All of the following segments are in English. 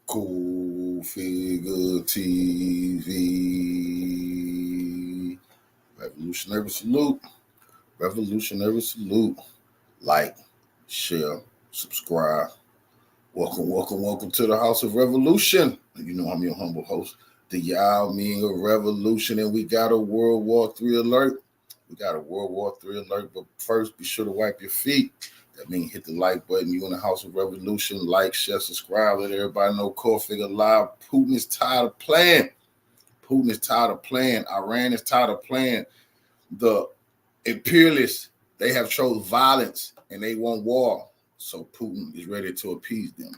Cool Figure TV. Revolutionary salute. Revolutionary salute. Like, share, subscribe. Welcome to the House of Revolution. You know I'm your humble host, the Yao Ming of Revolution, and we got a World War III alert. But first, be sure to wipe your feet. That means hit the like button. You in the House of Revolution. Like, share, subscribe. Let everybody know Core Figure Live. Putin is tired of playing. Iran is tired of playing. The imperialists, they have chose violence and they want war. So Putin is ready to appease them.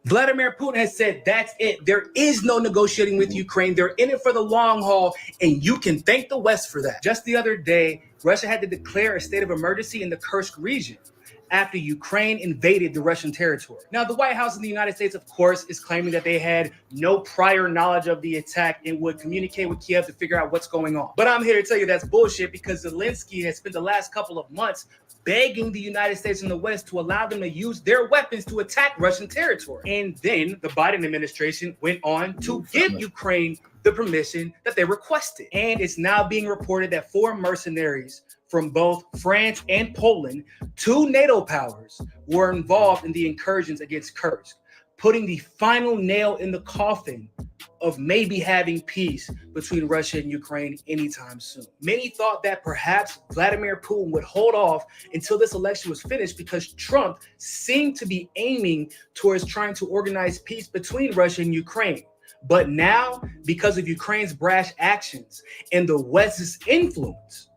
Vladimir Putin has said that's it. There is no negotiating with Ukraine. They're in it for the long haul, and you can thank the West for that. Just the other day, Russia had to declare a state of emergency in the Kursk region after Ukraine invaded the Russian territory. Now, the White House in the United States, of course, is claiming that they had no prior knowledge of the attack and would communicate with Kiev to figure out what's going on. But I'm here to tell you that's bullshit, because Zelensky has spent the last couple of months begging the United States and the West to allow them to use their weapons to attack Russian territory. And then the Biden administration went on to give Ukraine the permission that they requested. And it's now being reported that 4 mercenaries from both France and Poland, 2 NATO powers, were involved in the incursions against Kursk, putting the final nail in the coffin of maybe having peace between Russia and Ukraine anytime soon. Many thought that perhaps Vladimir Putin would hold off until this election was finished, because Trump seemed to be aiming towards trying to organize peace between Russia and Ukraine. But now, because of Ukraine's brash actions and the West's influence,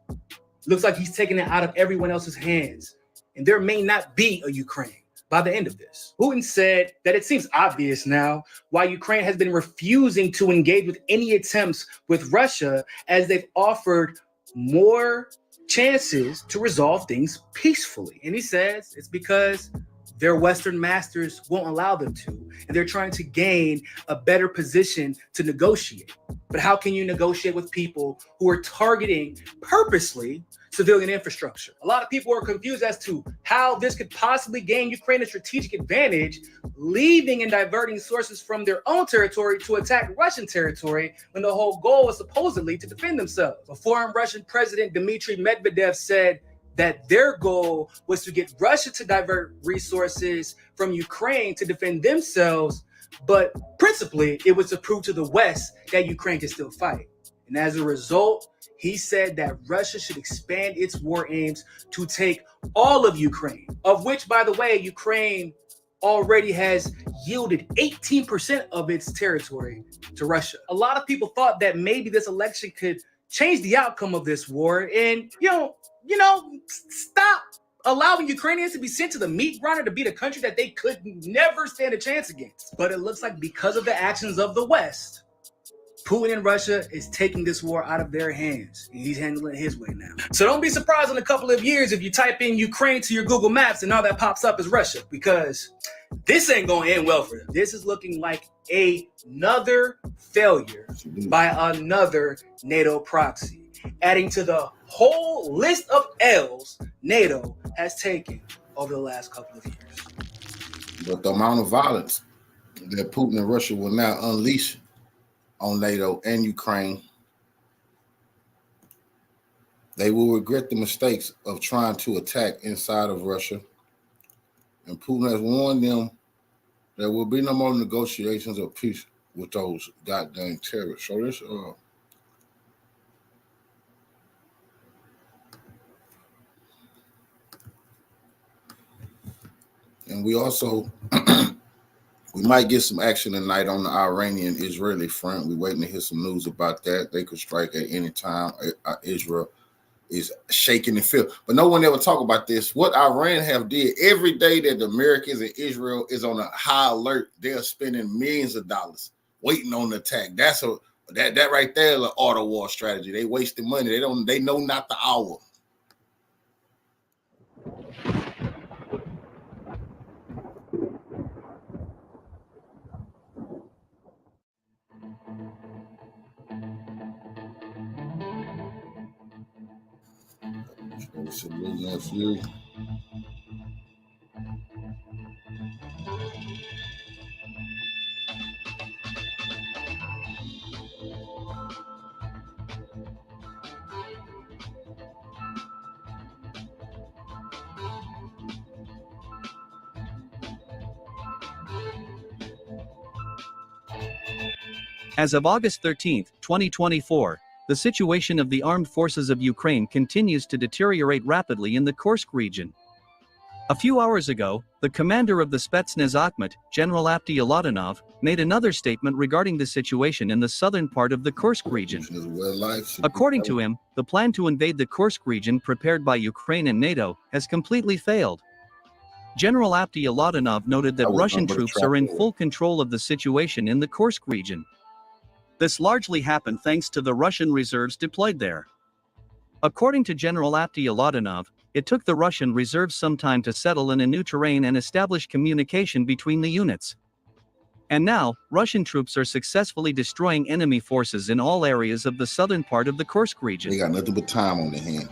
looks like he's taking it out of everyone else's hands, and there may not be a Ukraine by the end of this. Putin said that it seems obvious now why Ukraine has been refusing to engage with any attempts with Russia, as they've offered more chances to resolve things peacefully. And he says it's because their Western masters won't allow them to, and they're trying to gain a better position to negotiate. But how can you negotiate with people who are targeting purposely civilian infrastructure? A lot of people are confused as to how this could possibly gain Ukraine a strategic advantage, leaving and diverting sources from their own territory to attack Russian territory, when the whole goal was supposedly to defend themselves. Former Russian President Dmitry Medvedev said that their goal was to get Russia to divert resources from Ukraine to defend themselves, but principally it was to prove to the West that Ukraine can still fight. And as a result, he said that Russia should expand its war aims to take all of Ukraine, of which, by the way, Ukraine already has yielded 18% of its territory to Russia. A lot of people thought that maybe this election could change the outcome of this war and, stop allowing Ukrainians to be sent to the meat grinder to beat a country that they could never stand a chance against. But it looks like because of the actions of the West, Putin and Russia is taking this war out of their hands, and he's handling it his way now. So don't be surprised in a couple of years if you type in Ukraine to your Google Maps and all that pops up is Russia, because this ain't going to end well for them. This is looking like another failure by another NATO proxy, adding to the whole list of L's NATO has taken over the last couple of years. But the amount of violence that Putin and Russia will now unleash on NATO and Ukraine, they will regret the mistakes of trying to attack inside of Russia. And Putin has warned them there will be no more negotiations of peace with those goddamn terrorists. So this, and we also we might get some action tonight on the Iranian-Israeli front. We're waiting to hear some news about that. They could strike at any time. Israel is shaking and feel. But no one ever talk about this. What Iran have did every day that the Americans and Israel is on a high alert, they're spending millions of dollars waiting on the attack. That right there is an auto war strategy. They wasting money. They know not the hour. Salute nephew. As of August 13, 2024, the situation of the armed forces of Ukraine continues to deteriorate rapidly in the Kursk region. A few hours ago, the commander of the Spetsnaz Akhmat, General Abdialatinov, made another statement regarding the situation in the southern part of the Kursk region. According to him, the plan to invade the Kursk region prepared by Ukraine and NATO has completely failed. General Abdialatinov noted that Russian troops are in full control of the situation in the Kursk region. This largely happened thanks to the Russian reserves deployed there. According to General Abdialatinov, it took the Russian reserves some time to settle in a new terrain and establish communication between the units. And now, Russian troops are successfully destroying enemy forces in all areas of the southern part of the Kursk region. They got nothing but time on their hand.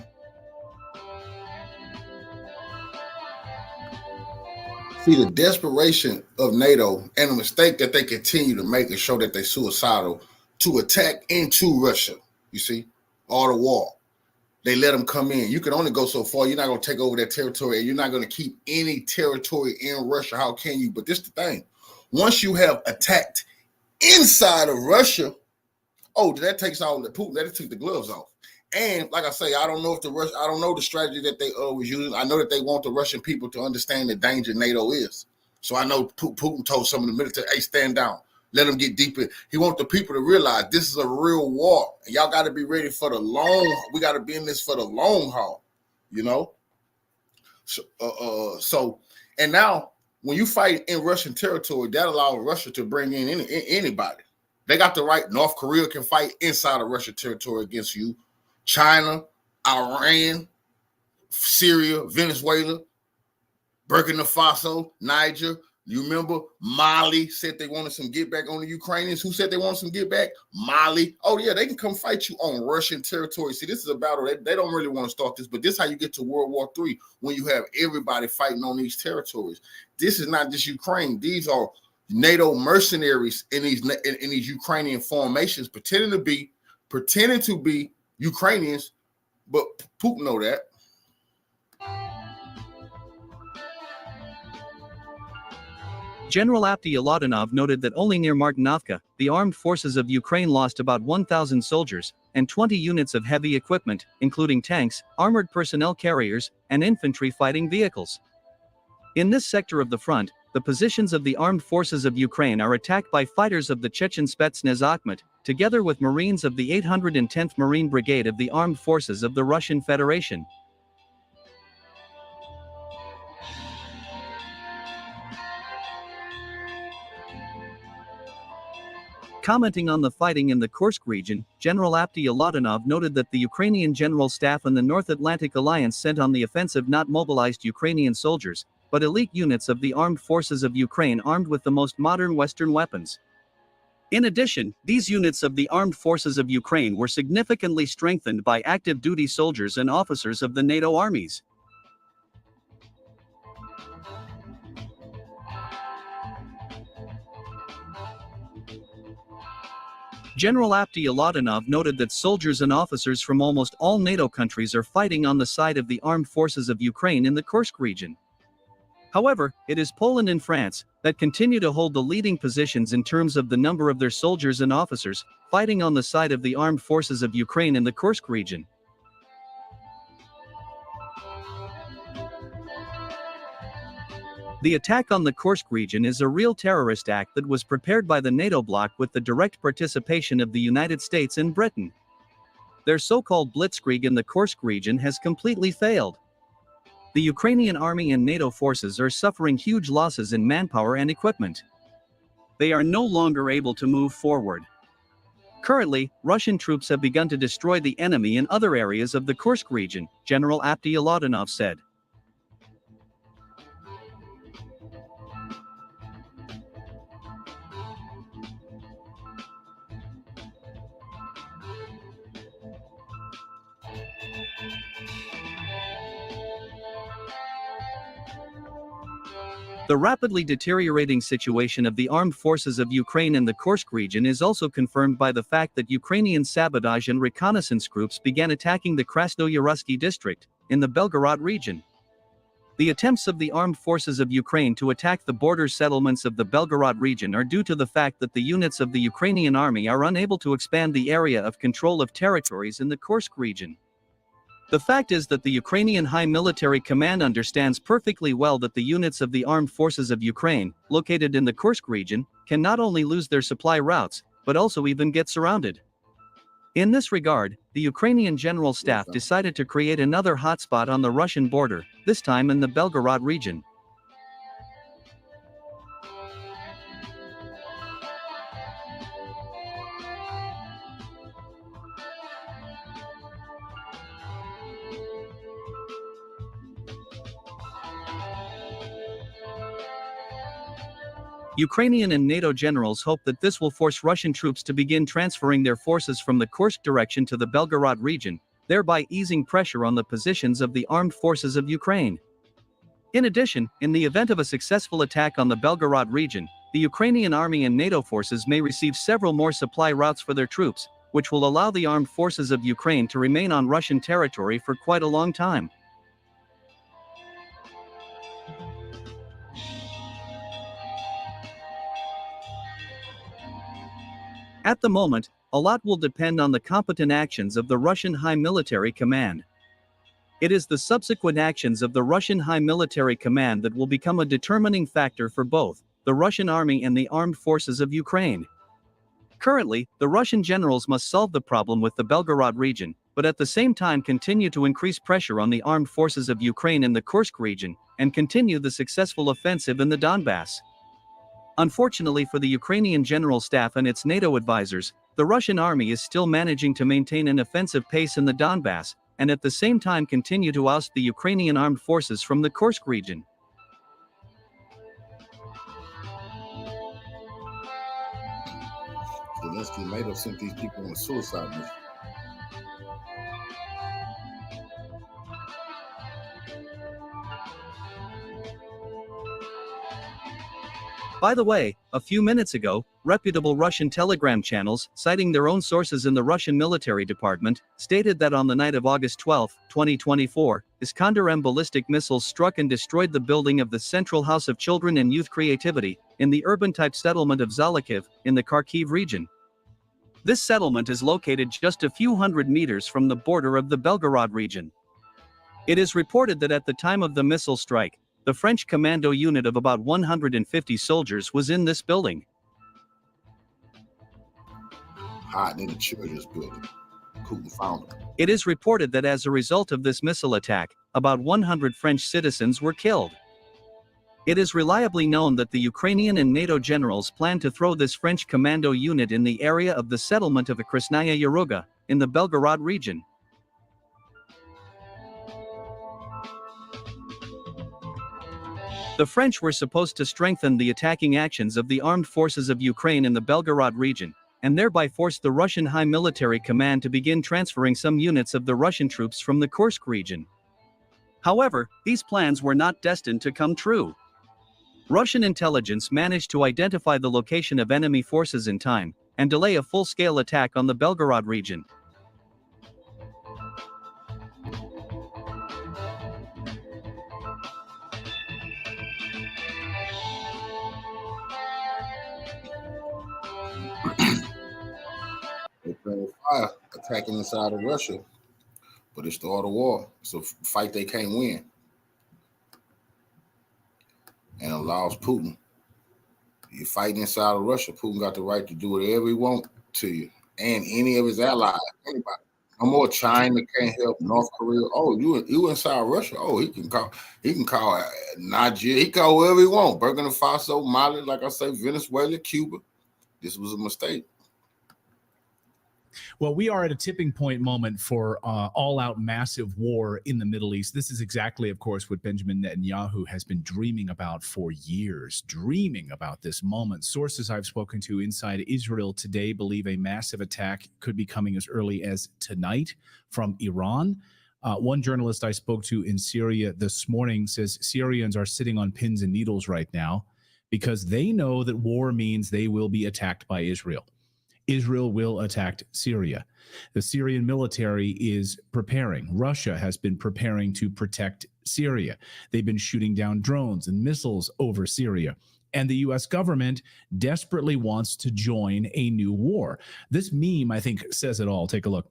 See, the desperation of NATO and the mistake that they continue to make and show that they're suicidal to attack into Russia, you see, all the wall. They let them come in. You can only go so far. You're not going to take over that territory, and you're not going to keep any territory in Russia. How can you? But this is the thing. Once you have attacked inside of Russia, that takes all the Putin. That took the gloves off. And like I say, I don't know if I don't know the strategy that they was using. I know that they want the Russian people to understand the danger NATO is. So I know Putin told some of the military, "Hey, stand down. Let them get deeper." He wants the people to realize this is a real war. And y'all got to be ready for the long. We got to be in this for the long haul, you know. So, and now when you fight in Russian territory, that allows Russia to bring in anybody. They got the right. North Korea can fight inside of Russian territory against you. China, Iran, Syria, Venezuela, Burkina Faso, Niger. You remember Mali said they wanted some get back on the Ukrainians. Who said they wanted some get back? Mali. Oh, yeah, they can come fight you on Russian territory. See, this is a battle. They don't really want to start this, but this is how you get to World War III when you have everybody fighting on these territories. This is not just Ukraine. These are NATO mercenaries in these Ukrainian formations pretending to be Ukrainians, but Putin know that. General Abdialatinov noted that only near Martinovka, the armed forces of Ukraine lost about 1,000 soldiers and 20 units of heavy equipment, including tanks, armored personnel carriers, and infantry fighting vehicles. In this sector of the front, the positions of the armed forces of Ukraine are attacked by fighters of the Chechen Spetsnaz Akhmat, together with Marines of the 810th Marine Brigade of the Armed Forces of the Russian Federation. Commenting on the fighting in the Kursk region, General Abdialatinov noted that the Ukrainian General Staff and the North Atlantic Alliance sent on the offensive not mobilized Ukrainian soldiers, but elite units of the armed forces of Ukraine armed with the most modern Western weapons. In addition, these units of the armed forces of Ukraine were significantly strengthened by active duty soldiers and officers of the NATO armies. General Abdialatinov noted that soldiers and officers from almost all NATO countries are fighting on the side of the armed forces of Ukraine in the Kursk region. However, it is Poland and France that continue to hold the leading positions in terms of the number of their soldiers and officers fighting on the side of the armed forces of Ukraine in the Kursk region. The attack on the Kursk region is a real terrorist act that was prepared by the NATO bloc with the direct participation of the United States and Britain. Their so-called blitzkrieg in the Kursk region has completely failed. The Ukrainian army and NATO forces are suffering huge losses in manpower and equipment. They are no longer able to move forward. Currently, Russian troops have begun to destroy the enemy in other areas of the Kursk region, General Abdialatinov said. The rapidly deteriorating situation of the armed forces of Ukraine in the Kursk region is also confirmed by the fact that Ukrainian sabotage and reconnaissance groups began attacking the Krasnoyarsky district, in the Belgorod region. The attempts of the armed forces of Ukraine to attack the border settlements of the Belgorod region are due to the fact that the units of the Ukrainian army are unable to expand the area of control of territories in the Kursk region. The fact is that the Ukrainian High Military Command understands perfectly well that the units of the armed forces of Ukraine, located in the Kursk region, can not only lose their supply routes, but also even get surrounded. In this regard, the Ukrainian General Staff decided to create another hotspot on the Russian border, this time in the Belgorod region. Ukrainian and NATO generals hope that this will force Russian troops to begin transferring their forces from the Kursk direction to the Belgorod region, thereby easing pressure on the positions of the armed forces of Ukraine. In addition, in the event of a successful attack on the Belgorod region, the Ukrainian army and NATO forces may receive several more supply routes for their troops, which will allow the armed forces of Ukraine to remain on Russian territory for quite a long time. At the moment, a lot will depend on the competent actions of the Russian High Military Command. It is the subsequent actions of the Russian High Military Command that will become a determining factor for both the Russian army and the armed forces of Ukraine. Currently, the Russian generals must solve the problem with the Belgorod region, but at the same time continue to increase pressure on the armed forces of Ukraine in the Kursk region, and continue the successful offensive in the Donbass. Unfortunately for the Ukrainian General Staff and its NATO advisors, the Russian army is still managing to maintain an offensive pace in the Donbass, and at the same time continue to oust the Ukrainian armed forces from the Kursk region. Zelensky might have sent these people on a suicide mission. By the way, a few minutes ago, reputable Russian Telegram channels, citing their own sources in the Russian military department, stated that on the night of August 12, 2024, Iskander-M ballistic missiles struck and destroyed the building of the Central House of Children and Youth Creativity, in the urban-type settlement of Zalakiv, in the Kharkiv region. This settlement is located just a few hundred meters from the border of the Belgorod region. It is reported that at the time of the missile strike, the French commando unit of about 150 soldiers was in this building. Hiding in the children's building. Putin found them. It is reported that as a result of this missile attack, about 100 French citizens were killed. It is reliably known that the Ukrainian and NATO generals plan to throw this French commando unit in the area of the settlement of Krasnaya Yaruga, in the Belgorod region. The French were supposed to strengthen the attacking actions of the armed forces of Ukraine in the Belgorod region, and thereby force the Russian High Military Command to begin transferring some units of the Russian troops from the Kursk region. However, these plans were not destined to come true. Russian intelligence managed to identify the location of enemy forces in time, and delay a full-scale attack on the Belgorod region. They're playing fire, attacking inside of Russia, but it's the art of war. It's a fight they can't win, and allows Putin. You fight inside of Russia, Putin got the right to do whatever he wants to you and any of his allies, anybody. No more China can't help North Korea. Oh, you inside Russia? Oh, he can call Nigeria. He can call wherever he wants. Burkina Faso, Mali, like I say, Venezuela, Cuba. This was a mistake. Well, we are at a tipping point moment for all-out massive war in the Middle East. This is exactly, of course, what Benjamin Netanyahu has been dreaming about for years, dreaming about this moment. Sources I've spoken to inside Israel today believe a massive attack could be coming as early as tonight from Iran. One journalist I spoke to in Syria this morning says Syrians are sitting on pins and needles right now because they know that war means they will be attacked by Israel. Israel will attack Syria. The Syrian military is preparing. Russia has been preparing to protect Syria. They've been shooting down drones and missiles over Syria. And the U.S. government desperately wants to join a new war. This meme, I think, says it all. Take a look.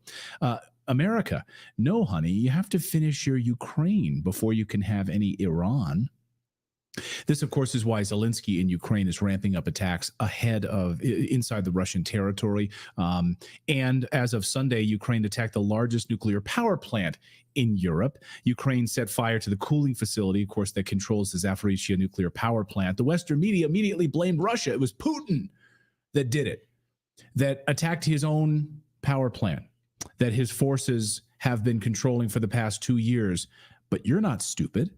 America, no, honey, you have to finish your Ukraine before you can have any Iran. This, of course, is why Zelensky in Ukraine is ramping up attacks inside the Russian territory. And as of Sunday, Ukraine attacked the largest nuclear power plant in Europe. Ukraine set fire to the cooling facility, of course, that controls the Zaporizhzhia nuclear power plant. The Western media immediately blamed Russia. It was Putin that did it, that attacked his own power plant, that his forces have been controlling for the past 2 years. But you're not stupid.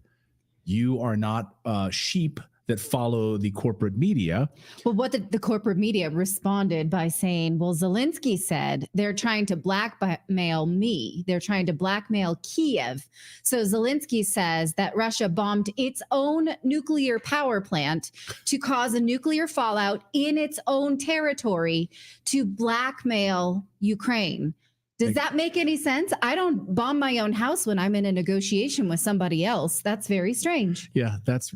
You are not sheep that follow the corporate media. Well, what the corporate media responded by saying, well, Zelensky said they're trying to blackmail me. They're trying to blackmail Kiev. So Zelensky says that Russia bombed its own nuclear power plant to cause a nuclear fallout in its own territory to blackmail Ukraine. Does that make any sense? I don't bomb my own house when I'm in a negotiation with somebody else. That's very strange. Yeah, that's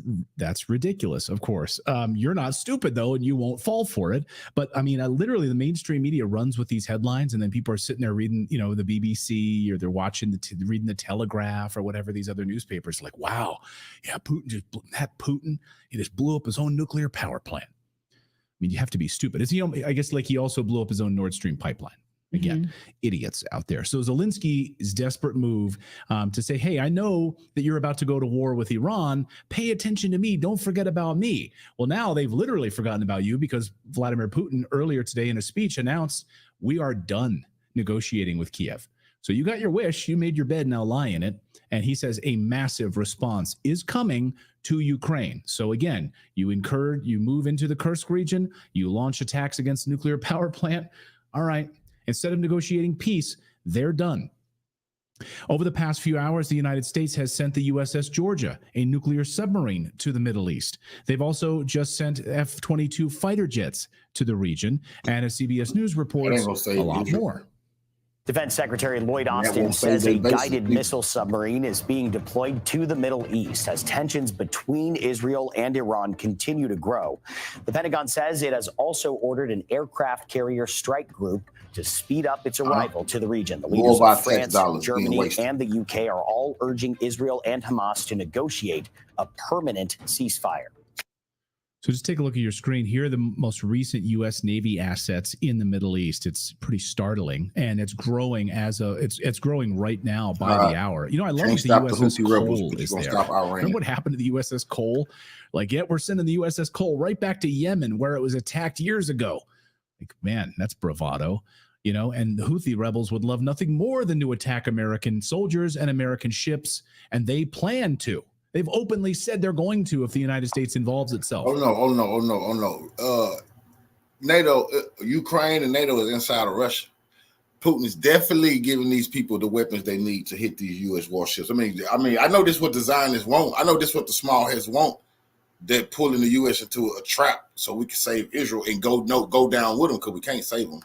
ridiculous, of course. You're not stupid, though, and you won't fall for it. But, I mean, literally the mainstream media runs with these headlines, and then people are sitting there reading, the BBC, or they're watching, reading the Telegraph or whatever, these other newspapers. Like, wow, yeah, Putin, he just blew up his own nuclear power plant. I mean, you have to be stupid. I guess he also blew up his own Nord Stream pipeline. Again, idiots out there. So Zelensky's desperate move to say, hey, I know that you're about to go to war with Iran. Pay attention to me. Don't forget about me. Well, now they've literally forgotten about you because Vladimir Putin earlier today in a speech announced, we are done negotiating with Kiev. So you got your wish. You made your bed. Now lie in it. And he says a massive response is coming to Ukraine. So again, you move into the Kursk region. You launch attacks against the nuclear power plant. All right. Instead of negotiating peace, they're done. Over the past few hours, the United States has sent the USS Georgia, a nuclear submarine, to the Middle East. They've also just sent F-22 fighter jets to the region. And as CBS News reports, a lot more. Defense Secretary Lloyd Austin says a guided missile submarine is being deployed to the Middle East as tensions between Israel and Iran continue to grow. The Pentagon says it has also ordered an aircraft carrier strike group to speed up its arrival to the region. The leaders of France, Germany, and the UK are all urging Israel and Hamas to negotiate a permanent ceasefire. So just take a look at your screen. Here are the most recent U.S. Navy assets in the Middle East. It's pretty startling, and it's growing it's growing right now by the hour. I love that the USS Cole is there. Remember what happened to the USS Cole? We're sending the USS Cole right back to Yemen, where it was attacked years ago. Man, that's bravado. And the Houthi rebels would love nothing more than to attack American soldiers and American ships, and they plan to. They've openly said they're going to if the United States involves itself. Oh no. NATO, Ukraine and NATO is inside of Russia. Putin is definitely giving these people the weapons they need to hit these U.S. warships. I mean, I know this is what the Zionists want. I know this is what the small heads want. They're pulling the U.S. into a trap so we can save Israel and go down with them because we can't save them.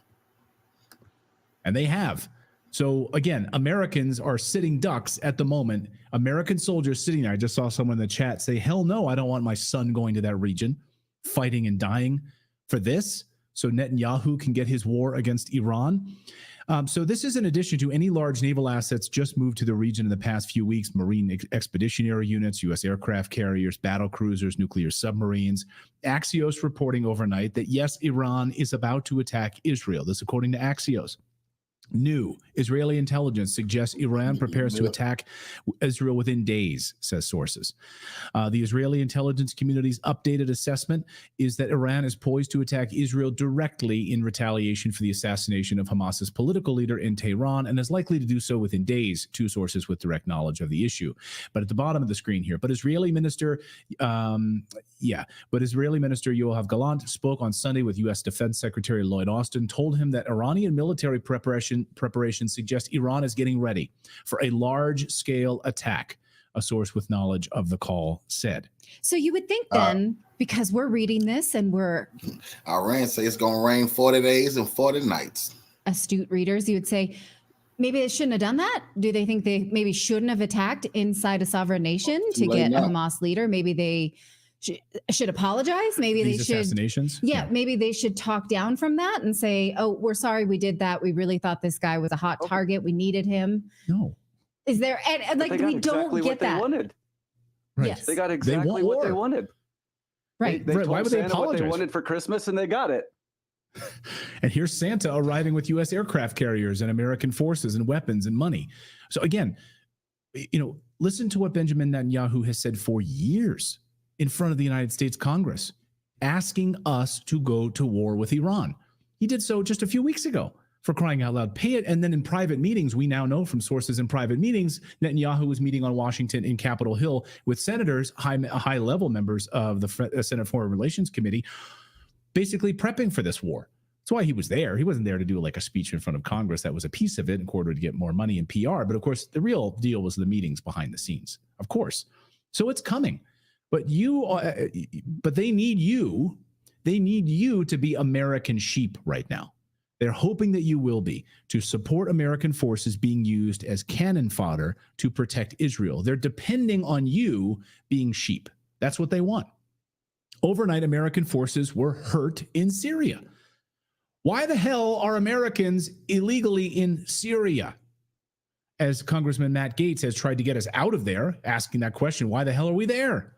And they have. So again, Americans are sitting ducks at the moment. American soldiers sitting there. I just saw someone in the chat say, hell no, I don't want my son going to that region, fighting and dying for this. So Netanyahu can get his war against Iran. So this is in addition to any large naval assets just moved to the region in the past few weeks: Marine expeditionary units, U.S. aircraft carriers, battle cruisers, nuclear submarines. Axios reporting overnight that, yes, Iran is about to attack Israel. This according to Axios. New Israeli intelligence suggests Iran prepares to attack Israel within days, says sources. The Israeli intelligence community's updated assessment is that Iran is poised to attack Israel directly in retaliation for the assassination of Hamas's political leader in Tehran, and is likely to do so within days, two sources with direct knowledge of the issue. But at the bottom of the screen here, Israeli Minister Yoav Gallant spoke on Sunday with U.S. Defense Secretary Lloyd Austin, told him that Iranian military preparations suggest Iran is getting ready for a large-scale attack, a source with knowledge of the call said. So you would think then, because we're reading this and we're... Iran say it's going to rain 40 days and 40 nights. Astute readers, you would say, maybe they shouldn't have done that? Do they think they maybe shouldn't have attacked inside a sovereign nation to get a Hamas leader? Maybe they should apologize. Maybe These they should assassinations. Yeah, maybe they should talk down from that and say, "Oh, we're sorry we did that. We really thought this guy was a hot target. We needed him." No. Is there and like we don't get that? Wanted. Right. Yes. They got exactly what they wanted. Right. They told Why would they Santa what apologize? they wanted for Christmas, and they got it. And here's Santa arriving with U.S. aircraft carriers and American forces and weapons and money. So again, listen to what Benjamin Netanyahu has said for years in front of the United States Congress, asking us to go to war with Iran. He did so just a few weeks ago, for crying out loud. Pay it. And then in private meetings, we now know from sources in private meetings, Netanyahu was meeting on Washington in Capitol Hill with senators, high-level members of the Senate Foreign Relations Committee, basically prepping for this war. That's why he was there. He wasn't there to do like a speech in front of Congress. That was a piece of it in order to get more money and PR. But of course, the real deal was the meetings behind the scenes, of course. So it's coming. But they need you. They need you to be American sheep right now. They're hoping that you will be, to support American forces being used as cannon fodder to protect Israel. They're depending on you being sheep. That's what they want. Overnight, American forces were hurt in Syria. Why the hell are Americans illegally in Syria? As Congressman Matt Gaetz has tried to get us out of there, asking that question, why the hell are we there?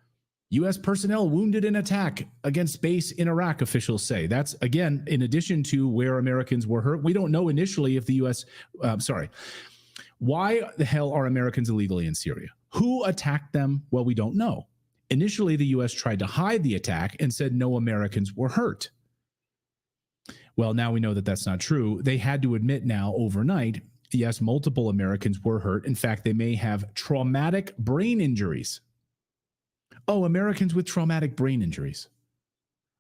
U.S. personnel wounded in attack against base in Iraq, officials say. That's, again, in addition to where Americans were hurt. We don't know initially if the U.S. Why the hell are Americans illegally in Syria? Who attacked them? Well, we don't know. Initially, the U.S. tried to hide the attack and said no Americans were hurt. Well, now we know that that's not true. They had to admit now overnight, yes, multiple Americans were hurt. In fact, they may have traumatic brain injuries. Oh, Americans with traumatic brain injuries.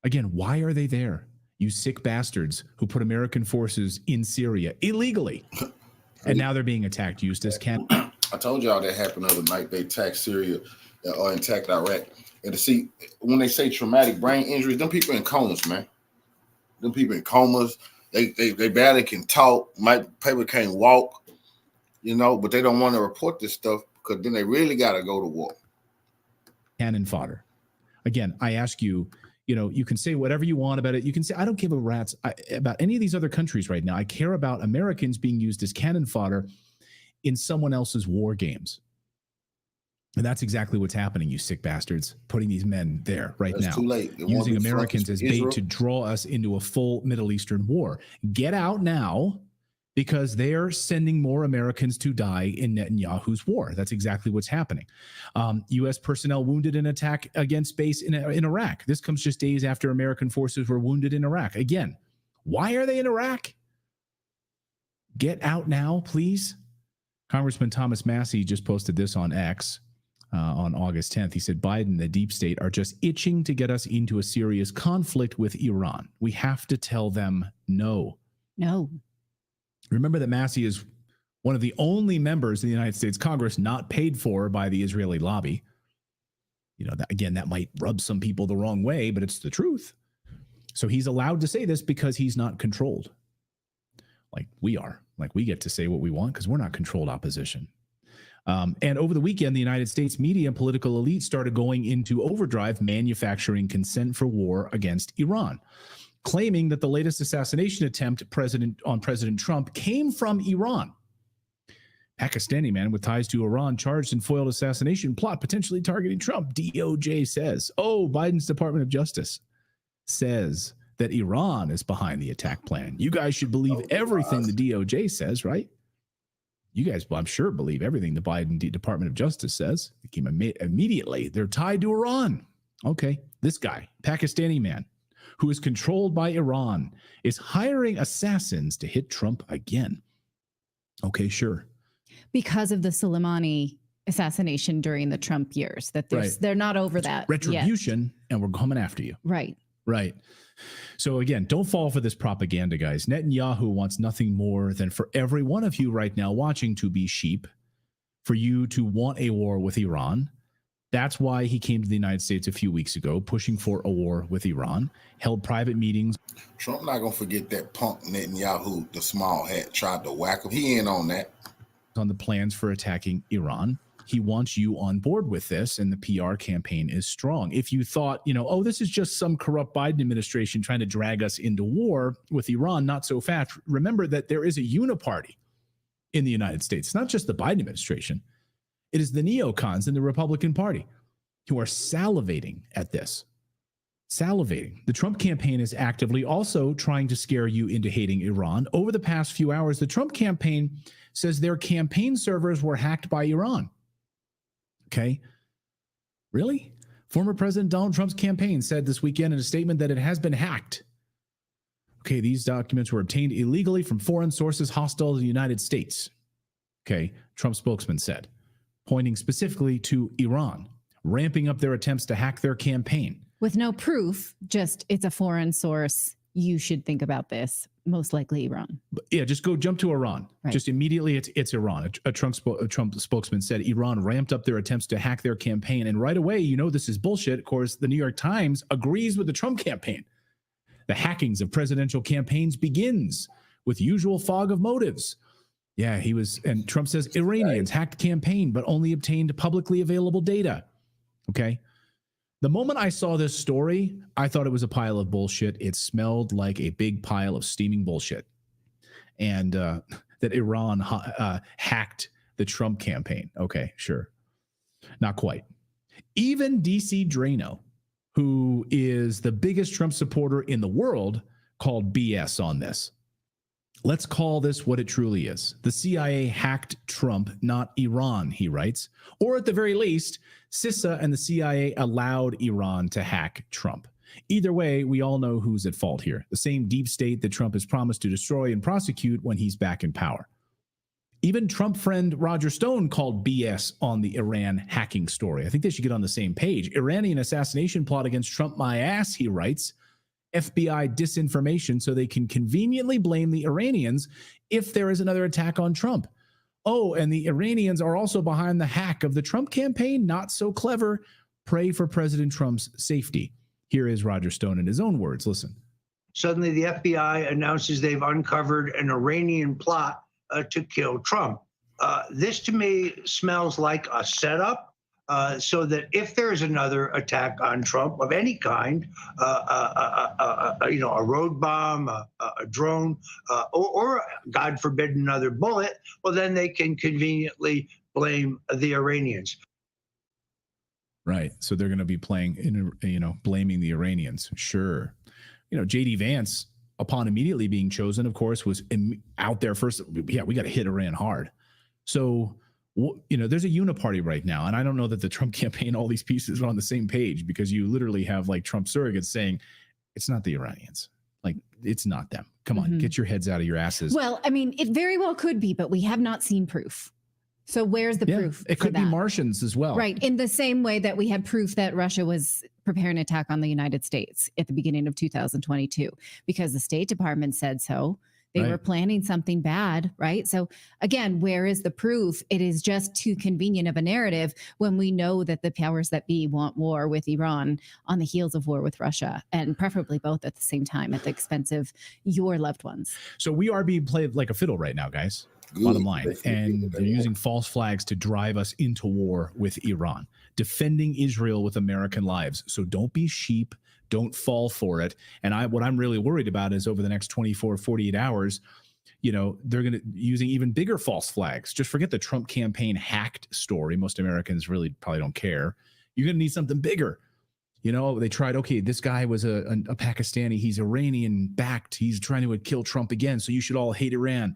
Again, why are they there? You sick bastards who put American forces in Syria illegally. And now they're being attacked, used as can. I told y'all that happened the other night. They attacked Syria or attacked Iraq. And to see, when they say traumatic brain injuries, them people in comas, man. Them people in comas, they barely can talk. People can't walk, but they don't want to report this stuff because then they really got to go to war. Cannon fodder. Again, I ask you, you can say whatever you want about it. You can say, I don't give a rat's about any of these other countries right now. I care about Americans being used as cannon fodder in someone else's war games. And that's exactly what's happening, you sick bastards, putting these men there right now. Too late. Using Americans as bait to draw us into a full Middle Eastern war. Get out now, because they're sending more Americans to die in Netanyahu's war. That's exactly what's happening. U.S. personnel wounded in attack against base in Iraq. This comes just days after American forces were wounded in Iraq. Again, why are they in Iraq? Get out now, please. Congressman Thomas Massey just posted this on X on August 10th. He said, Biden and the deep state are just itching to get us into a serious conflict with Iran. We have to tell them no. No. Remember that Massey is one of the only members of the United States Congress not paid for by the Israeli lobby. That might rub some people the wrong way, but it's the truth. So he's allowed to say this because he's not controlled. Like we are. Like we get to say what we want because we're not controlled opposition. And over the weekend, the United States media and political elite started going into overdrive, manufacturing consent for war against Iran, claiming that the latest assassination attempt on President Trump came from Iran. Pakistani man with ties to Iran charged in foiled assassination plot potentially targeting Trump. DOJ says. Biden's Department of Justice says that Iran is behind the attack plan. You guys should believe everything the DOJ says, right? You guys, I'm sure, believe everything the Biden Department of Justice says. It came immediately. They're tied to Iran. Okay, this guy, Pakistani man, who is controlled by Iran, is hiring assassins to hit Trump again. Okay, sure. Because of the Soleimani assassination during the Trump years, that they're not over that retribution, and we're coming after you. Right. So again, don't fall for this propaganda, guys. Netanyahu wants nothing more than for every one of you right now watching to be sheep, for you to want a war with Iran, That's why he came to the United States a few weeks ago, pushing for a war with Iran, held private meetings. Trump not going to forget that punk Netanyahu, the small hat, tried to whack him. He ain't on that. On the plans for attacking Iran. He wants you on board with this, and the PR campaign is strong. If you thought, oh, this is just some corrupt Biden administration trying to drag us into war with Iran, not so fast. Remember that there is a uniparty in the United States. It's not just the Biden administration. It is the neocons in the Republican Party who are salivating at this. Salivating. The Trump campaign is actively also trying to scare you into hating Iran. Over the past few hours, the Trump campaign says their campaign servers were hacked by Iran. Okay. Really? Former President Donald Trump's campaign said this weekend in a statement that it has been hacked. Okay, these documents were obtained illegally from foreign sources hostile to the United States. Okay, Trump spokesman said, pointing specifically to Iran, ramping up their attempts to hack their campaign. With no proof, just it's a foreign source. You should think about this. Most likely Iran. Yeah, just jump to Iran. Right. Just immediately, it's Iran. A Trump spokesman said Iran ramped up their attempts to hack their campaign. And right away, this is bullshit. Of course, the New York Times agrees with the Trump campaign. The hackings of presidential campaigns begins with usual fog of motives. Yeah, and Trump says Iranians hacked campaign, but only obtained publicly available data. Okay. The moment I saw this story, I thought it was a pile of bullshit. It smelled like a big pile of steaming bullshit. And that Iran hacked the Trump campaign. Okay, sure. Not quite. Even DC Drano, who is the biggest Trump supporter in the world, called BS on this. Let's call this what it truly is. The CIA hacked Trump, not Iran, he writes. Or at the very least, CISA and the CIA allowed Iran to hack Trump. Either way, we all know who's at fault here. The same deep state that Trump has promised to destroy and prosecute when he's back in power. Even Trump friend Roger Stone called BS on the Iran hacking story. I think they should get on the same page. Iranian assassination plot against Trump, my ass, he writes. FBI disinformation so they can conveniently blame the Iranians if there is another attack on Trump. Oh, and the Iranians are also behind the hack of the Trump campaign. Not so clever. Pray for President Trump's safety. Here is Roger Stone in his own words. Listen. Suddenly, the FBI announces they've uncovered an Iranian plot to kill Trump. This to me smells like a setup. So that if there's another attack on Trump of any kind, a road bomb, a drone, or God forbid another bullet, well, then they can conveniently blame the Iranians. Right. So they're going to be blaming the Iranians. Sure. J.D. Vance, upon immediately being chosen, of course, was out there first. Yeah, we got to hit Iran hard. So there's a uniparty right now, and I don't know that the Trump campaign, all these pieces are on the same page, because you literally have like Trump surrogates saying it's not the Iranians. Like, it's not them. Come on, get your heads out of your asses. Well, I mean, it very well could be, but we have not seen proof. So where's the proof? It could be Martians as well. Right. In the same way that we had proof that Russia was preparing an attack on the United States at the beginning of 2022, because the State Department said so. They were planning something bad, right? So again, where is the proof? It is just too convenient of a narrative when we know that the powers that be want war with Iran on the heels of war with Russia, and preferably both at the same time at the expense of your loved ones. So we are being played like a fiddle right now, guys. Bottom line. And they're using false flags to drive us into war with Iran, defending Israel with American lives. So don't be sheep. Don't fall for it. And what I'm really worried about is over the next 24, 48 hours, they're going to using even bigger false flags. Just forget the Trump campaign hacked story. Most Americans really probably don't care. You're going to need something bigger. They tried, okay, this guy was a Pakistani. He's Iranian backed. He's trying to kill Trump again. So you should all hate Iran.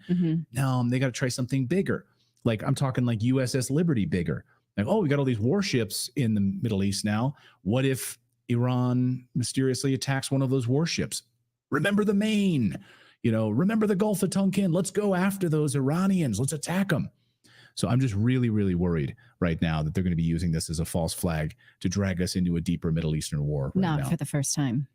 No, they got to try something bigger. Like, I'm talking like USS Liberty bigger. Like, oh, we got all these warships in the Middle East now. What if Iran mysteriously attacks one of those warships? Remember the Maine, remember the Gulf of Tonkin. Let's go after those Iranians. Let's attack them. So I'm just really, really worried right now that they're going to be using this as a false flag to drag us into a deeper Middle Eastern war. Not for the first time.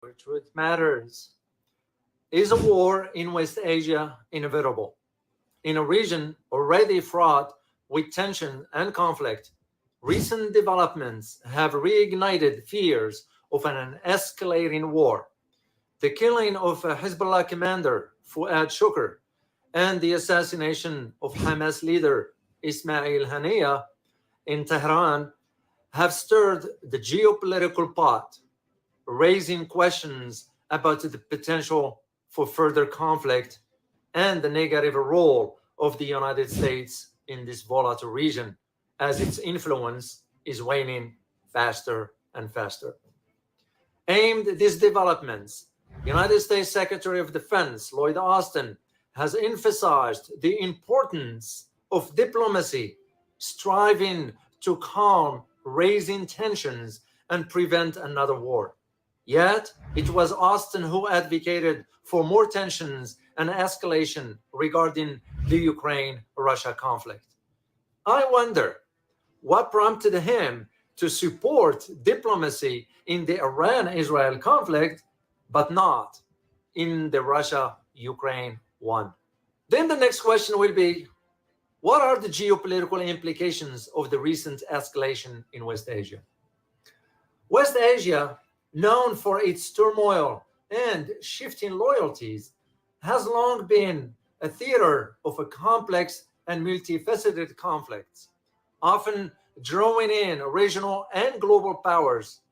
Truth matters. Is a war in West Asia inevitable? In a region already fraught with tension and conflict, recent developments have reignited fears of an escalating war. The killing of Hezbollah commander Fuad Shukr and the assassination of Hamas leader Ismail Haniyeh in Tehran have stirred the geopolitical pot, raising questions about the potential for further conflict and the negative role of the United States in this volatile region as its influence is waning faster and faster. Aimed at these developments, United States Secretary of Defense Lloyd Austin has emphasized the importance of diplomacy, striving to calm rising tensions and prevent another war. Yet, it was Austin who advocated for more tensions and escalation regarding the Ukraine-Russia conflict. I wonder what prompted him to support diplomacy in the Iran-Israel conflict, but not in the Russia-Ukraine one. Then the next question will be, what are the geopolitical implications of the recent escalation in West Asia? West Asia, known for its turmoil and shifting loyalties, has long been a theater of a complex and multifaceted conflicts, often drawing in regional and global powers.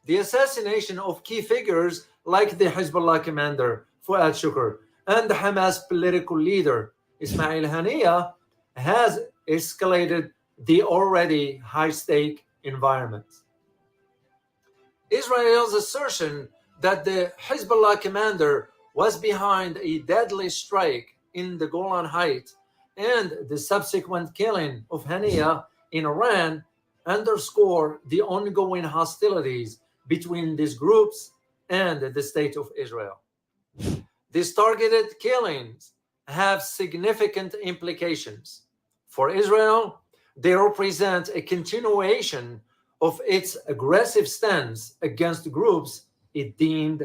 The assassination of key figures like the Hezbollah commander Fuad Shukr and the Hamas political leader Ismail Haniyeh has escalated the already high-stake environment. Israel's assertion that the Hezbollah commander was behind a deadly strike in the Golan Heights and the subsequent killing of Haniyeh in Iran underscore the ongoing hostilities between these groups and the State of Israel. These targeted killings have significant implications. For Israel, they represent a continuation of its aggressive stance against groups it deems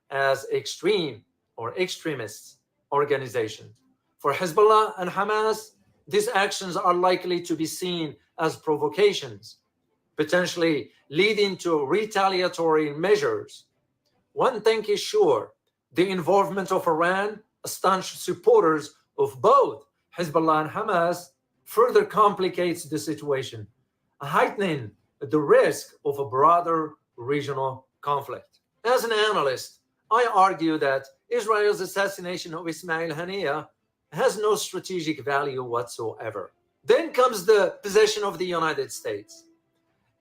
as extreme or extremist organizations. For Hezbollah and Hamas, these actions are likely to be seen as provocations, potentially leading to retaliatory measures. One thing is sure, the involvement of Iran, staunch supporters of both Hezbollah and Hamas, further complicates the situation, heightening the risk of a broader regional conflict. As an analyst, I argue that Israel's assassination of Ismail Haniyeh has no strategic value whatsoever. Then comes the position of the United States.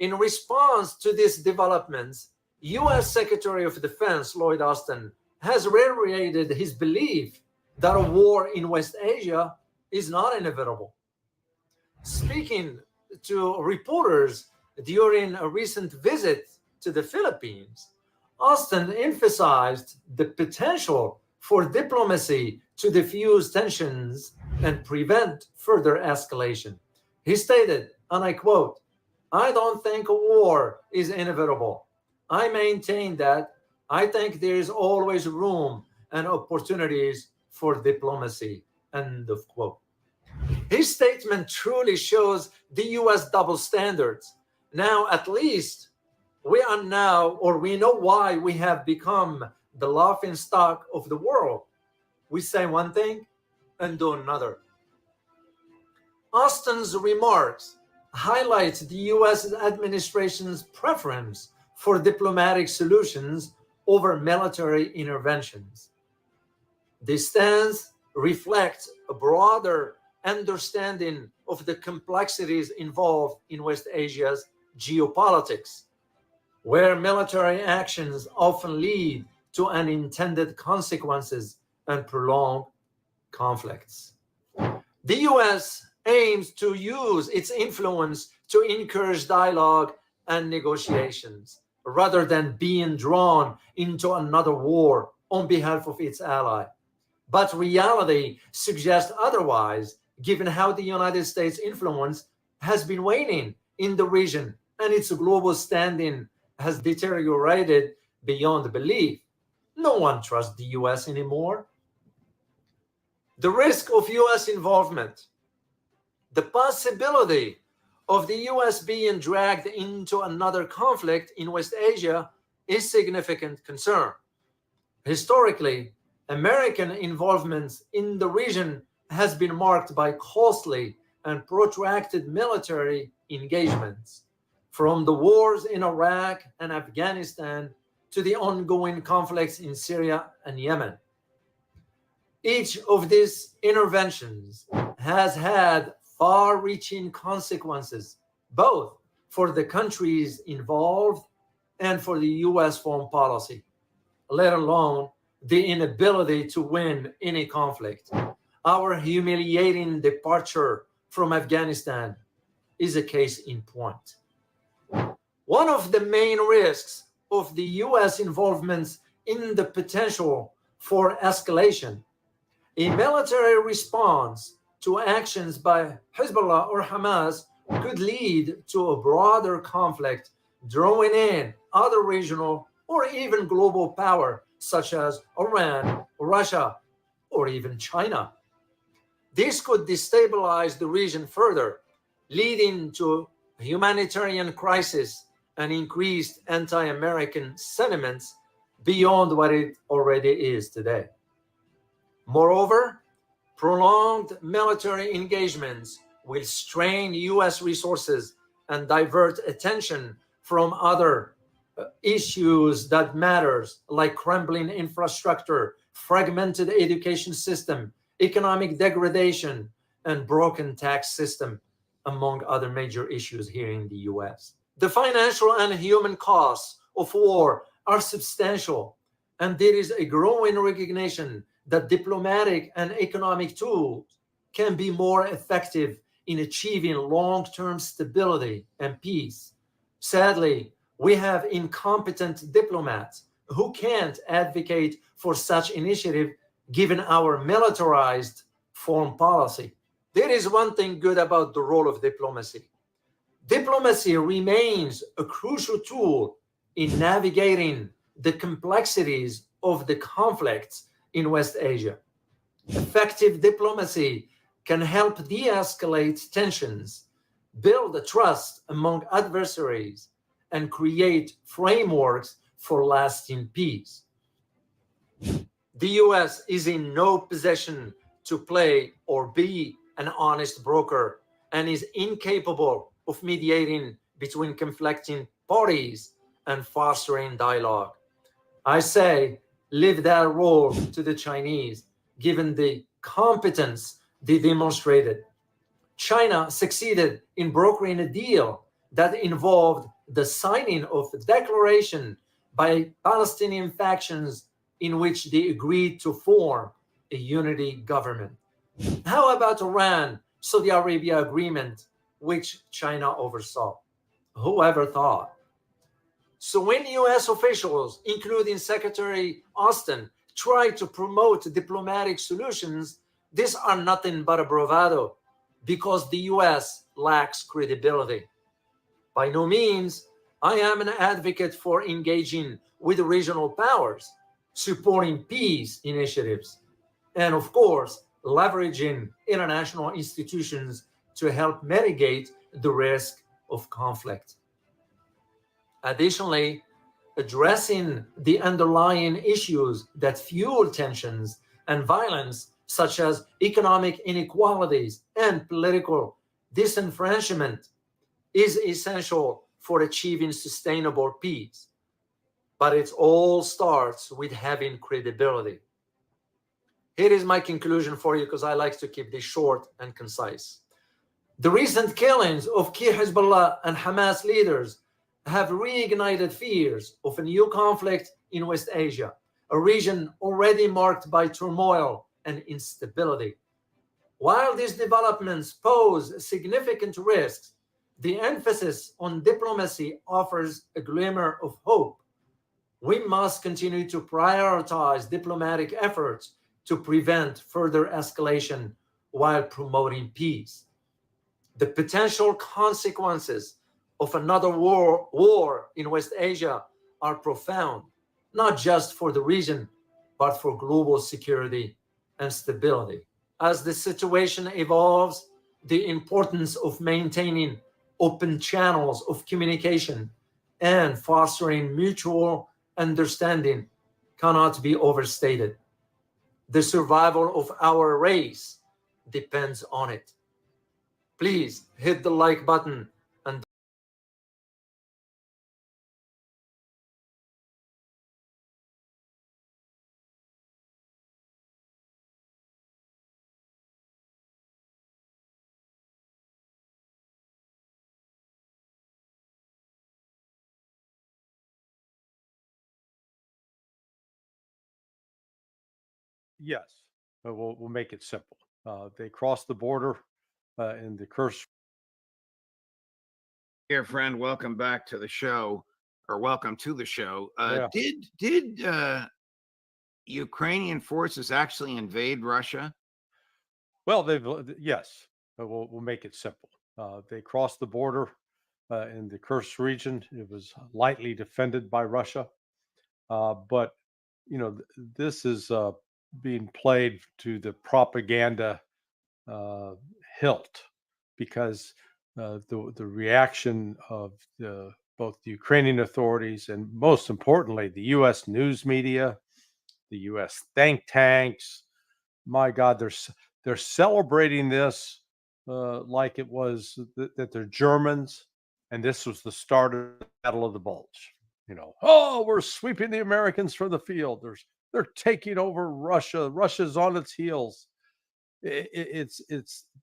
In response to these developments, U.S. Secretary of Defense Lloyd Austin has reiterated his belief that a war in West Asia is not inevitable. Speaking to reporters during a recent visit to the Philippines, Austin emphasized the potential for diplomacy to diffuse tensions and prevent further escalation. He stated, and I quote, "I don't think a war is inevitable. I maintain that I think there is always room and opportunities for diplomacy," end of quote. His statement truly shows the U.S. double standards. Now, at least, we know why we have become the laughing stock of the world. We say one thing and do another. Austin's remarks highlight the U.S. administration's preference for diplomatic solutions over military interventions. This stance reflects a broader understanding of the complexities involved in West Asia's geopolitics, where military actions often lead to unintended consequences and prolonged conflicts. The U.S. aims to use its influence to encourage dialogue and negotiations, rather than being drawn into another war on behalf of its ally. But reality suggests otherwise, given how the United States' influence has been waning in the region and its global standing has deteriorated beyond belief. No one trusts the US anymore. The risk of US involvement, the possibility of the US being dragged into another conflict in West Asia is significant concern. Historically, American involvement in the region has been marked by costly and protracted military engagements, from the wars in Iraq and Afghanistan to the ongoing conflicts in Syria and Yemen. Each of these interventions has had far-reaching consequences, both for the countries involved and for the US foreign policy, let alone the inability to win any conflict. Our humiliating departure from Afghanistan is a case in point. One of the main risks of the US involvement in the potential for escalation, a military response to actions by Hezbollah or Hamas could lead to a broader conflict, drawing in other regional or even global power such as Iran, Russia, or even China. This could destabilize the region further, leading to a humanitarian crisis and increased anti-American sentiments beyond what it already is today. Moreover, prolonged military engagements will strain US resources and divert attention from other issues that matters, like crumbling infrastructure, fragmented education system, economic degradation, and broken tax system, among other major issues here in the US. The financial and human costs of war are substantial, and there is a growing recognition that diplomatic and economic tools can be more effective in achieving long-term stability and peace. Sadly, we have incompetent diplomats who can't advocate for such initiative given our militarized foreign policy. There is one thing good about the role of diplomacy. Diplomacy remains a crucial tool in navigating the complexities of the conflicts in West Asia. Effective diplomacy can help de-escalate tensions, build trust among adversaries, and create frameworks for lasting peace. The US is in no position to play or be an honest broker and is incapable of mediating between conflicting parties and fostering dialogue. I say, leave that role to the Chinese, given the competence they demonstrated. China succeeded in brokering a deal that involved the signing of a declaration by Palestinian factions in which they agreed to form a unity government. How about Iran-Saudi Arabia agreement, which China oversaw? Whoever thought? So when US officials, including Secretary Austin, try to promote diplomatic solutions, these are nothing but a bravado because the US lacks credibility. By no means, I am an advocate for engaging with regional powers, supporting peace initiatives, and of course, leveraging international institutions to help mitigate the risk of conflict. Additionally, addressing the underlying issues that fuel tensions and violence, such as economic inequalities and political disenfranchisement, is essential for achieving sustainable peace. But it all starts with having credibility. Here is my conclusion for you, because I like to keep this short and concise. The recent killings of key Hezbollah and Hamas leaders have reignited fears of a new conflict in West Asia, a region already marked by turmoil and instability. While these developments pose significant risks, the emphasis on diplomacy offers a glimmer of hope. We must continue to prioritize diplomatic efforts to prevent further escalation while promoting peace. The potential consequences of another war in West Asia are profound, not just for the region, but for global security and stability. As the situation evolves, the importance of maintaining open channels of communication and fostering mutual understanding cannot be overstated. The survival of our race depends on it. Please hit the like button and Yes, we'll make it simple. They crossed the border in the Kursk. Dear friend, welcome back to the show, or welcome to the show. Yeah. Did Ukrainian forces actually invade Russia? Well, yes, we'll make it simple. They crossed the border in the Kursk region. It was lightly defended by Russia, but you know this is being played to the propaganda hilt, because the reaction of both the Ukrainian authorities and, most importantly, the U.S. news media, the U.S. think tanks, my God, they're celebrating this like it was that they're Germans, and this was the start of the Battle of the Bulge. You know, oh, we're sweeping the Americans from the field. They're taking over Russia. Russia's on its heels. It's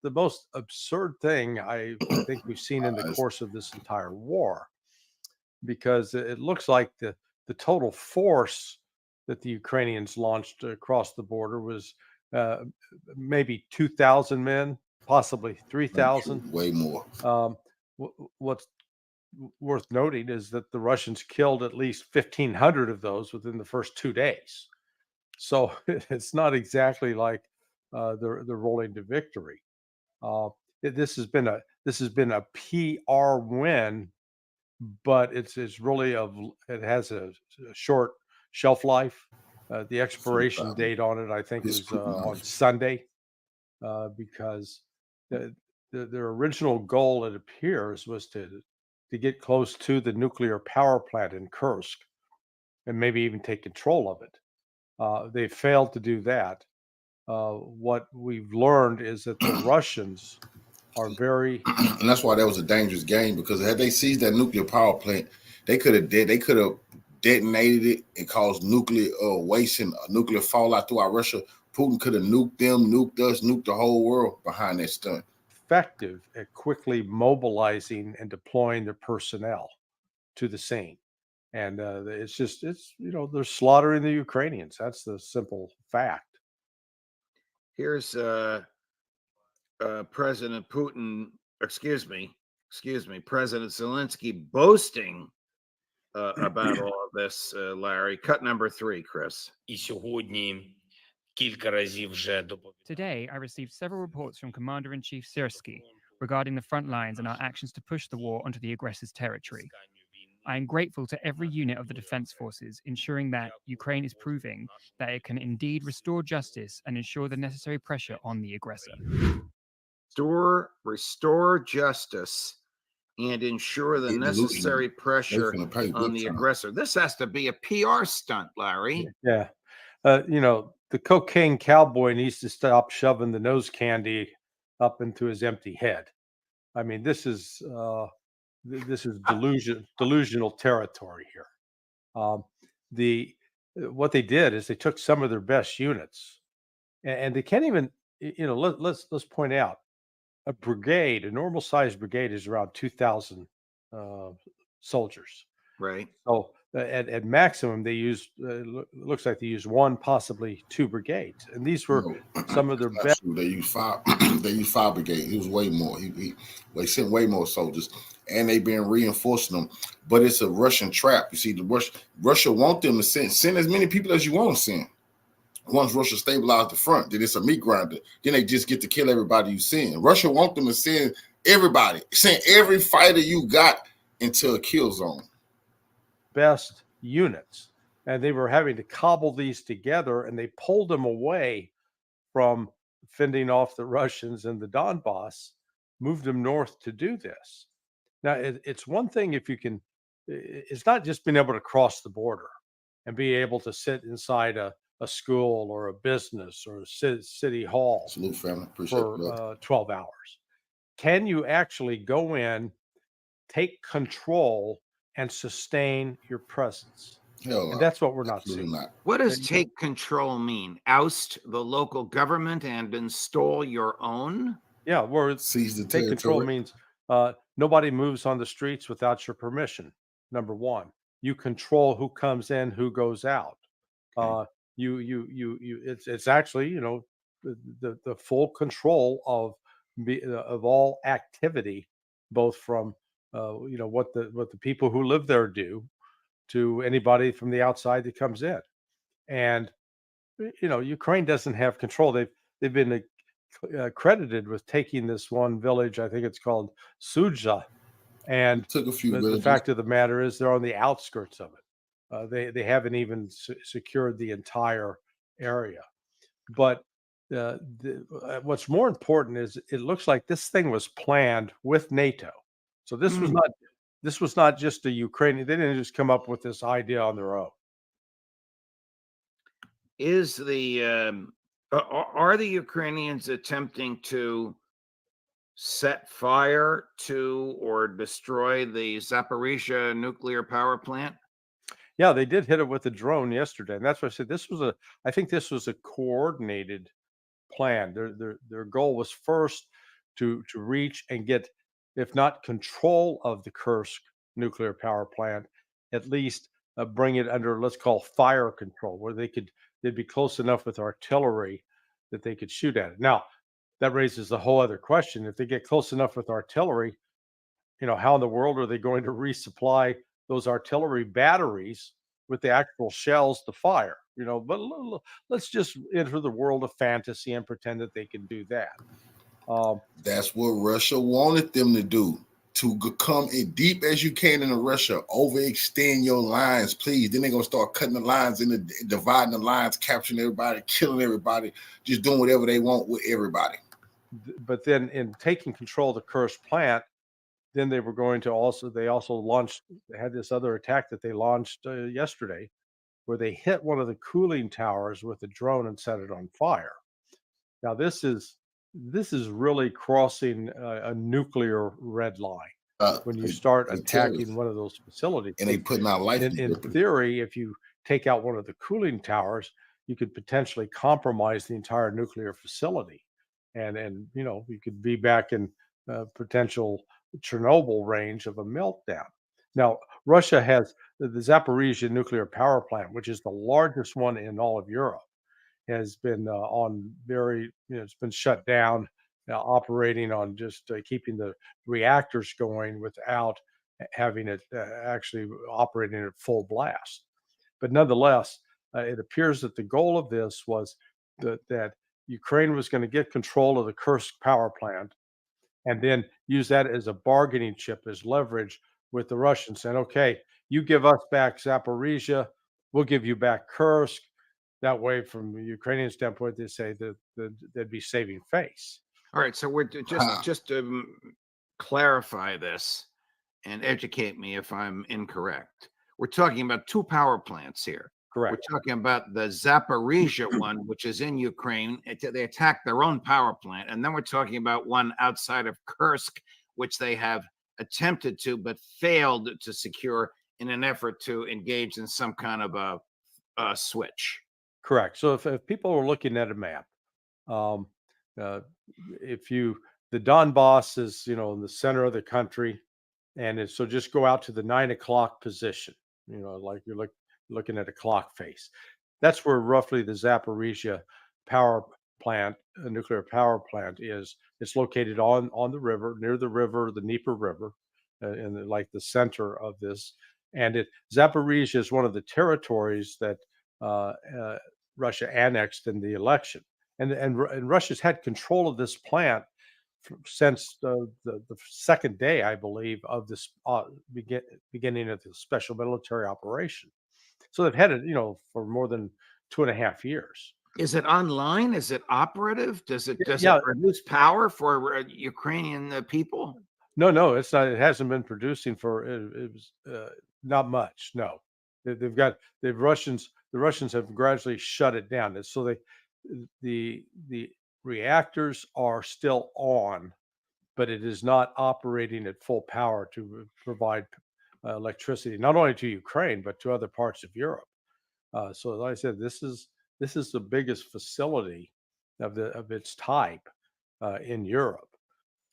the most absurd thing I think we've seen in the course of this entire war, because it looks like the total force that the Ukrainians launched across the border was maybe 2,000 men, possibly 3,000. Way more. What's worth noting is that the Russians killed at least 1,500 of those within the first 2 days. So it's not exactly like they're rolling to victory. This has been a PR win, but it's really it has a short shelf life. The expiration date on it, I think, is on Sunday, because their original goal, it appears, was to get close to the nuclear power plant in Kursk and maybe even take control of it. They failed to do that. What we've learned is that the Russians are very, and that's why that was a dangerous game, because had they seized that nuclear power plant, they could have detonated it and caused nuclear waste and nuclear fallout throughout Russia. Putin could have nuked them, nuked us, nuked the whole world behind that stunt. effective at quickly mobilizing and deploying their personnel to the scene. And they're slaughtering the Ukrainians. That's the simple fact. Here's President Putin, excuse me, President Zelensky boasting about all of this, Larry. Cut number 3, Chris. Today, I received several reports from Commander-in-Chief Syrsky regarding the front lines and our actions to push the war onto the aggressor's territory. I am grateful to every unit of the defense forces, ensuring that Ukraine is proving that it can indeed restore justice and ensure the necessary pressure on the aggressor. Restore justice and ensure the necessary pressure on the aggressor. This has to be a PR stunt, Larry. Yeah. The cocaine cowboy needs to stop shoving the nose candy up into his empty head. I mean, this is delusional territory here. What they did is they took some of their best units, and they can't even, let's point out, a normal sized brigade is around 2,000 soldiers. Right. So at maximum, they used, looks like they used 1, possibly 2 brigades. And these were some of their best. They used 5. They used 5 brigades. It was way more. They sent way more soldiers, and they've been reinforcing them. But it's a Russian trap. You see, Russia want them to send as many people as you want to send. Once Russia stabilized the front, then it's a meat grinder. Then they just get to kill everybody you send. Russia want them to send everybody. Send every fighter you got into a kill zone. Best units, and they were having to cobble these together, and they pulled them away from fending off the Russians in the Donbass, moved them north to do this. Now, it's one thing if you can, it's not just being able to cross the border and be able to sit inside a school or a business or a city hall Salute, family. Appreciate for 12 hours. Can you actually go in, take control, and sustain your presence? Hell, And that's what we're not absolutely seeing. not. What does take control mean? Oust the local government and install your own? Yeah, where Seize the take control territory. means nobody moves on the streets without your permission. Number one, you control who comes in, who goes out. It's actually, you know, the full control of all activity, both from you know, what the people who live there do to anybody from the outside that comes in. And you know, Ukraine doesn't have control. They've been credited with taking this one village. I think it's called Sudzha, and Took a few the villages. fact of the matter is they're on the outskirts of it. They haven't even secured the entire area. But what's more important is it looks like this thing was planned with NATO. So this was not just a Ukrainian. They didn't just come up with this idea on their own. Is the are the Ukrainians attempting to set fire to or destroy the Zaporizhia nuclear power plant? Yeah, they did hit it with a drone yesterday, and that's why I said I think this was a coordinated plan. Their goal was first to reach and get, if not control of the Kursk nuclear power plant, at least bring it under, let's call, fire control, where they'd be close enough with artillery that they could shoot at it. Now, that raises a whole other question. If they get close enough with artillery, you know, how in the world are they going to resupply those artillery batteries with the actual shells to fire? You know, but let's just enter the world of fantasy and pretend that they can do that. That's what Russia wanted them to do. To come as deep as you can into Russia, overextend your lines, please. Then they're gonna start cutting the lines and dividing the lines, capturing everybody, killing everybody, just doing whatever they want with everybody. But then, in taking control of the Kursk plant, then they were going to they had this other attack that they launched yesterday, where they hit one of the cooling towers with a drone and set it on fire. Now, this is really crossing a nuclear red line when you start attacking one of those facilities. And they putting out life. In theory, if you take out one of the cooling towers, you could potentially compromise the entire nuclear facility, and you know, you could be back in potential Chernobyl range of a meltdown. Now, Russia has the Zaporizhia nuclear power plant, which is the largest one in all of Europe, has been it's been shut down, operating on just keeping the reactors going without having it actually operating at full blast. But nonetheless, it appears that the goal of this was that Ukraine was going to get control of the Kursk power plant and then use that as a bargaining chip, as leverage with the Russians, saying, okay, you give us back Zaporizhia, we'll give you back Kursk. That way, from the Ukrainian standpoint, they say that they'd be saving face. All right, so we're just to clarify this and educate me if I'm incorrect. We're talking about two power plants here. Correct. We're talking about the Zaporizhia one, which is in Ukraine. They attacked their own power plant. And then we're talking about one outside of Kursk, which they have attempted to, but failed to secure in an effort to engage in some kind of a switch. Correct. So if people are looking at a map, the Donbass is, you know, in the center of the country, and so just go out to the 9 o'clock position, you know, like you're looking at a clock face. That's where roughly the Zaporizhia power plant, a nuclear power plant, is. It's located on the river, near the river, the Dnieper River, in like the center of this. And Zaporizhia is one of the territories that Russia annexed in the election, and Russia's had control of this plant since the second day, I believe, of this beginning of the special military operation. So they've had it, for more than 2.5 years. Is it online? Is it operative? Does it Yeah. produce power for Ukrainian people? No, it's not. It hasn't been producing for it was not much. No, the Russians have gradually shut it down. And so the reactors are still on, but it is not operating at full power to provide electricity, not only to Ukraine but to other parts of Europe. So, like I said, this is the biggest facility of its type in Europe,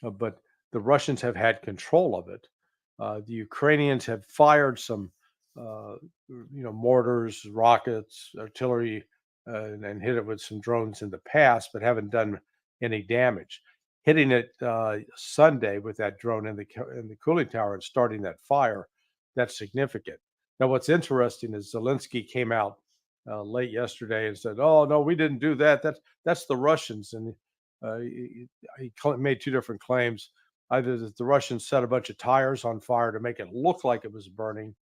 but the Russians have had control of it. The Ukrainians have fired some, mortars, rockets, artillery, and hit it with some drones in the past, but haven't done any damage. Hitting it Sunday with that drone in the cooling tower and starting that fire, that's significant. Now, what's interesting is Zelensky came out late yesterday and said, "Oh no, we didn't do that. That's the Russians." And he made two different claims: either that the Russians set a bunch of tires on fire to make it look like it was burning,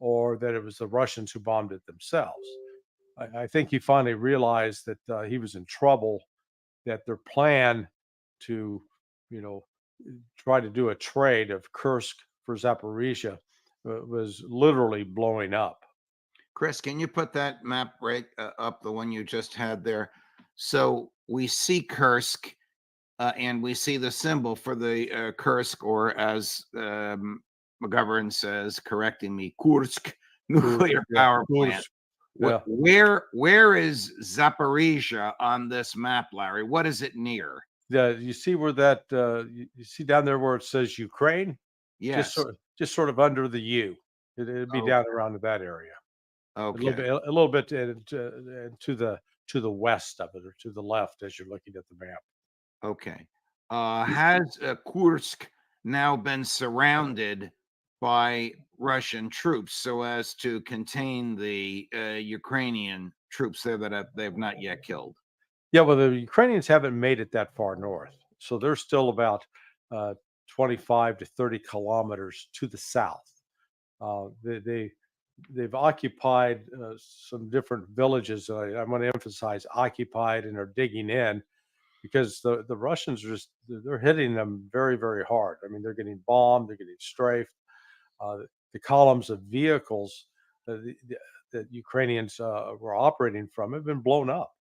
or that it was the Russians who bombed it themselves. I think he finally realized that he was in trouble. That their plan to, try to do a trade of Kursk for Zaporizhia was literally blowing up. Chris, can you put that map right up, the one you just had there? So we see Kursk, and we see the symbol for the Kursk, or as McGovern says, correcting me, Kursk nuclear power plant. Yeah. Where is Zaporizhia on this map, Larry? What is it near? You see where that you see down there where it says Ukraine? Yes. Just sort of under the U. It'd be down around that area. Okay. A little bit to the west of it, or to the left as you're looking at the map. Okay. Has Kursk now been surrounded by Russian troops so as to contain the Ukrainian troops there that they've not yet killed? Yeah, well, the Ukrainians haven't made it that far north, so they're still about 25 to 30 kilometers to the south. They've occupied some different villages. I'm going to emphasize occupied, and are digging in, because the Russians they're hitting them very, very hard. I mean, they're getting bombed, they're getting strafed. The columns of vehicles that Ukrainians were operating from have been blown up.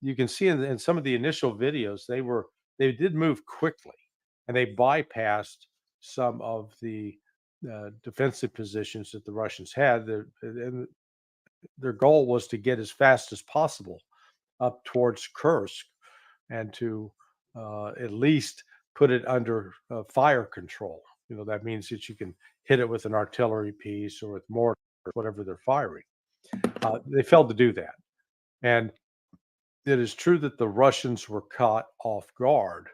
You can see in some of the initial videos, they did move quickly, and they bypassed some of the defensive positions that the Russians had. Their goal was to get as fast as possible up towards Kursk, and to at least put it under fire control. That means that you can hit it with an artillery piece or with mortar, or whatever they're firing. They failed to do that. And it is true that the Russians were caught off guard,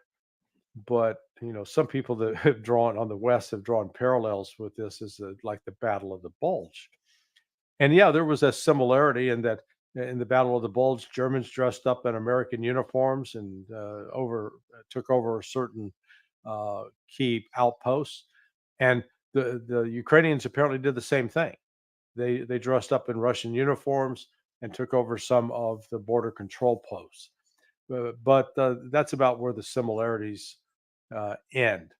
but some people that have drawn on the West have drawn parallels with this as like the Battle of the Bulge. And yeah, there was a similarity in that in the Battle of the Bulge, Germans dressed up in American uniforms and took over certain key outposts, and the Ukrainians apparently did the same thing. They dressed up in Russian uniforms and took over some of the border control posts. But that's about where the similarities end,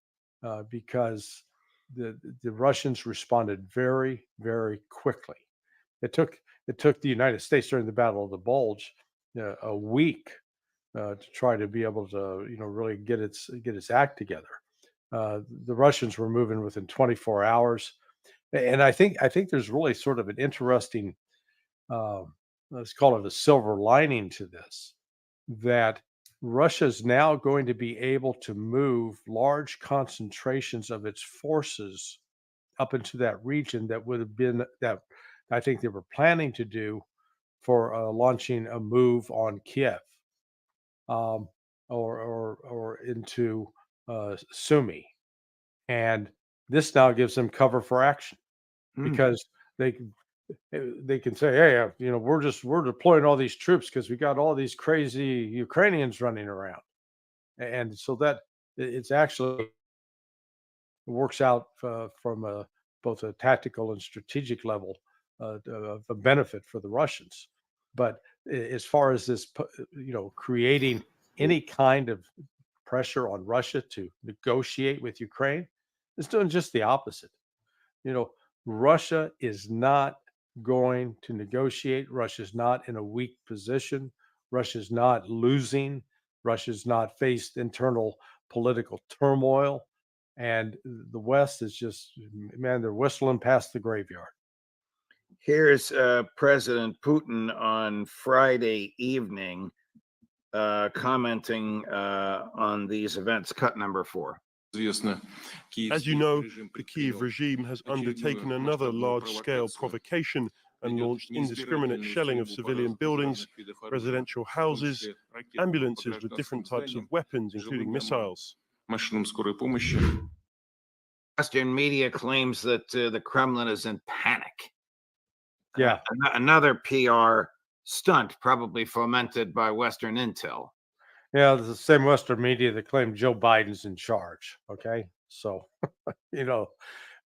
because the Russians responded very, very quickly. It took the United States during the Battle of the Bulge a week to try to be able to really get its act together. The Russians were moving within 24 hours, and I think there's really sort of an interesting, let's call it a silver lining to this, that Russia's now going to be able to move large concentrations of its forces up into that region that would have been that I think they were planning to do for launching a move on Kiev, or into Sumy, and this now gives them cover for action, because they can say, hey, we're deploying all these troops because we got all these crazy Ukrainians running around, and so it's actually works out from both a tactical and strategic level of a benefit for the Russians. But as far as this, creating any kind of pressure on Russia to negotiate with Ukraine, it's doing just the opposite. Russia is not going to negotiate. Russia's not in a weak position. Russia's not losing. Russia's not faced internal political turmoil. And the West is just, man, they're whistling past the graveyard. Here's President Putin on Friday evening commenting on these events. Cut number 4. As you know, the Kyiv regime has undertaken another large-scale provocation and launched indiscriminate shelling of civilian buildings, residential houses, ambulances with different types of weapons, including missiles. Western media claims that the Kremlin is in panic. Yeah. Another PR stunt, probably fomented by Western intel. Yeah, the same Western media that claim Joe Biden's in charge. Okay, so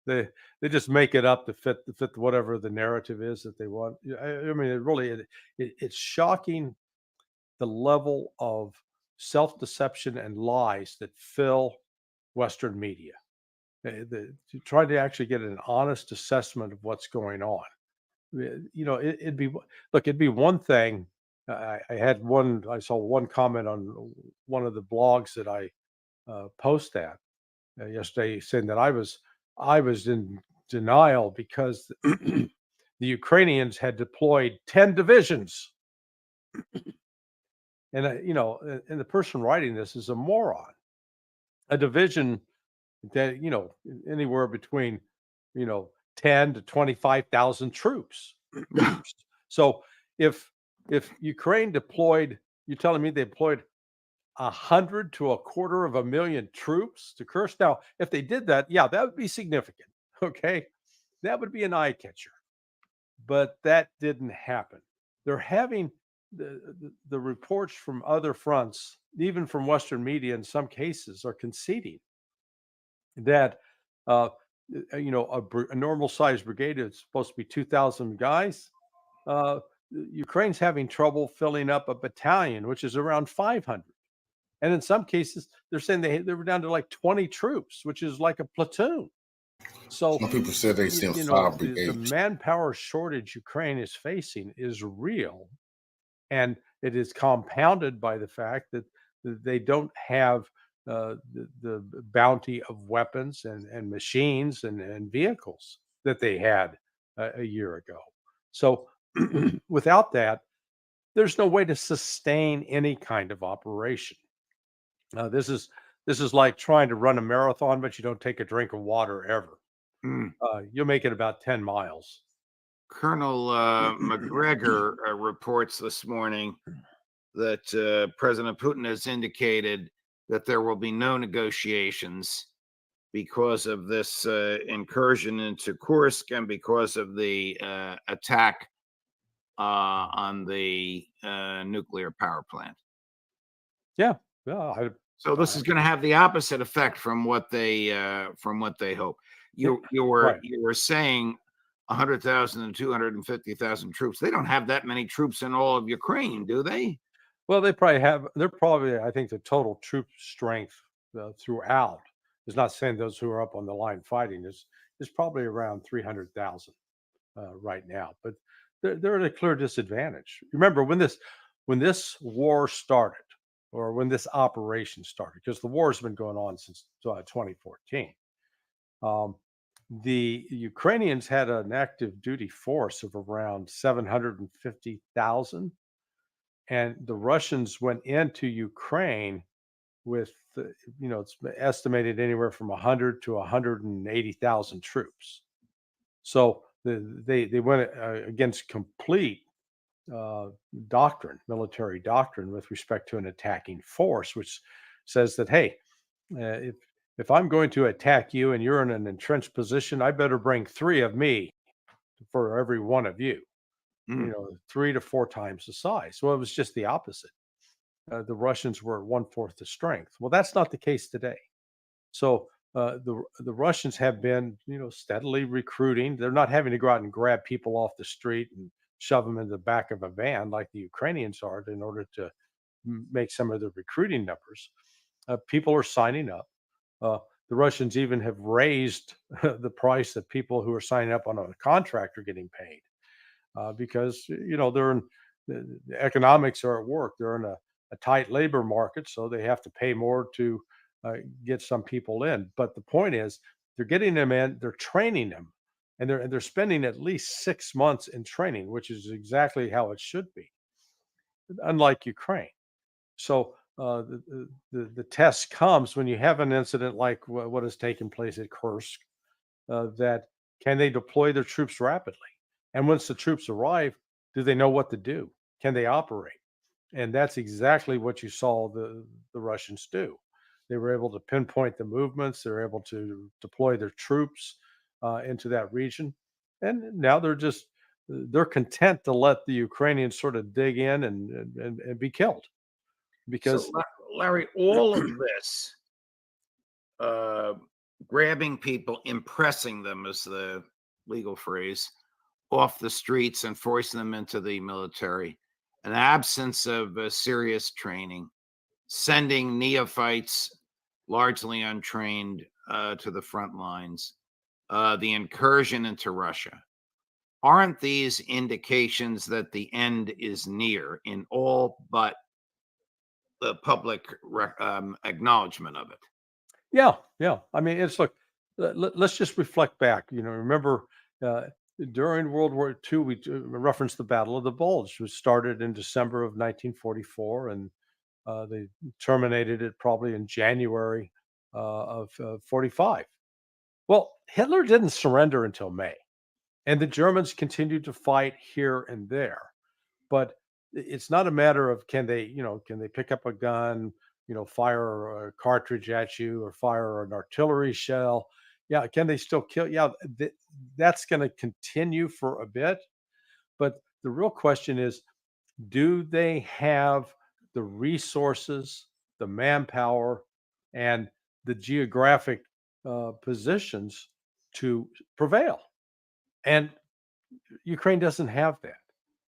they just make it up to fit whatever the narrative is that they want. I mean, it's shocking the level of self-deception and lies that fill Western media. To try to actually get an honest assessment of what's going on. It'd be one thing. I saw one comment on one of the blogs that I post at yesterday saying that I was in denial because the Ukrainians had deployed 10 divisions. And and the person writing this is a moron. A division that anywhere between 10 to 25,000 troops. So if Ukraine deployed, you're telling me they deployed 100 to 250,000 troops to Kursk? Now, if they did that, yeah, that would be significant. Okay, that would be an eye catcher. But that didn't happen. They're having the reports from other fronts, even from Western media in some cases, are conceding that a normal sized brigade is supposed to be 2,000 guys. Ukraine's having trouble filling up a battalion, which is around 500. And in some cases, they're saying they were down to like 20 troops, which is like a platoon. So some people said they sent 5 brigades. The manpower shortage Ukraine is facing is real, and it is compounded by the fact that they don't have the bounty of weapons and machines and vehicles that they had a year ago. So without that, there's no way to sustain any kind of operation. This is like trying to run a marathon, but you don't take a drink of water ever. You'll make it about 10 miles. Colonel McGregor reports this morning that President Putin has indicated that there will be no negotiations because of this incursion into Kursk and because of the attack on the nuclear power plant. Yeah. So this is going to have the opposite effect from what they hope. You were saying 100,000 and 250,000 troops. They don't have that many troops in all of Ukraine, do they? Well, they're probably, I think the total troop strength throughout is not saying those who are up on the line fighting is probably around 300,000 right now, but they're at a clear disadvantage. Remember when this war started, or when this operation started, because the war has been going on since 2014. The Ukrainians had an active duty force of around 750,000. And the Russians went into Ukraine with, it's estimated anywhere from 100 to 180,000 troops. So they went against complete military doctrine with respect to an attacking force, which says that, hey, if I'm going to attack you and you're in an entrenched position, I better bring 3 of me for every one of you. 3 to 4 times the size. Well, it was just the opposite. the Russians were at 1/4 the strength. Well, that's not the case today. So the Russians have been, steadily recruiting. They're not having to go out and grab people off the street and shove them in the back of a van like the Ukrainians are in order to make some of the recruiting numbers. People are signing up. The Russians even have raised the price that people who are signing up on a contract are getting paid because they're in the economics are at work. They're in a tight labor market, so they have to pay more to get some people in. But the point is, they're getting them in, they're training them, and they're spending at least 6 months in training, which is exactly how it should be, unlike Ukraine. So the test comes when you have an incident like what has taken place at Kursk. That can they deploy their troops rapidly? And once the troops arrive, do they know what to do? Can they operate? And that's exactly what you saw the Russians do. They were able to pinpoint the movements. They were able to deploy their troops into that region. And now they're content to let the Ukrainians sort of dig in and be killed. Because so, Larry, all of this, grabbing people, impressing them is the legal phrase, off the streets and forcing them into the military, an absence of serious training, sending neophytes, largely untrained, to the front lines, the incursion into Russia. Aren't these indications that the end is near in all but the public acknowledgement of it? Yeah. I mean, let's just reflect back. Remember during World War II, we referenced the Battle of the Bulge, which started in December of 1944, and they terminated it probably in January of 45. Well, Hitler didn't surrender until May, and the Germans continued to fight here and there. But it's not a matter of can they pick up a gun, fire a cartridge at you or fire an artillery shell. Yeah, can they still kill? Yeah, that's going to continue for a bit. But the real question is, do they have the resources, the manpower, and the geographic positions to prevail? And Ukraine doesn't have that.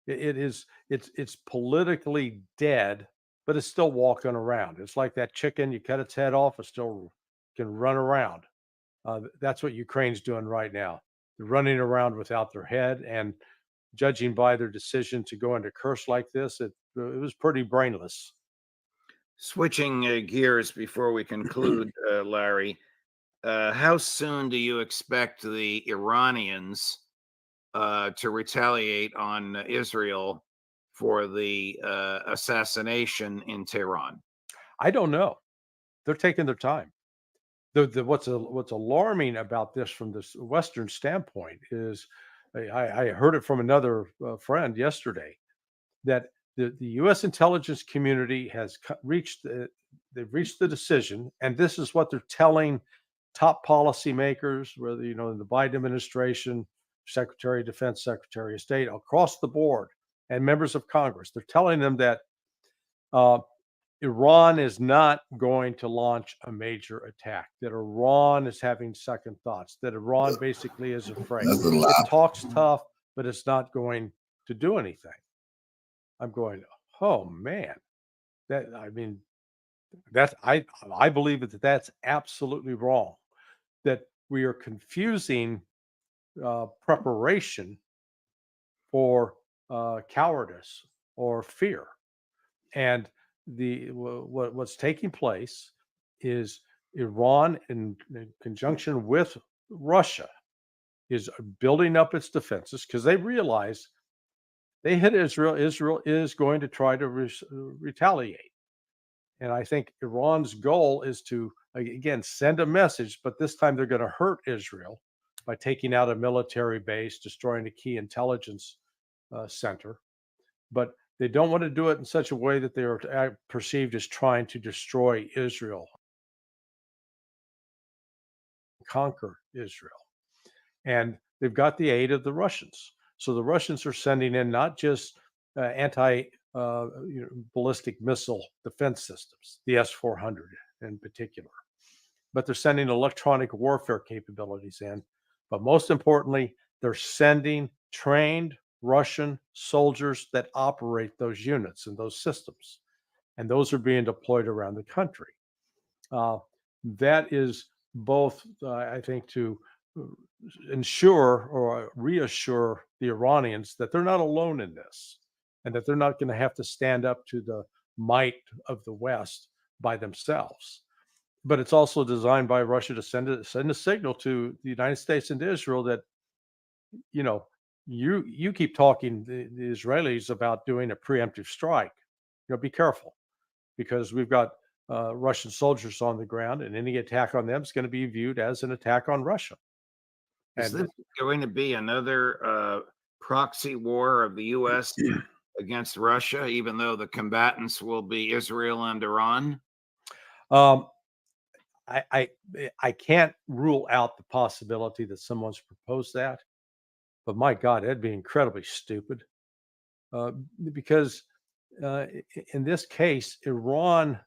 It's politically dead, but it's still walking around. It's like that chicken, you cut its head off, it still can run around. That's what Ukraine's doing right now. They're running around without their head, and judging by their decision to go into Kursk like this, it was pretty brainless. Switching gears before we conclude, Larry, how soon do you expect the Iranians to retaliate on Israel for the assassination in Tehran? I don't know. They're taking their time. What's alarming about this from this Western standpoint is, I heard it from another friend yesterday, that the U.S. intelligence community has reached the decision, and this is what they're telling top policymakers, whether in the Biden administration, Secretary of Defense, Secretary of State, across the board, and members of Congress. They're telling them that Iran is not going to launch a major attack, that Iran is having second thoughts, that Iran basically is afraid. It talks tough, but it's not going to do anything. I'm going, oh man, I believe that that's absolutely wrong, that we are confusing preparation for cowardice or fear. And what's taking place is Iran, in conjunction with Russia, is building up its defenses because they realize they hit Israel. Israel is going to try to retaliate. And I think Iran's goal is to, again, send a message, but this time they're going to hurt Israel by taking out a military base, destroying a key intelligence center. But they don't want to do it in such a way that they are perceived as trying to destroy Israel, conquer Israel. And they've got the aid of the Russians. So the Russians are sending in not just ballistic missile defense systems, the S-400 in particular. But they're sending electronic warfare capabilities in. But most importantly, they're sending trained Russian soldiers that operate those units and those systems. And those are being deployed around the country. That is both, I think, to ensure or reassure the Iranians that they're not alone in this and that they're not going to have to stand up to the might of the West by themselves. But it's also designed by Russia to send a signal to the United States and to Israel that, you keep talking the Israelis about doing a preemptive strike. Be careful, because we've got Russian soldiers on the ground, and any attack on them is going to be viewed as an attack on Russia. Is this going to be another proxy war of the U.S. against Russia, even though the combatants will be Israel and Iran? I can't rule out the possibility that someone's proposed that, but my God, that'd be incredibly stupid. Because in this case, Iran,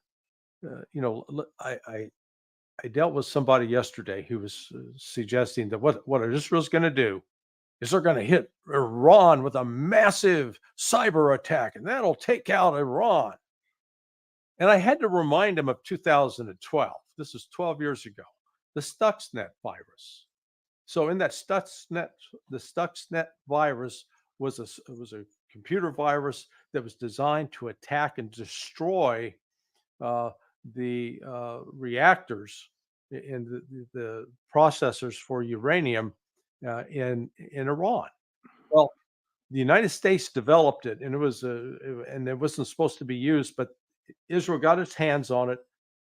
I dealt with somebody yesterday who was suggesting that what Israel's going to do is they're going to hit Iran with a massive cyber attack, and that'll take out Iran. And I had to remind him of 2012. This is 12 years ago, the Stuxnet virus. So in that Stuxnet, the Stuxnet virus was a computer virus that was designed to attack and destroy the reactors and the processors for uranium in Iran. Well, the United States developed it, and it wasn't supposed to be used, but Israel got its hands on it.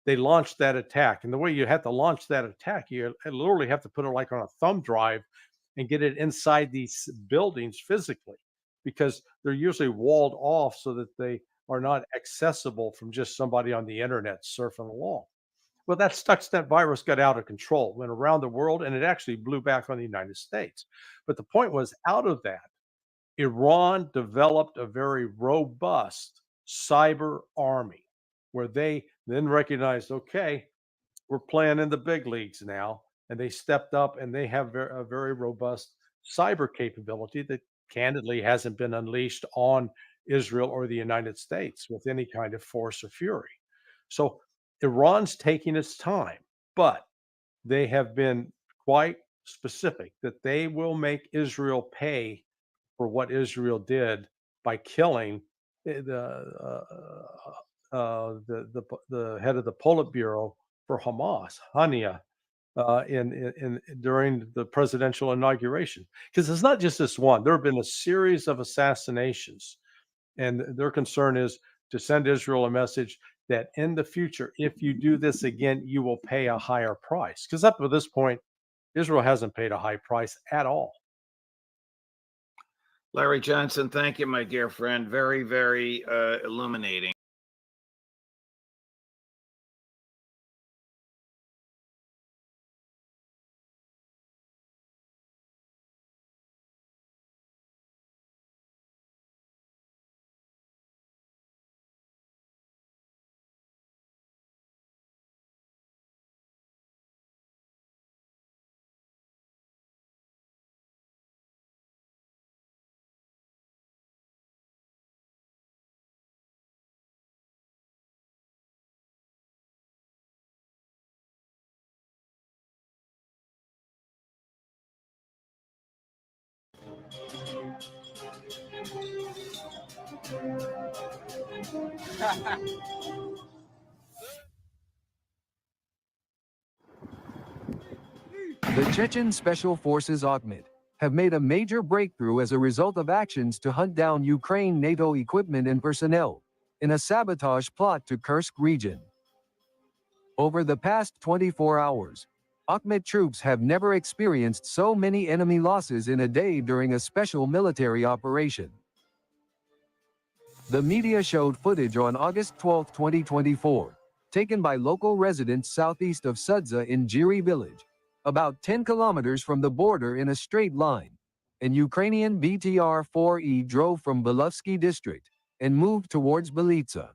They launched that attack, and the way you have to launch that attack, you literally have to put it like on a thumb drive and get it inside these buildings physically, because they're usually walled off so that they are not accessible from just somebody on the internet surfing along. Well, that Stuxnet virus got out of control, went around the world, and it actually blew back on the United States. But the point was, out of that, Iran developed a very robust cyber army where they then recognized, okay, we're playing in the big leagues now. And they stepped up, and they have a very robust cyber capability that candidly hasn't been unleashed on Israel or the United States with any kind of force or fury. So Iran's taking its time, but they have been quite specific that they will make Israel pay for what Israel did by killing the head of the Politburo for Hamas, Hania, during the presidential inauguration. Because it's not just this one. There have been a series of assassinations, and their concern is to send Israel a message that in the future, if you do this again, you will pay a higher price. Because up to this point, Israel hasn't paid a high price at all. Larry Johnson, thank you, my dear friend. Very, very illuminating. The Chechen Special Forces Akhmet have made a major breakthrough as a result of actions to hunt down Ukraine NATO equipment and personnel in a sabotage plot to Kursk region. Over the past 24 hours, Akhmet troops have never experienced so many enemy losses in a day during a special military operation. The media showed footage on August 12, 2024, taken by local residents southeast of Sudza in Jiri village, about 10 kilometers from the border in a straight line, and Ukrainian BTR-4E drove from Belovsky district and moved towards Belitsa.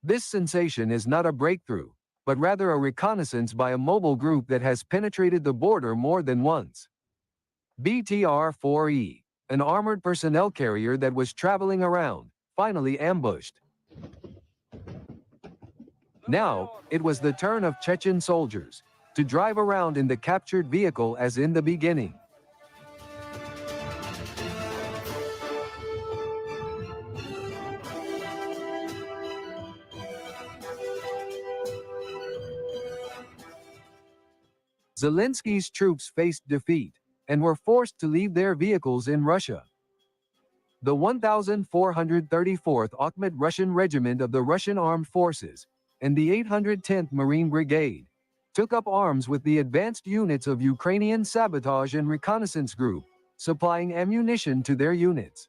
This sensation is not a breakthrough, but rather a reconnaissance by a mobile group that has penetrated the border more than once. BTR-4E, an armored personnel carrier that was traveling around, finally ambushed. Now, it was the turn of Chechen soldiers to drive around in the captured vehicle as in the beginning. Zelensky's troops faced defeat and were forced to leave their vehicles in Russia. The 1,434th Akhmet Russian Regiment of the Russian Armed Forces and the 810th Marine Brigade took up arms with the advanced units of Ukrainian Sabotage and Reconnaissance Group, supplying ammunition to their units.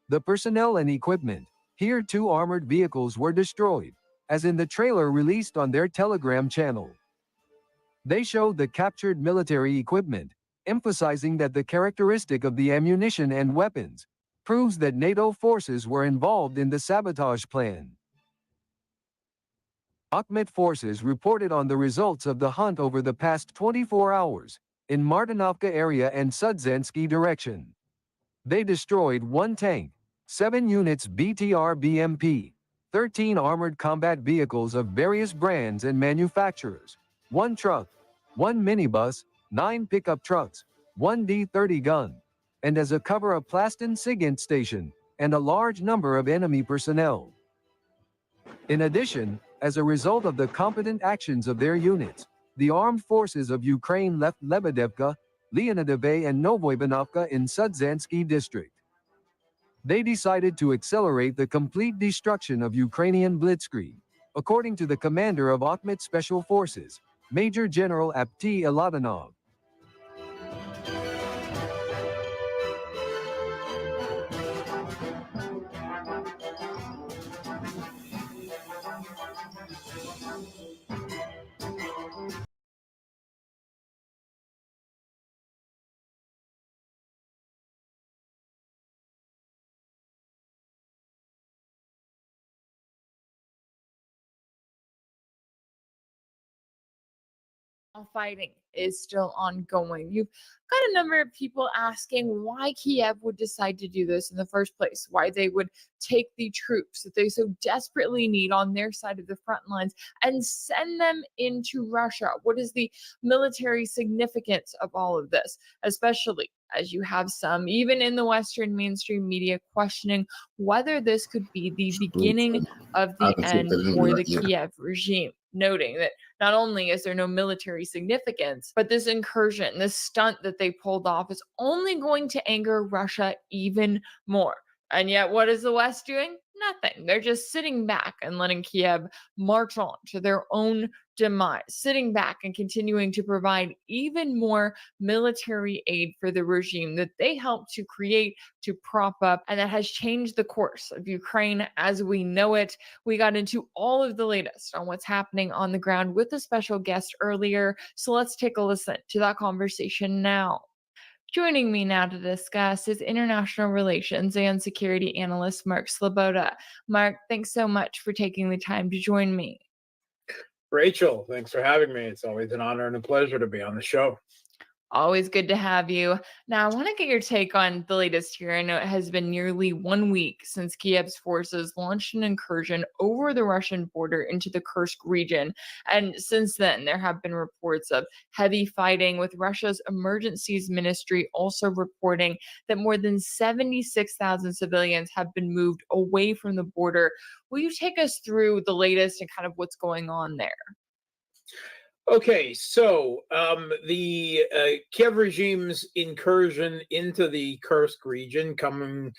The personnel and equipment, here 2 armored vehicles were destroyed, as in the trailer released on their Telegram channel. They showed the captured military equipment, emphasizing that the characteristic of the ammunition and weapons proves that NATO forces were involved in the sabotage plan. Akhmet forces reported on the results of the hunt over the past 24 hours in Martinovka area and Sudzensky direction. They destroyed 1 tank, 7 units BTR BMP, 13 armored combat vehicles of various brands and manufacturers, 1 truck, 1 minibus, 9 pickup trucks, 1 D-30 gun, and as a cover a Plastin Sigint station, and a large number of enemy personnel. In addition, as a result of the competent actions of their units, the armed forces of Ukraine left Lebedevka, Leonidove and Novoivanovka in Sudzansky district. They decided to accelerate the complete destruction of Ukrainian blitzkrieg, according to the commander of Akhmet Special Forces, Major General Apti Eladanov. Fighting is still ongoing. You've got a number of people asking why Kiev would decide to do this in the first place, why they would take the troops that they so desperately need on their side of the front lines and send them into Russia. What is the military significance of all of this, especially as you have some, even in the Western mainstream media, questioning whether this could be the beginning of the end for the Kiev regime, noting that not only is there no military significance, but this incursion, this stunt that they pulled off is only going to anger Russia even more. And yet, what is the West doing? Nothing. They're just sitting back and letting Kiev march on to their own demise, sitting back and continuing to provide even more military aid for the regime that they helped to create, to prop up, and that has changed the course of Ukraine as we know it. We got into all of the latest on what's happening on the ground with a special guest earlier, so let's take a listen to that conversation now. Joining me now to discuss is international relations and security analyst Mark Sloboda. Mark, thanks so much for taking the time to join me. Rachel, thanks for having me. It's always an honor and a pleasure to be on the show. Always good to have you. Now, I want to get your take on the latest here. I know it has been nearly 1 week since Kiev's forces launched an incursion over the Russian border into the Kursk region. And since then, there have been reports of heavy fighting, with Russia's emergencies ministry also reporting that more than 76,000 civilians have been moved away from the border. Will you take us through the latest and kind of what's going on there? Okay, so the Kiev regime's incursion into the Kursk region, coming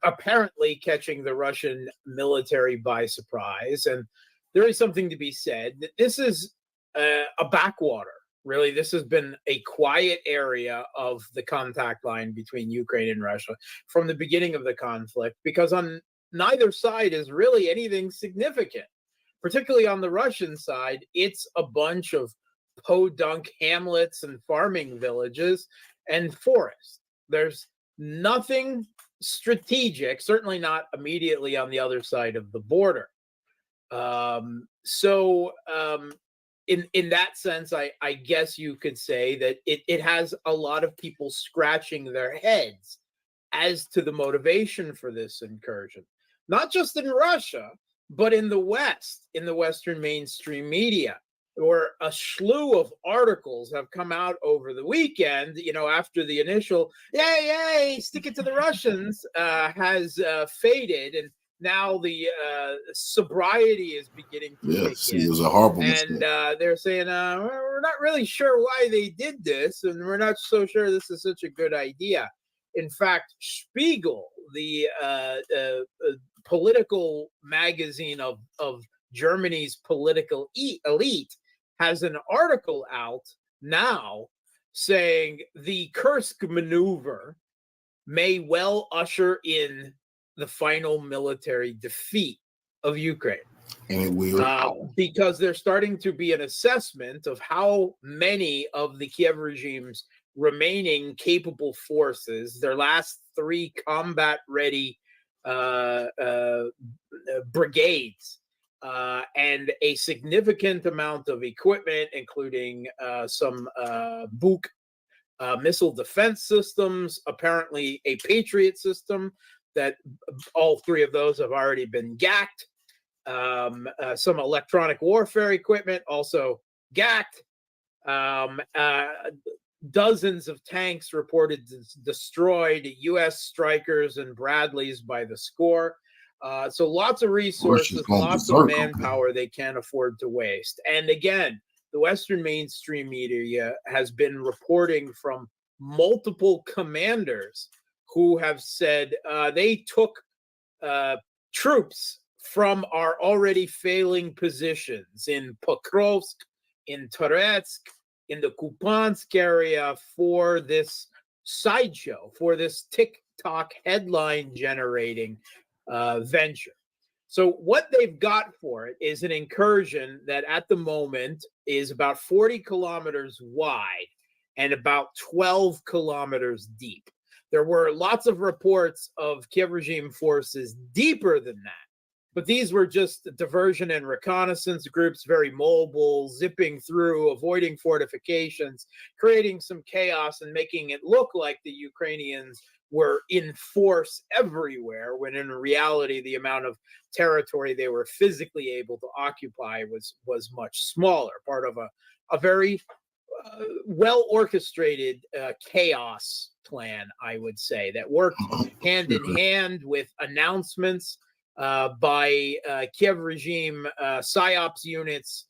apparently catching the Russian military by surprise. And there is something to be said that this is a backwater. Really, this has been a quiet area of the contact line between Ukraine and Russia from the beginning of the conflict, because on neither side is really anything significant. Particularly on the Russian side, it's a bunch of podunk hamlets and farming villages and forests. There's nothing strategic, certainly not immediately on the other side of the border. In that sense, I guess you could say that it has a lot of people scratching their heads as to the motivation for this incursion, not just in Russia, but in the West, in the Western mainstream media, where a slew of articles have come out over the weekend, after the initial, yay, stick it to the Russians, has faded. And now the sobriety is beginning to kick in. It was a horrible And they're saying, we're not really sure why they did this, and we're not so sure this is such a good idea. In fact, Spiegel, the political magazine of Germany's political elite, has an article out now saying the Kursk maneuver may well usher in the final military defeat of Ukraine. And it will. Because there's starting to be an assessment of how many of the Kiev regime's remaining capable forces, their last 3 combat-ready brigades, and a significant amount of equipment, including some Buk missile defense systems, apparently a Patriot system, that all 3 of those have already been gacked. Some electronic warfare equipment also gacked. Dozens of tanks reported destroyed, U.S. Strikers and Bradleys by the score. So lots of resources, lots of manpower they can't afford to waste. And again, the Western mainstream media has been reporting from multiple commanders who have said they took troops from our already failing positions in Pokrovsk, in Toretsk, in the Kupiansk area for this sideshow, for this TikTok headline generating venture. So what they've got for it is an incursion that at the moment is about 40 kilometers wide and about 12 kilometers deep. There were lots of reports of Kiev regime forces deeper than that, but these were just diversion and reconnaissance groups, very mobile, zipping through, avoiding fortifications, creating some chaos and making it look like the Ukrainians were in force everywhere, when in reality the amount of territory they were physically able to occupy was much smaller, part of a very well-orchestrated chaos plan, I would say, that worked hand in hand with announcements by Kiev regime PSYOPs units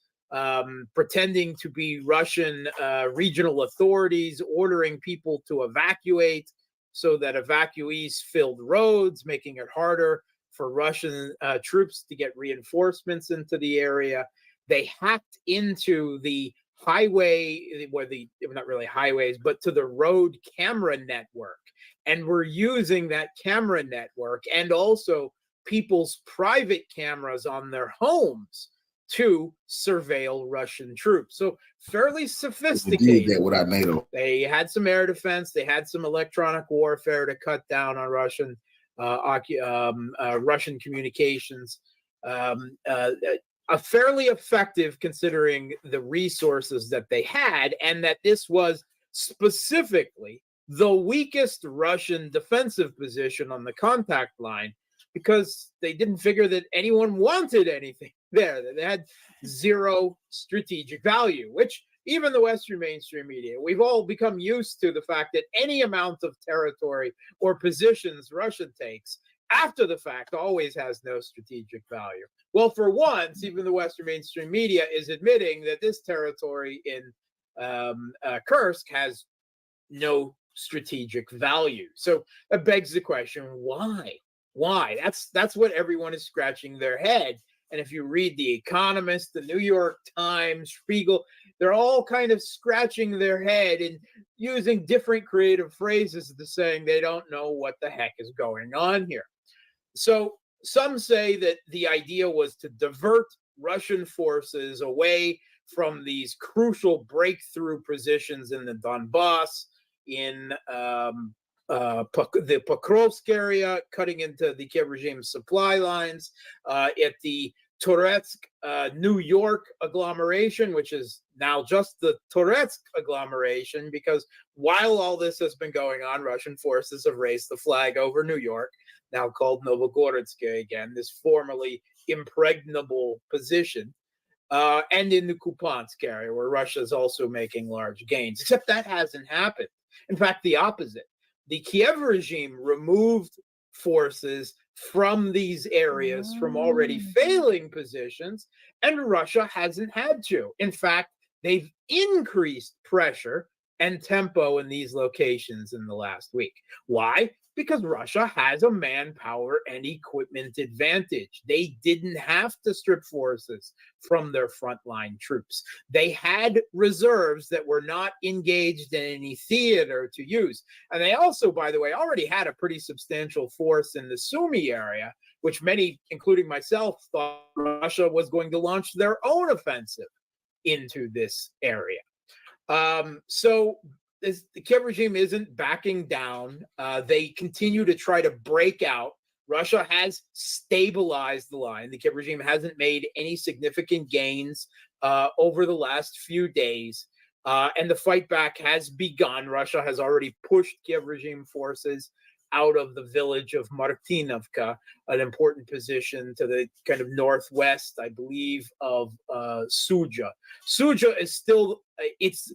pretending to be Russian regional authorities, ordering people to evacuate so that evacuees filled roads, making it harder for Russian troops to get reinforcements into the area. They hacked into the highway, not really highways, but to the road camera network, and were using that camera network and also people's private cameras on their homes to surveil Russian troops. So fairly sophisticated. They did that without NATO. They had some air defense. They had some electronic warfare to cut down on Russian communications. Fairly effective considering the resources that they had, and that this was specifically the weakest Russian defensive position on the contact line, because they didn't figure that anyone wanted anything there. They had zero strategic value, which even the Western mainstream media, we've all become used to the fact that any amount of territory or positions Russia takes after the fact always has no strategic value. Well, for once, even the Western mainstream media is admitting that this territory in Kursk has no strategic value. So that begs the question, why? Why? That's what everyone is scratching their head. And if you read The Economist, the New York Times, Spiegel, they're all kind of scratching their head and using different creative phrases to saying they don't know what the heck is going on here. So some say that the idea was to divert Russian forces away from these crucial breakthrough positions in the Donbass, in the Pokrovsk area, cutting into the Kiev regime's supply lines, at the Toretsk, New York agglomeration, which is now just the Toretsk agglomeration, because while all this has been going on, Russian forces have raised the flag over New York, now called Novgorodsk again, this formerly impregnable position, and in the Kupiansk area, where Russia is also making large gains, except that hasn't happened. In fact, the opposite. The Kiev regime removed forces from these areas, from already failing positions, and Russia hasn't had to. In fact, they've increased pressure and tempo in these locations in the last week. Why? Because Russia has a manpower and equipment advantage. They didn't have to strip forces from their frontline troops. They had reserves that were not engaged in any theater to use. And they also, by the way, already had a pretty substantial force in the Sumy area, which many, including myself, thought Russia was going to launch their own offensive into this area. So the Kiev regime isn't backing down. They continue to try to break out. Russia has stabilized the line. The Kiev regime hasn't made any significant gains over the last few days, and the fight back has begun. Russia has already pushed Kiev regime forces out of the village of Martinovka, an important position to the kind of northwest, I believe, of Suja. Suja is still, it's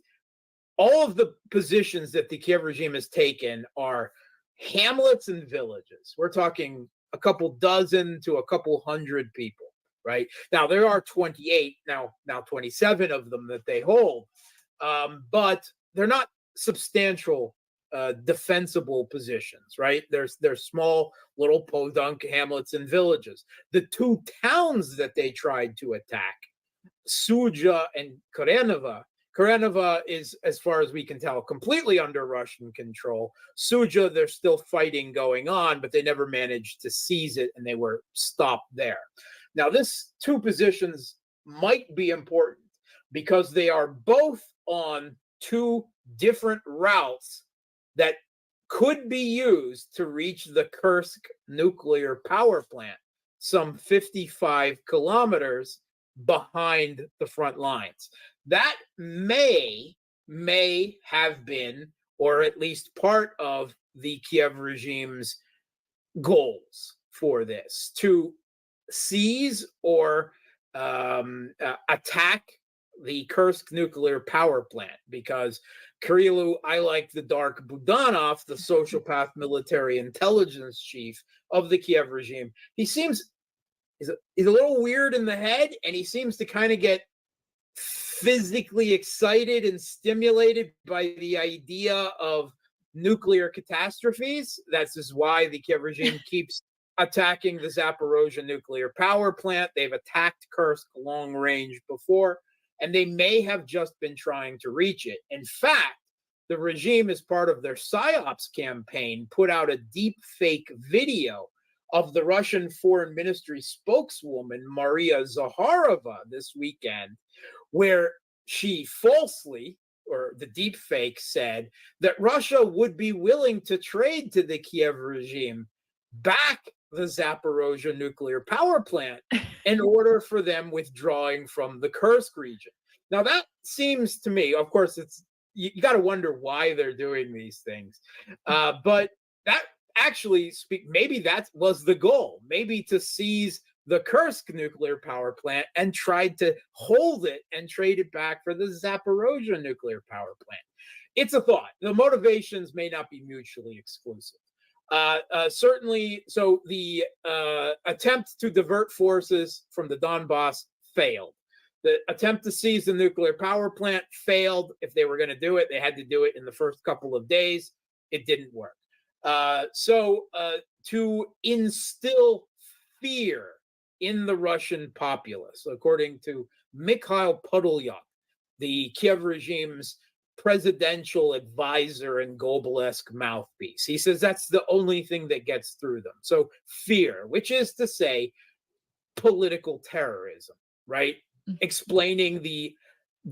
all of the positions that the Kiev regime has taken are hamlets and villages. We're talking a couple dozen to a couple hundred people, right? Now, there are 28, now 27 of them that they hold, but they're not substantial defensible positions, right? They're small little podunk hamlets and villages. The two towns that they tried to attack, Suja and Karenova is, as far as we can tell, completely under Russian control. Suja, there's still fighting going on, but they never managed to seize it, and they were stopped there. Now, this two positions might be important because they are both on two different routes that could be used to reach the Kursk nuclear power plant, some 55 kilometers behind the front lines. That may have been, or at least part of the Kiev regime's goals for this, to seize or attack the Kursk nuclear power plant, because Kirill, I like the dark Budanov, the sociopath military intelligence chief of the Kiev regime, he's a little weird in the head, and he seems to kind of get physically excited and stimulated by the idea of nuclear catastrophes. That's just why the Kiev regime keeps attacking the Zaporozhye nuclear power plant. They've attacked Kursk long range before, and they may have just been trying to reach it. In fact, the regime, as part of their PSYOPs campaign, put out a deep fake video of the Russian Foreign Ministry spokeswoman, Maria Zakharova, this weekend, where she falsely, or the deep fake, said that Russia would be willing to trade to the Kiev regime back the Zaporozhye nuclear power plant in order for them withdrawing from the Kursk region. Now, that seems to me, of course, it's you got to wonder why they're doing these things, but that actually maybe that was the goal, maybe to seize the Kursk nuclear power plant and tried to hold it and trade it back for the Zaporozhye nuclear power plant. It's a thought. The motivations may not be mutually exclusive. Certainly, so the attempt to divert forces from the Donbass failed. The attempt to seize the nuclear power plant failed. If they were going to do it, they had to do it in the first couple of days. It didn't work. So to instill fear in the Russian populace, according to Mikhail Podolyak, the Kiev regime's presidential advisor and Goebbels-esque mouthpiece, he says that's the only thing that gets through them. So fear, which is to say political terrorism, right? Explaining the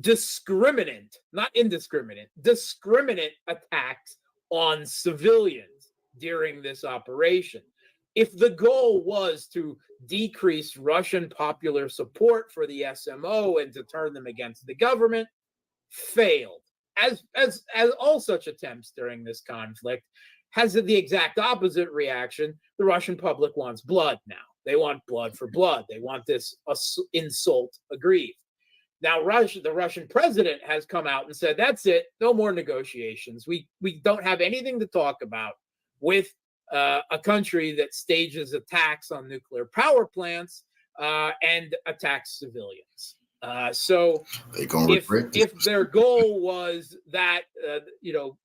discriminant, not indiscriminate, discriminate attacks on civilians during this operation. If the goal was to decrease Russian popular support for the SMO and to turn them against the government, failed. As all such attempts during this conflict has the exact opposite reaction. The Russian public wants blood now. They want blood for blood. They want this insult aggrieved. Now, the Russian president has come out and said, that's it, no more negotiations. We don't have anything to talk about with a country that stages attacks on nuclear power plants and attacks civilians. So if their goal was that,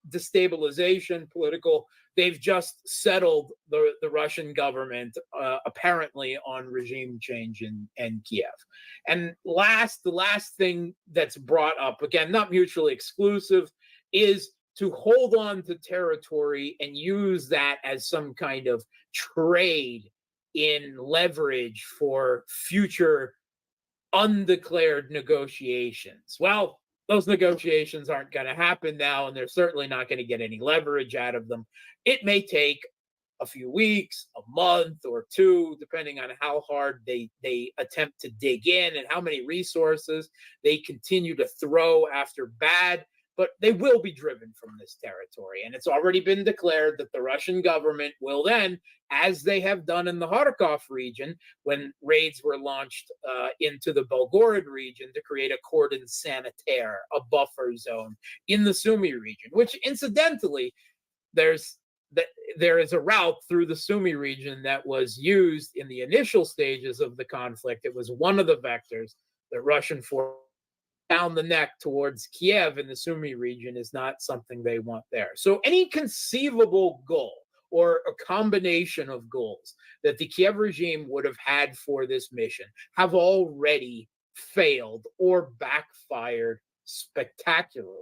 destabilization, political, they've just settled the Russian government apparently on regime change in Kiev. And the last thing that's brought up, again, not mutually exclusive, is to hold on to territory and use that as some kind of trade in leverage for future undeclared negotiations. Well, those negotiations aren't going to happen now, and they're certainly not going to get any leverage out of them. It may take a few weeks, a month or two, depending on how hard they attempt to dig in and how many resources they continue to throw after bad, but they will be driven from this territory. And it's already been declared that the Russian government will then, as they have done in the Kharkov region, when raids were launched into the Belgorod region to create a cordon sanitaire, a buffer zone in the Sumy region, which incidentally, there is a route through the Sumy region that was used in the initial stages of the conflict. It was one of the vectors that Russian forces down the neck towards Kiev in the Sumy region is not something they want there. So any conceivable goal or a combination of goals that the Kiev regime would have had for this mission have already failed or backfired spectacularly.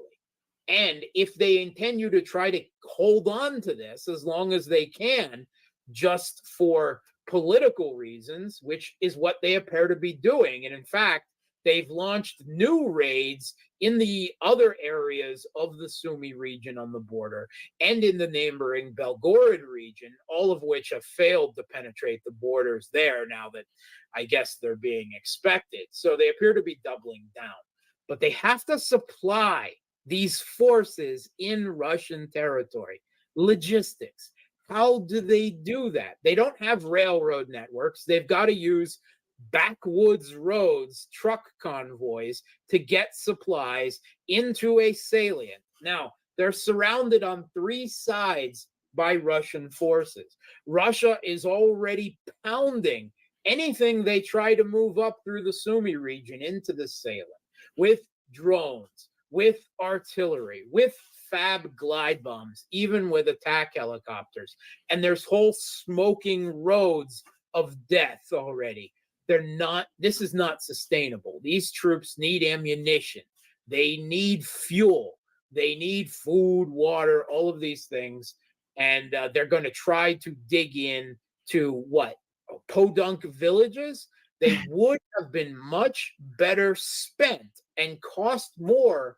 And if they continue to try to hold on to this as long as they can, just for political reasons, which is what they appear to be doing, and in fact, they've launched new raids in the other areas of the Sumy region on the border and in the neighboring Belgorod region, all of which have failed to penetrate the borders there now that I guess they're being expected. So they appear to be doubling down. But they have to supply these forces in Russian territory. Logistics. How do they do that? They don't have railroad networks. They've got to use backwoods roads, truck convoys to get supplies into a salient. Now, they're surrounded on three sides by Russian forces. Russia is already pounding anything they try to move up through the Sumy region into the salient with drones, with artillery, with fab glide bombs, even with attack helicopters. And there's whole smoking roads of death already. This is not sustainable. These troops need ammunition. They need fuel. They need food, water, all of these things. And they're going to try to dig in to podunk villages. They would have been much better spent and cost more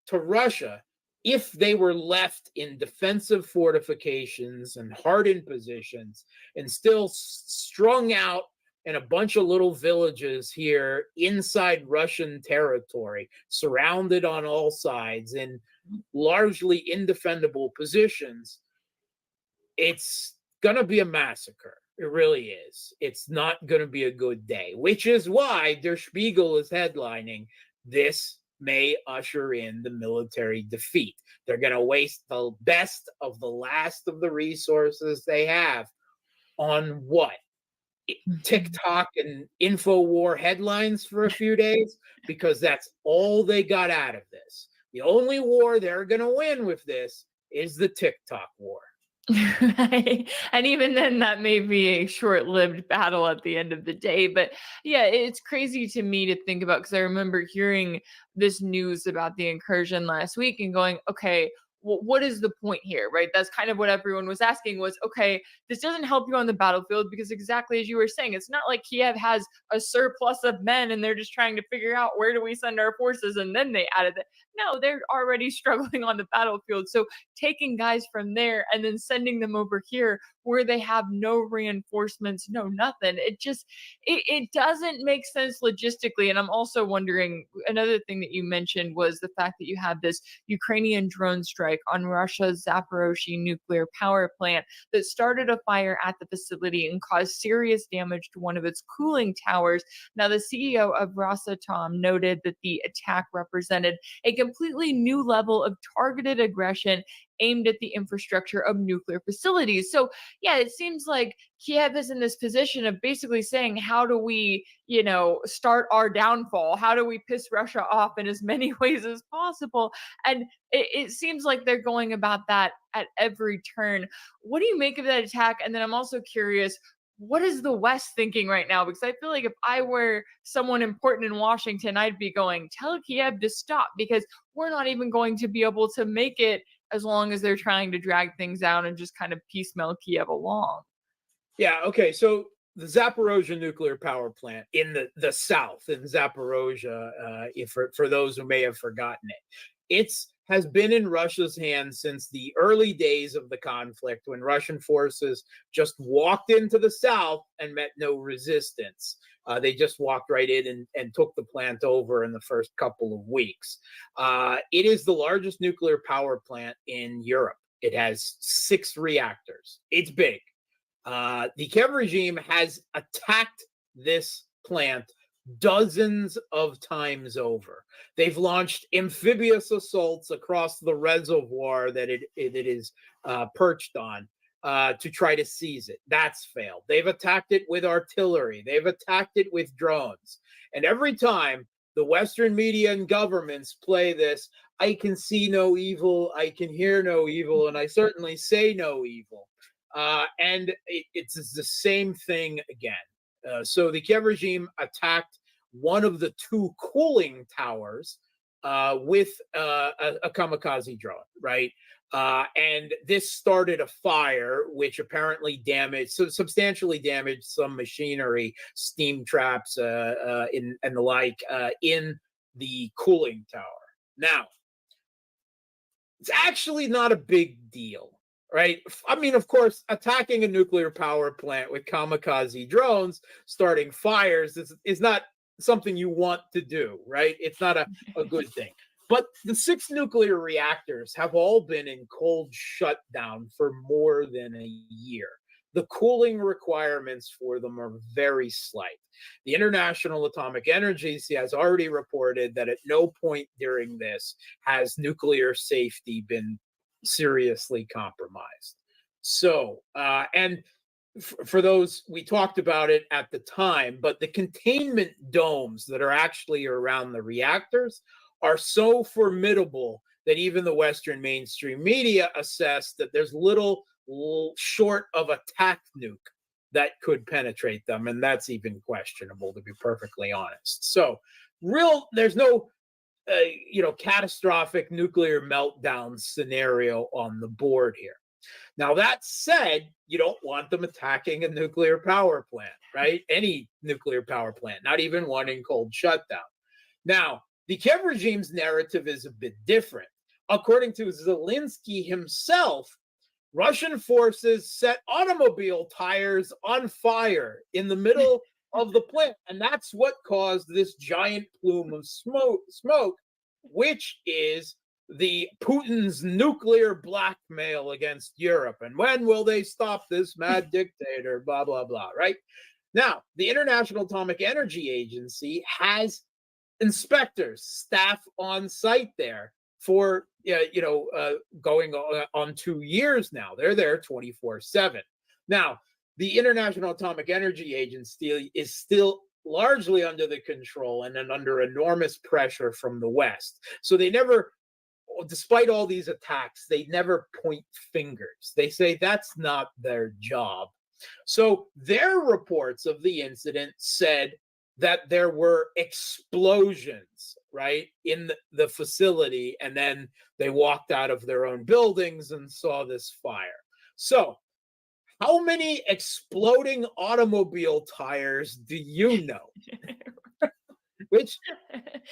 to Russia if they were left in defensive fortifications and hardened positions and still strung out in a bunch of little villages here inside Russian territory, surrounded on all sides in largely indefendable positions. It's going to be a massacre. It really is. It's not going to be a good day, which is why Der Spiegel is headlining, this may usher in the military defeat. They're going to waste the best of the last of the resources they have on what? TikTok and InfoWar headlines for a few days, because that's all they got out of this. The only war they're going to win with this is the TikTok war. Right. And even then, that may be a short-lived battle at the end of the day. But yeah, it's crazy to me to think about, because I remember hearing this news about the incursion last week and going, okay, well, what is the point here, right? That's kind of what everyone was asking was, okay, this doesn't help you on the battlefield, because exactly as you were saying, it's not like Kiev has a surplus of men and they're just trying to figure out where do we send our forces and then they added it. No, they're already struggling on the battlefield. So taking guys from there and then sending them over here where they have no reinforcements, no nothing. It doesn't make sense logistically. And I'm also wondering, another thing that you mentioned was the fact that you had this Ukrainian drone strike on Russia's Zaporozhye nuclear power plant that started a fire at the facility and caused serious damage to one of its cooling towers. Now, the CEO of Rosatom noted that the attack represented a completely new level of targeted aggression aimed at the infrastructure of nuclear facilities. So, yeah, it seems like Kiev is in this position of basically saying, how do we, start our downfall? How do we piss Russia off in as many ways as possible? And it seems like they're going about that at every turn. What do you make of that attack? And then I'm also curious, what is the West thinking right now? Because I feel like if I were someone important in Washington, I'd be going, tell Kiev to stop, because we're not even going to be able to make it as long as they're trying to drag things out and just kind of piecemeal Kiev along. Yeah, okay. So the Zaporozhye nuclear power plant in the south, in Zaporozhye, for those who may have forgotten it, has been in Russia's hands since the early days of the conflict, when Russian forces just walked into the south and met no resistance. They just walked right in and took the plant over in the first couple of weeks. It is the largest nuclear power plant in Europe. It has 6 reactors. It's big. The Kiev regime has attacked this plant dozens of times over. They've launched amphibious assaults across the reservoir that it is perched on to try to seize it. That's failed. They've attacked it with artillery. They've attacked it with drones. And every time the Western media and governments play this, I can see no evil, I can hear no evil, and I certainly say no evil. And it's the same thing again. So the Kiev regime attacked one of the 2 cooling towers with a kamikaze drone, right? And this started a fire, which apparently substantially damaged some machinery, steam traps, and the like, in the cooling tower. Now, it's actually not a big deal. Right. I mean, of course, attacking a nuclear power plant with kamikaze drones, starting fires is not something you want to do. Right. It's not a good thing. But the 6 nuclear reactors have all been in cold shutdown for more than a year. The cooling requirements for them are very slight. The International Atomic Energy Agency has already reported that at no point during this has nuclear safety been seriously compromised. So, and for those, we talked about it at the time, but the containment domes that are actually around the reactors are so formidable that even the Western mainstream media assess that there's little short of a tac nuke that could penetrate them, and that's even questionable, to be perfectly honest. So, there's no catastrophic nuclear meltdown scenario on the board here. Now, that said, you don't want them attacking a nuclear power plant, right? Any nuclear power plant, not even one in cold shutdown. Now, the Kiev regime's narrative is a bit different. According to Zelensky himself, Russian forces set automobile tires on fire in the middle of the plant, and that's what caused this giant plume of smoke, which is the Putin's nuclear blackmail against Europe. And when will they stop this mad dictator? Blah, blah, blah, right? Now, the International Atomic Energy Agency has inspectors, staff on site there for, going on 2 years now. They're there 24/7. Now, the International Atomic Energy Agency is still largely under the control and then under enormous pressure from the West. So they never, despite all these attacks, they never point fingers. They say that's not their job. So their reports of the incident said that there were explosions, right, in the facility, and then they walked out of their own buildings and saw this fire. So how many exploding automobile tires do you know? which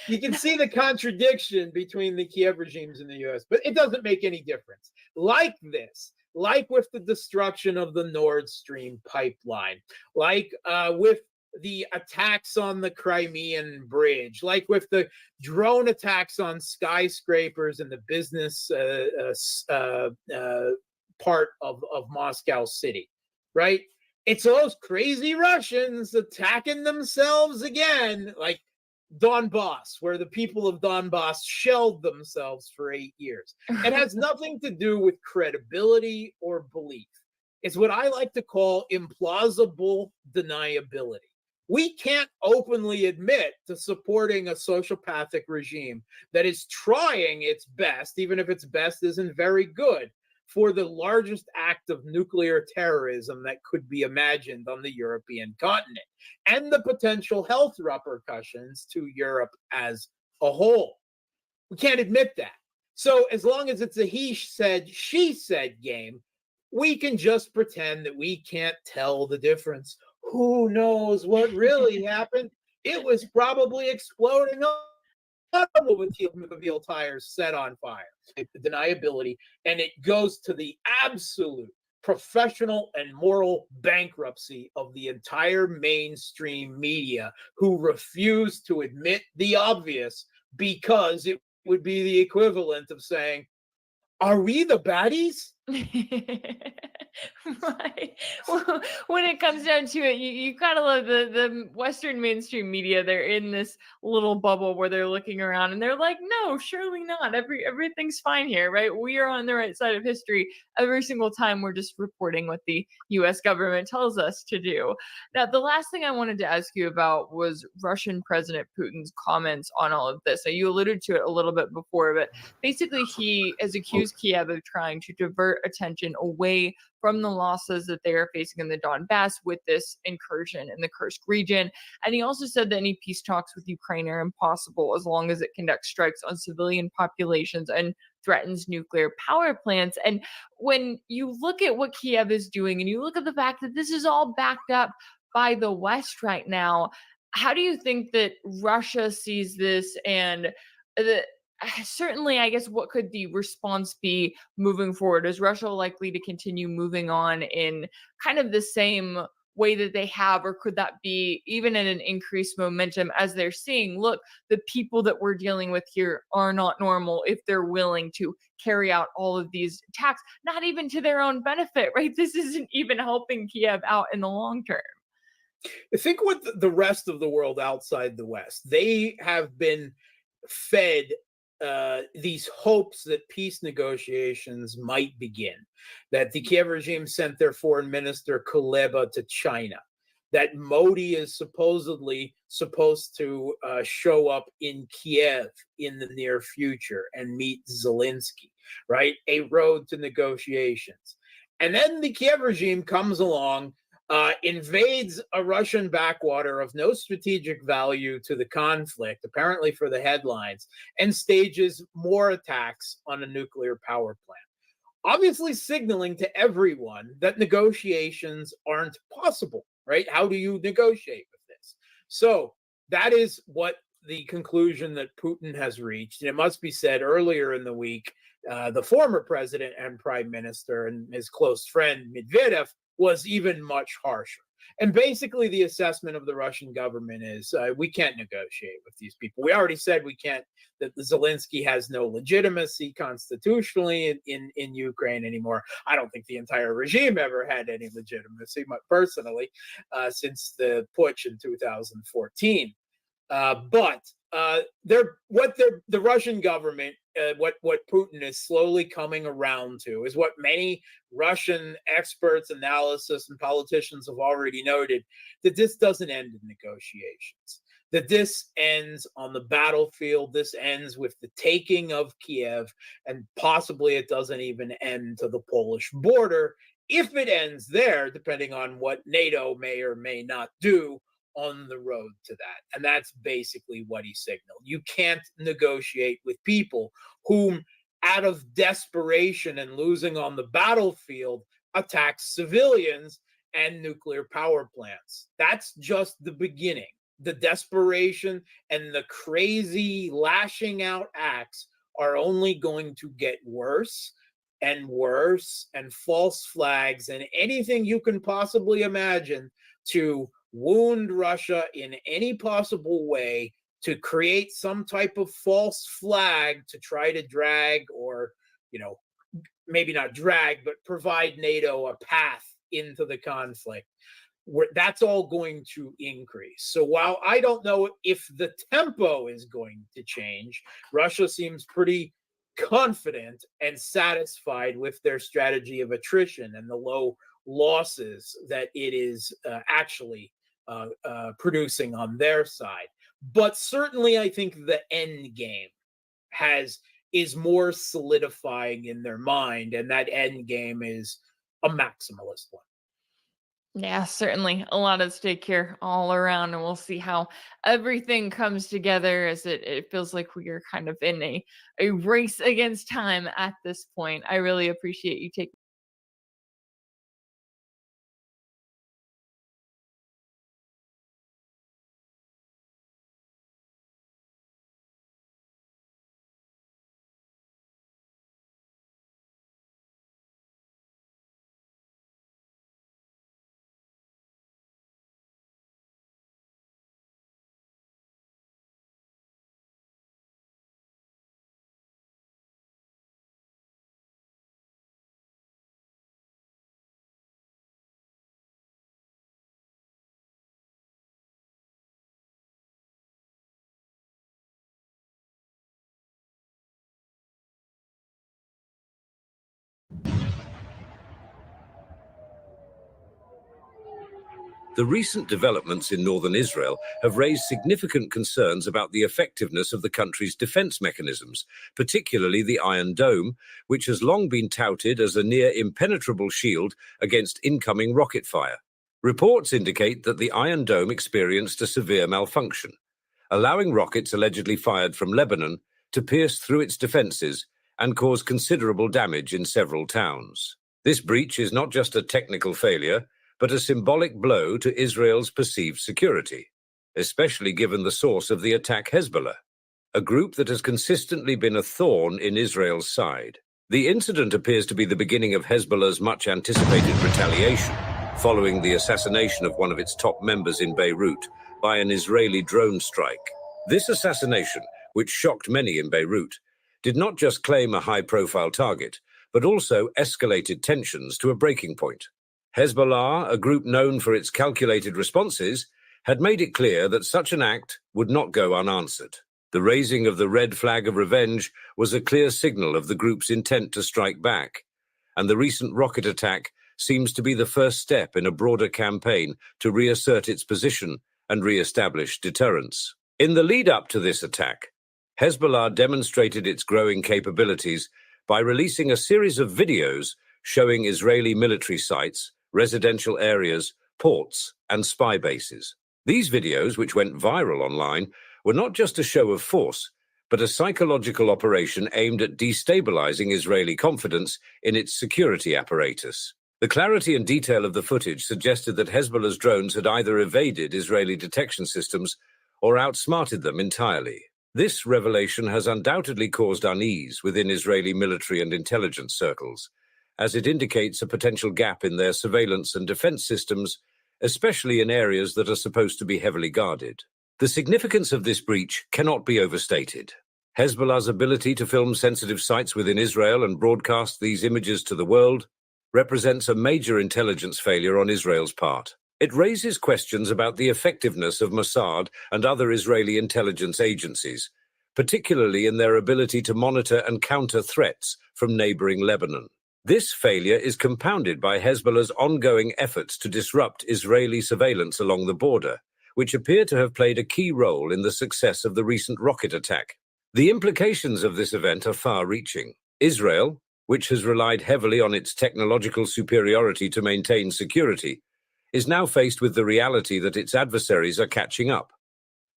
you can see the contradiction between the Kiev regimes in the US, but it doesn't make any difference. Like this, like with the destruction of the Nord Stream pipeline, like with the attacks on the Crimean bridge, like with the drone attacks on skyscrapers in the business part of Moscow City, right? It's those crazy Russians attacking themselves again, like Donbass, where the people of Donbass shelled themselves for 8 years. It has nothing to do with credibility or belief. It's what I like to call implausible deniability. We can't openly admit to supporting a sociopathic regime that is trying its best, even if its best isn't very good, for the largest act of nuclear terrorism that could be imagined on the European continent, and the potential health repercussions to Europe as a whole. We can't admit that. So as long as it's a he said, she said game, we can just pretend that we can't tell the difference. Who knows what really happened? It was probably exploding automobile tires set on fire. The deniability, and it goes to the absolute professional and moral bankruptcy of the entire mainstream media, who refuse to admit the obvious because it would be the equivalent of saying, are we the baddies? Right. Well, when it comes down to it, you kind of love the Western mainstream media. They're in this little bubble where they're looking around and they're like, no, surely not. Everything's fine here, right? We are on the right side of history every single time. We're just reporting what the US government tells us to do. Now, the last thing I wanted to ask you about was Russian President Putin's comments on all of this. Now, you alluded to it a little bit before, but basically he has accused Kiev of trying to divert attention away from the losses that they are facing in the Donbass with this incursion in the Kursk region. And he also said that any peace talks with Ukraine are impossible as long as it conducts strikes on civilian populations and threatens nuclear power plants. And when you look at what Kiev is doing and you look at the fact that this is all backed up by the West right now, how do you think that Russia sees this? And certainly, I guess, what could the response be moving forward? Is Russia likely to continue moving on in kind of the same way that they have, or could that be even in an increased momentum as they're seeing, look, the people that we're dealing with here are not normal if they're willing to carry out all of these attacks, not even to their own benefit, right? This isn't even helping Kiev out in the long term. I think with the rest of the world outside the West, they have been fed these hopes that peace negotiations might begin, that the Kiev regime sent their foreign minister Kuleba to China, that Modi is supposedly supposed to show up in Kiev in the near future and meet Zelensky, right? A road to negotiations. And then the Kiev regime comes along, invades a Russian backwater of no strategic value to the conflict, apparently for the headlines, and stages more attacks on a nuclear power plant, obviously signaling to everyone that negotiations aren't possible, right? How do you negotiate with this? So that is what the conclusion that Putin has reached. And it must be said, earlier in the week, the former president and prime minister and his close friend Medvedev was even much harsher. And basically the assessment of the Russian government is we can't negotiate with these people. We already said we can't, that Zelensky has no legitimacy constitutionally in Ukraine anymore. I don't think the entire regime ever had any legitimacy, personally, since the putsch in 2014. But the Russian government, what Putin is slowly coming around to, is what many Russian experts, analysts, and politicians have already noted, that this doesn't end in negotiations, that this ends on the battlefield, this ends with the taking of Kiev, and possibly it doesn't even end to the Polish border. If it ends there, depending on what NATO may or may not do on the road to that. And that's basically what he signaled. You can't negotiate with people whom, out of desperation and losing on the battlefield, attack civilians and nuclear power plants. That's just the beginning. the desperation and the crazy lashing out acts are only going to get worse and worse, and false flags and anything you can possibly imagine to wound Russia in any possible way, to create some type of false flag to try to drag, or, maybe not drag, but provide NATO a path into the conflict. That's all going to increase. So while I don't know if the tempo is going to change, Russia seems pretty confident and satisfied with their strategy of attrition and the low losses that it is actually producing on their side. But certainly I think the end game is more solidifying in their mind, and that end game is a maximalist one. Yeah, certainly a lot at stake here all around, and we'll see how everything comes together, as it feels like we are kind of in a race against time at this point. I really appreciate you taking The recent developments in northern Israel have raised significant concerns about the effectiveness of the country's defense mechanisms, particularly the Iron Dome, which has long been touted as a near impenetrable shield against incoming rocket fire. Reports indicate that the Iron Dome experienced a severe malfunction, allowing rockets allegedly fired from Lebanon to pierce through its defenses and cause considerable damage in several towns. This breach is not just a technical failure, but a symbolic blow to Israel's perceived security, especially given the source of the attack, Hezbollah, a group that has consistently been a thorn in Israel's side. The incident appears to be the beginning of Hezbollah's much-anticipated retaliation, following the assassination of one of its top members in Beirut by an Israeli drone strike. This assassination, which shocked many in Beirut, did not just claim a high-profile target, but also escalated tensions to a breaking point. Hezbollah, a group known for its calculated responses, had made it clear that such an act would not go unanswered. The raising of the red flag of revenge was a clear signal of the group's intent to strike back, and the recent rocket attack seems to be the first step in a broader campaign to reassert its position and re-establish deterrence. In the lead-up to this attack, Hezbollah demonstrated its growing capabilities by releasing a series of videos showing Israeli military sites, residential areas, ports, and spy bases. These videos, which went viral online, were not just a show of force, but a psychological operation aimed at destabilizing Israeli confidence in its security apparatus. The clarity and detail of the footage suggested that Hezbollah's drones had either evaded Israeli detection systems or outsmarted them entirely. This revelation has undoubtedly caused unease within Israeli military and intelligence circles, as it indicates a potential gap in their surveillance and defense systems, especially in areas that are supposed to be heavily guarded. The significance of this breach cannot be overstated. Hezbollah's ability to film sensitive sites within Israel and broadcast these images to the world represents a major intelligence failure on Israel's part. It raises questions about the effectiveness of Mossad and other Israeli intelligence agencies, particularly in their ability to monitor and counter threats from neighboring Lebanon. This failure is compounded by Hezbollah's ongoing efforts to disrupt Israeli surveillance along the border, which appear to have played a key role in the success of the recent rocket attack. The implications of this event are far-reaching. Israel, which has relied heavily on its technological superiority to maintain security, is now faced with the reality that its adversaries are catching up,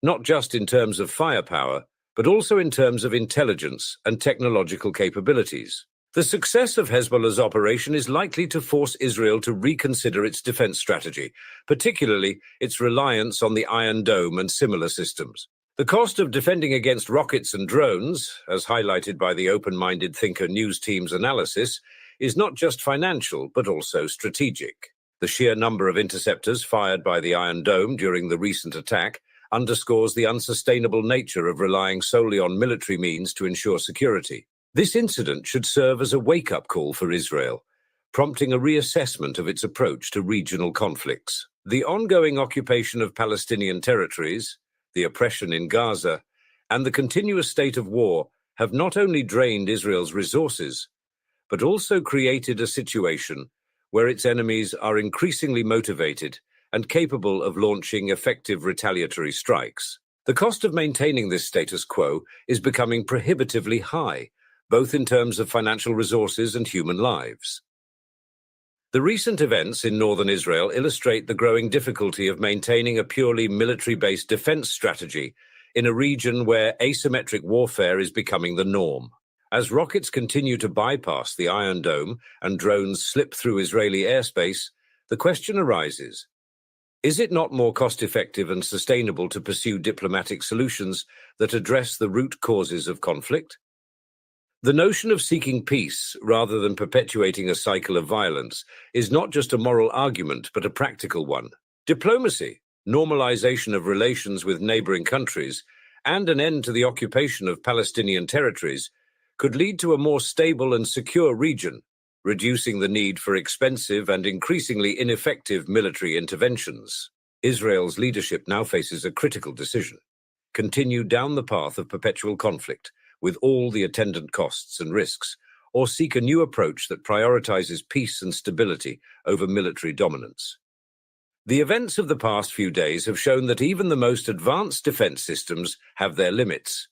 not just in terms of firepower, but also in terms of intelligence and technological capabilities. The success of Hezbollah's operation is likely to force Israel to reconsider its defense strategy, particularly its reliance on the Iron Dome and similar systems. The cost of defending against rockets and drones, as highlighted by the open-minded Thinker News team's analysis, is not just financial, but also strategic. The sheer number of interceptors fired by the Iron Dome during the recent attack underscores the unsustainable nature of relying solely on military means to ensure security. This incident should serve as a wake-up call for Israel, prompting a reassessment of its approach to regional conflicts. The ongoing occupation of Palestinian territories, the oppression in Gaza, and the continuous state of war have not only drained Israel's resources, but also created a situation where its enemies are increasingly motivated and capable of launching effective retaliatory strikes. The cost of maintaining this status quo is becoming prohibitively high, both in terms of financial resources and human lives. The recent events in northern Israel illustrate the growing difficulty of maintaining a purely military-based defense strategy in a region where asymmetric warfare is becoming the norm. As rockets continue to bypass the Iron Dome and drones slip through Israeli airspace, the question arises: is it not more cost-effective and sustainable to pursue diplomatic solutions that address the root causes of conflict? The notion of seeking peace rather than perpetuating a cycle of violence is not just a moral argument, but a practical one. Diplomacy, normalization of relations with neighboring countries, and an end to the occupation of Palestinian territories could lead to a more stable and secure region, reducing the need for expensive and increasingly ineffective military interventions. Israel's leadership now faces a critical decision: continue down the path of perpetual conflict, with all the attendant costs and risks, or seek a new approach that prioritizes peace and stability over military dominance. The events of the past few days have shown that even the most advanced defense systems have their limits,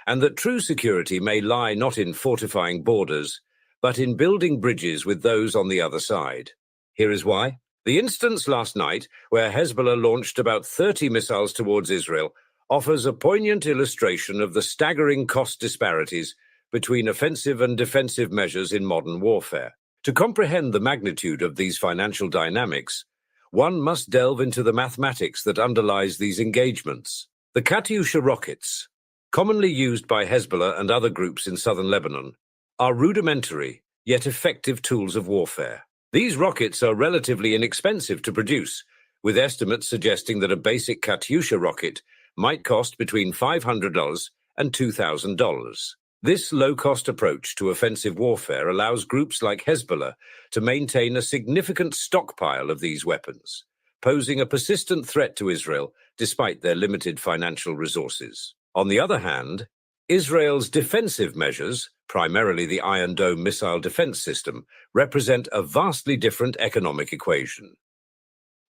and that true security may lie not in fortifying borders, but in building bridges with those on the other side. Here is why. The instance last night, where Hezbollah launched about 30 missiles towards Israel, offers a poignant illustration of the staggering cost disparities between offensive and defensive measures in modern warfare. To comprehend the magnitude of these financial dynamics, one must delve into the mathematics that underlies these engagements. The Katyusha rockets, commonly used by Hezbollah and other groups in southern Lebanon, are rudimentary yet effective tools of warfare. These rockets are relatively inexpensive to produce, with estimates suggesting that a basic Katyusha rocket might cost between $500 and $2,000. This low-cost approach to offensive warfare allows groups like Hezbollah to maintain a significant stockpile of these weapons, posing a persistent threat to Israel despite their limited financial resources. On the other hand, Israel's defensive measures, primarily the Iron Dome missile defense system, represent a vastly different economic equation.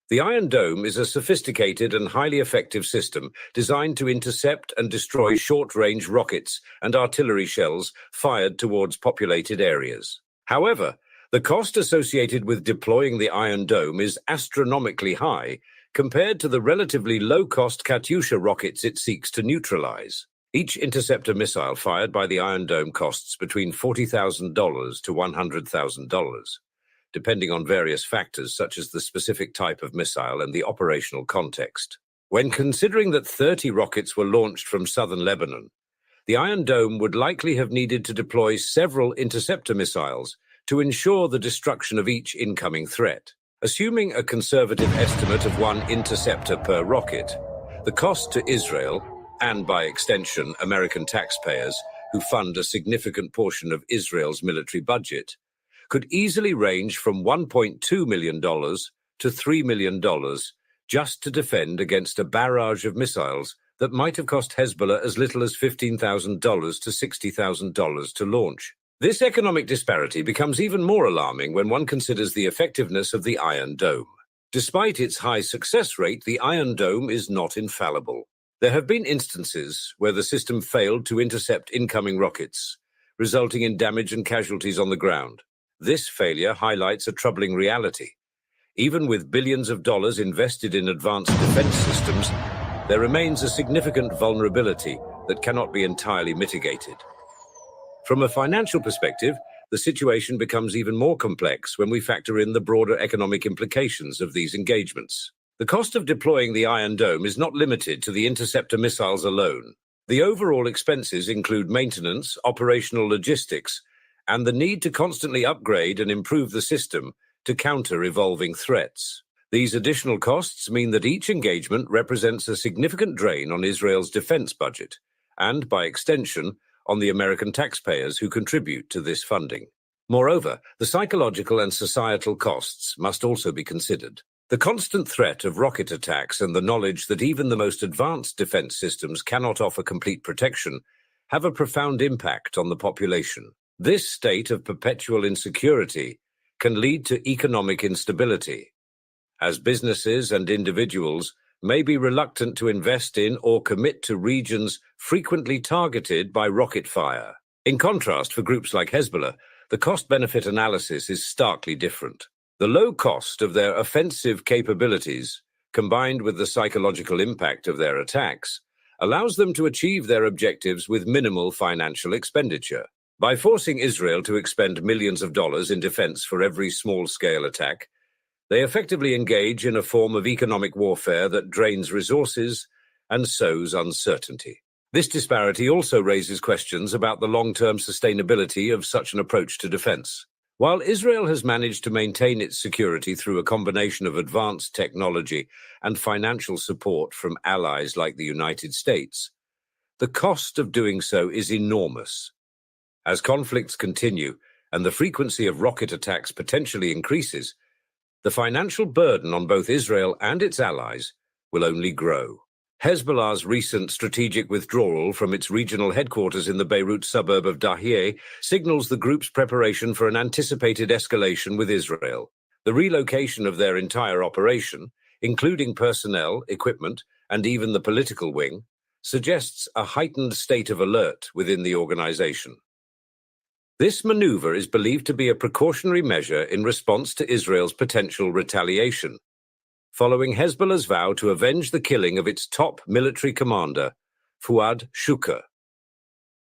The Iron Dome is a sophisticated and highly effective system designed to intercept and destroy short-range rockets and artillery shells fired towards populated areas. However, the cost associated with deploying the Iron Dome is astronomically high compared to the relatively low-cost Katyusha rockets it seeks to neutralize. Each interceptor missile fired by the Iron Dome costs between $40,000 to $100,000. Depending on various factors such as the specific type of missile and the operational context. When considering that 30 rockets were launched from southern Lebanon, the Iron Dome would likely have needed to deploy several interceptor missiles to ensure the destruction of each incoming threat. Assuming a conservative estimate of one interceptor per rocket, the cost to Israel, and by extension American taxpayers who fund a significant portion of Israel's military budget, could easily range from $1.2 million to $3 million just to defend against a barrage of missiles that might have cost Hezbollah as little as $15,000 to $60,000 to launch. This economic disparity becomes even more alarming when one considers the effectiveness of the Iron Dome. Despite its high success rate, the Iron Dome is not infallible. There have been instances where the system failed to intercept incoming rockets, resulting in damage and casualties on the ground. This failure highlights a troubling reality. Even with billions of dollars invested in advanced defense systems, there remains a significant vulnerability that cannot be entirely mitigated. From a financial perspective, the situation becomes even more complex when we factor in the broader economic implications of these engagements. The cost of deploying the Iron Dome is not limited to the interceptor missiles alone. The overall expenses include maintenance, operational logistics, and the need to constantly upgrade and improve the system to counter evolving threats. These additional costs mean that each engagement represents a significant drain on Israel's defense budget, and by extension, on the American taxpayers who contribute to this funding. Moreover, the psychological and societal costs must also be considered. The constant threat of rocket attacks and the knowledge that even the most advanced defense systems cannot offer complete protection have a profound impact on the population. This state of perpetual insecurity can lead to economic instability, as businesses and individuals may be reluctant to invest in or commit to regions frequently targeted by rocket fire. In contrast, for groups like Hezbollah, the cost-benefit analysis is starkly different. The low cost of their offensive capabilities, combined with the psychological impact of their attacks, allows them to achieve their objectives with minimal financial expenditure. By forcing Israel to expend millions of dollars in defense for every small-scale attack, they effectively engage in a form of economic warfare that drains resources and sows uncertainty. This disparity also raises questions about the long-term sustainability of such an approach to defense. While Israel has managed to maintain its security through a combination of advanced technology and financial support from allies like the United States, the cost of doing so is enormous. As conflicts continue and the frequency of rocket attacks potentially increases, the financial burden on both Israel and its allies will only grow. Hezbollah's recent strategic withdrawal from its regional headquarters in the Beirut suburb of Dahiyeh signals the group's preparation for an anticipated escalation with Israel. The relocation of their entire operation, including personnel, equipment, and even the political wing, suggests a heightened state of alert within the organization. This maneuver is believed to be a precautionary measure in response to Israel's potential retaliation, following Hezbollah's vow to avenge the killing of its top military commander, Fuad Shukr.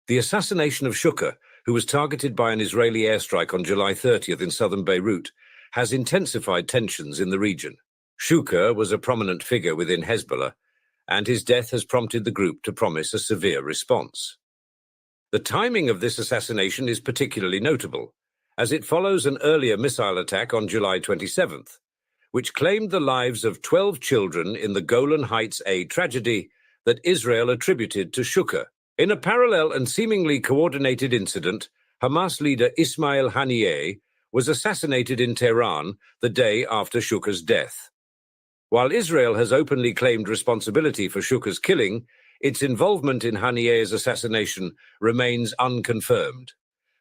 The assassination of Shukr, who was targeted by an Israeli airstrike on July 30th in southern Beirut, has intensified tensions in the region. Shukr was a prominent figure within Hezbollah, and his death has prompted the group to promise a severe response. The timing of this assassination is particularly notable, as it follows an earlier missile attack on July 27th, which claimed the lives of 12 children in the Golan Heights A tragedy that Israel attributed to Shukr. In a parallel and seemingly coordinated incident, Hamas leader Ismail Haniyeh was assassinated in Tehran the day after Shukr's death. While Israel has openly claimed responsibility for Shukr's killing, its involvement in Haniyeh's assassination remains unconfirmed,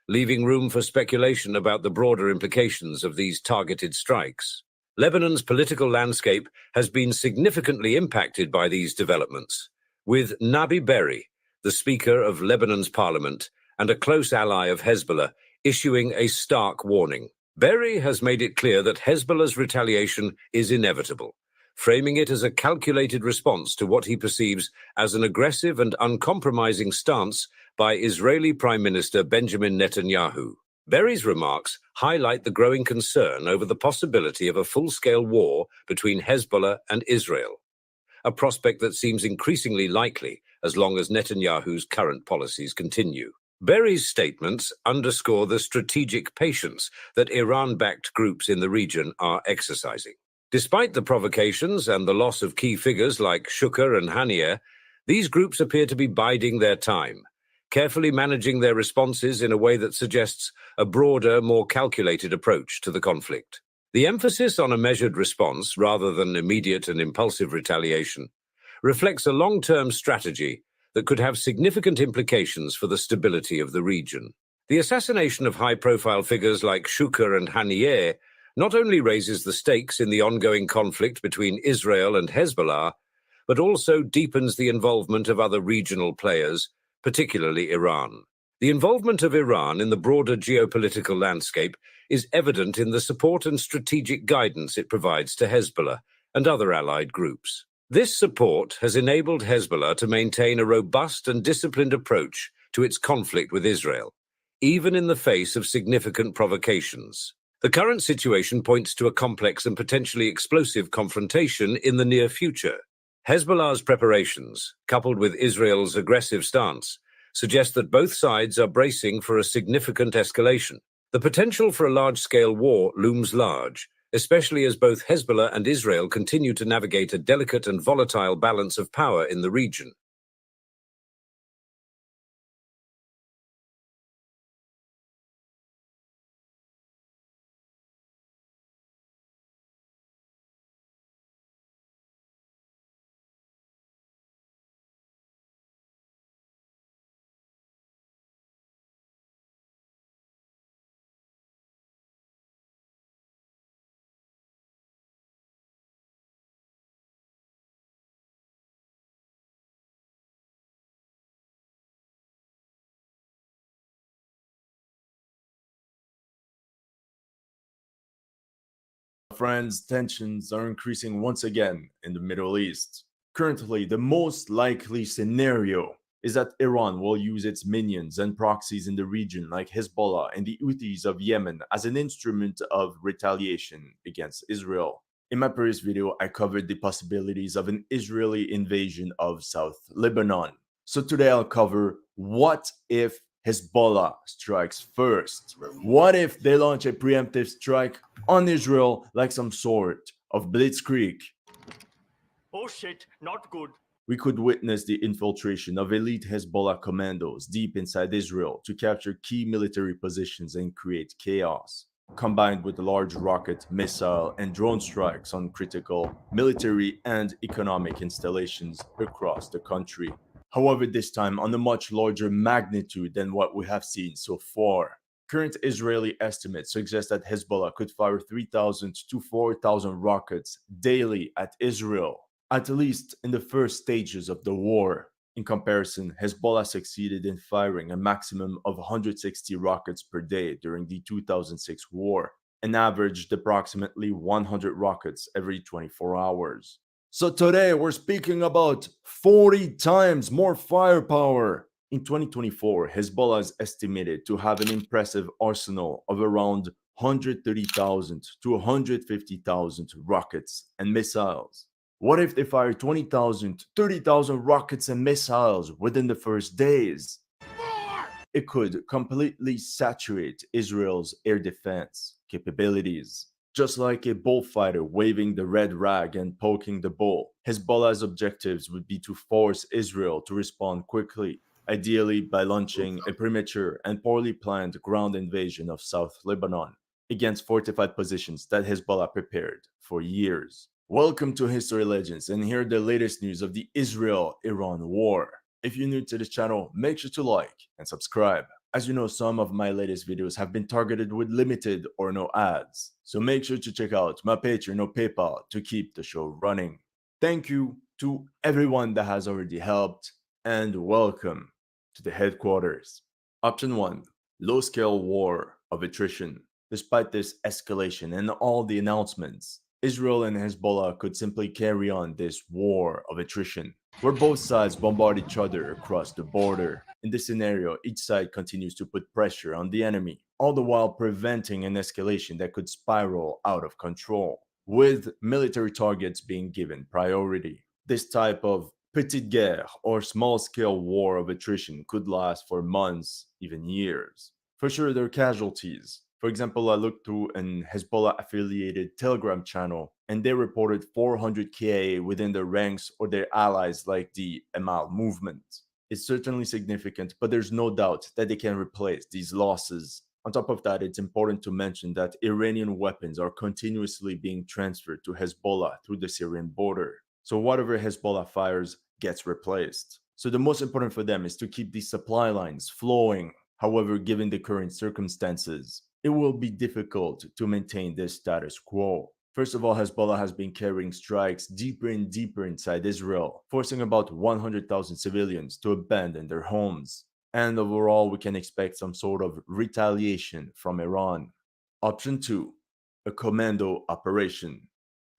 leaving room for speculation about the broader implications of these targeted strikes. Lebanon's political landscape has been significantly impacted by these developments, with Nabi Berri, the Speaker of Lebanon's parliament and a close ally of Hezbollah, issuing a stark warning. Berri has made it clear that Hezbollah's retaliation is inevitable, framing it as a calculated response to what he perceives as an aggressive and uncompromising stance by Israeli Prime Minister Benjamin Netanyahu. Berri's remarks highlight the growing concern over the possibility of a full-scale war between Hezbollah and Israel, a prospect that seems increasingly likely as long as Netanyahu's current policies continue. Berri's statements underscore the strategic patience that Iran-backed groups in the region are exercising. Despite the provocations and the loss of key figures like Shukr and Haniyeh, these groups appear to be biding their time, carefully managing their responses in a way that suggests a broader, more calculated approach to the conflict. The emphasis on a measured response rather than immediate and impulsive retaliation reflects a long-term strategy that could have significant implications for the stability of the region. The assassination of high-profile figures like Shukr and Haniyeh not only raises the stakes in the ongoing conflict between Israel and Hezbollah, but also deepens the involvement of other regional players, particularly Iran. The involvement of Iran in the broader geopolitical landscape is evident in the support and strategic guidance it provides to Hezbollah and other allied groups. This support has enabled Hezbollah to maintain a robust and disciplined approach to its conflict with Israel, even in the face of significant provocations. The current situation points to a complex and potentially explosive confrontation in the near future. Hezbollah's preparations, coupled with Israel's aggressive stance, suggest that both sides are bracing for a significant escalation. The potential for a large-scale war looms large, especially as both Hezbollah and Israel continue to navigate a delicate and volatile balance of power in the region. Friends, tensions are increasing once again in the Middle East. Currently, the most likely scenario is that Iran will use its minions and proxies in the region like Hezbollah and the Houthis of Yemen as an instrument of retaliation against Israel. In my previous video, I covered the possibilities of an Israeli invasion of South Lebanon. So today I'll cover what if Hezbollah strikes first. What if they launch a preemptive strike on Israel like some sort of blitzkrieg? Oh shit, not good. We could witness the infiltration of elite Hezbollah commandos deep inside Israel to capture key military positions and create chaos, combined with large rocket, missile, and drone strikes on critical military and economic installations across the country. However, this time on a much larger magnitude than what we have seen so far. Current Israeli estimates suggest that Hezbollah could fire 3,000 to 4,000 rockets daily at Israel, at least in the first stages of the war. In comparison, Hezbollah succeeded in firing a maximum of 160 rockets per day during the 2006 war, and averaged approximately 100 rockets every 24 hours. So today we're speaking about 40 times more firepower. In 2024, Hezbollah is estimated to have an impressive arsenal of around 130,000 to 150,000 rockets and missiles. What if they fire 20,000, 30,000 rockets and missiles within the first days? It could completely saturate Israel's air defense capabilities. Just like a bullfighter waving the red rag and poking the bull, Hezbollah's objectives would be to force Israel to respond quickly, ideally by launching a premature and poorly planned ground invasion of South Lebanon against fortified positions that Hezbollah prepared for years. Welcome to History Legends, and here are the latest news of the Israel-Iran war. If you're new to this channel, make sure to like and subscribe. As you know, some of my latest videos have been targeted with limited or no ads, so make sure to check out my Patreon or PayPal to keep the show running. Thank you to everyone that has already helped, and welcome to the headquarters. Option 1. Low-scale war of attrition. Despite this escalation and all the announcements, Israel and Hezbollah could simply carry on this war of attrition, where both sides bombard each other across the border. In this scenario, each side continues to put pressure on the enemy, all the while preventing an escalation that could spiral out of control, with military targets being given priority. This type of petite guerre or small-scale war of attrition could last for months, even years. For sure, there are casualties. For example, I looked through an Hezbollah-affiliated Telegram channel, and they reported 400 KIA within their ranks or their allies like the Amal movement. It's certainly significant, but there's no doubt that they can replace these losses. On top of that, it's important to mention that Iranian weapons are continuously being transferred to Hezbollah through the Syrian border. So whatever Hezbollah fires gets replaced. So the most important for them is to keep these supply lines flowing. However, given the current circumstances, it will be difficult to maintain this status quo. First of all, Hezbollah has been carrying strikes deeper and deeper inside Israel, forcing about 100,000 civilians to abandon their homes. And overall, we can expect some sort of retaliation from Iran. Option 2. A commando operation.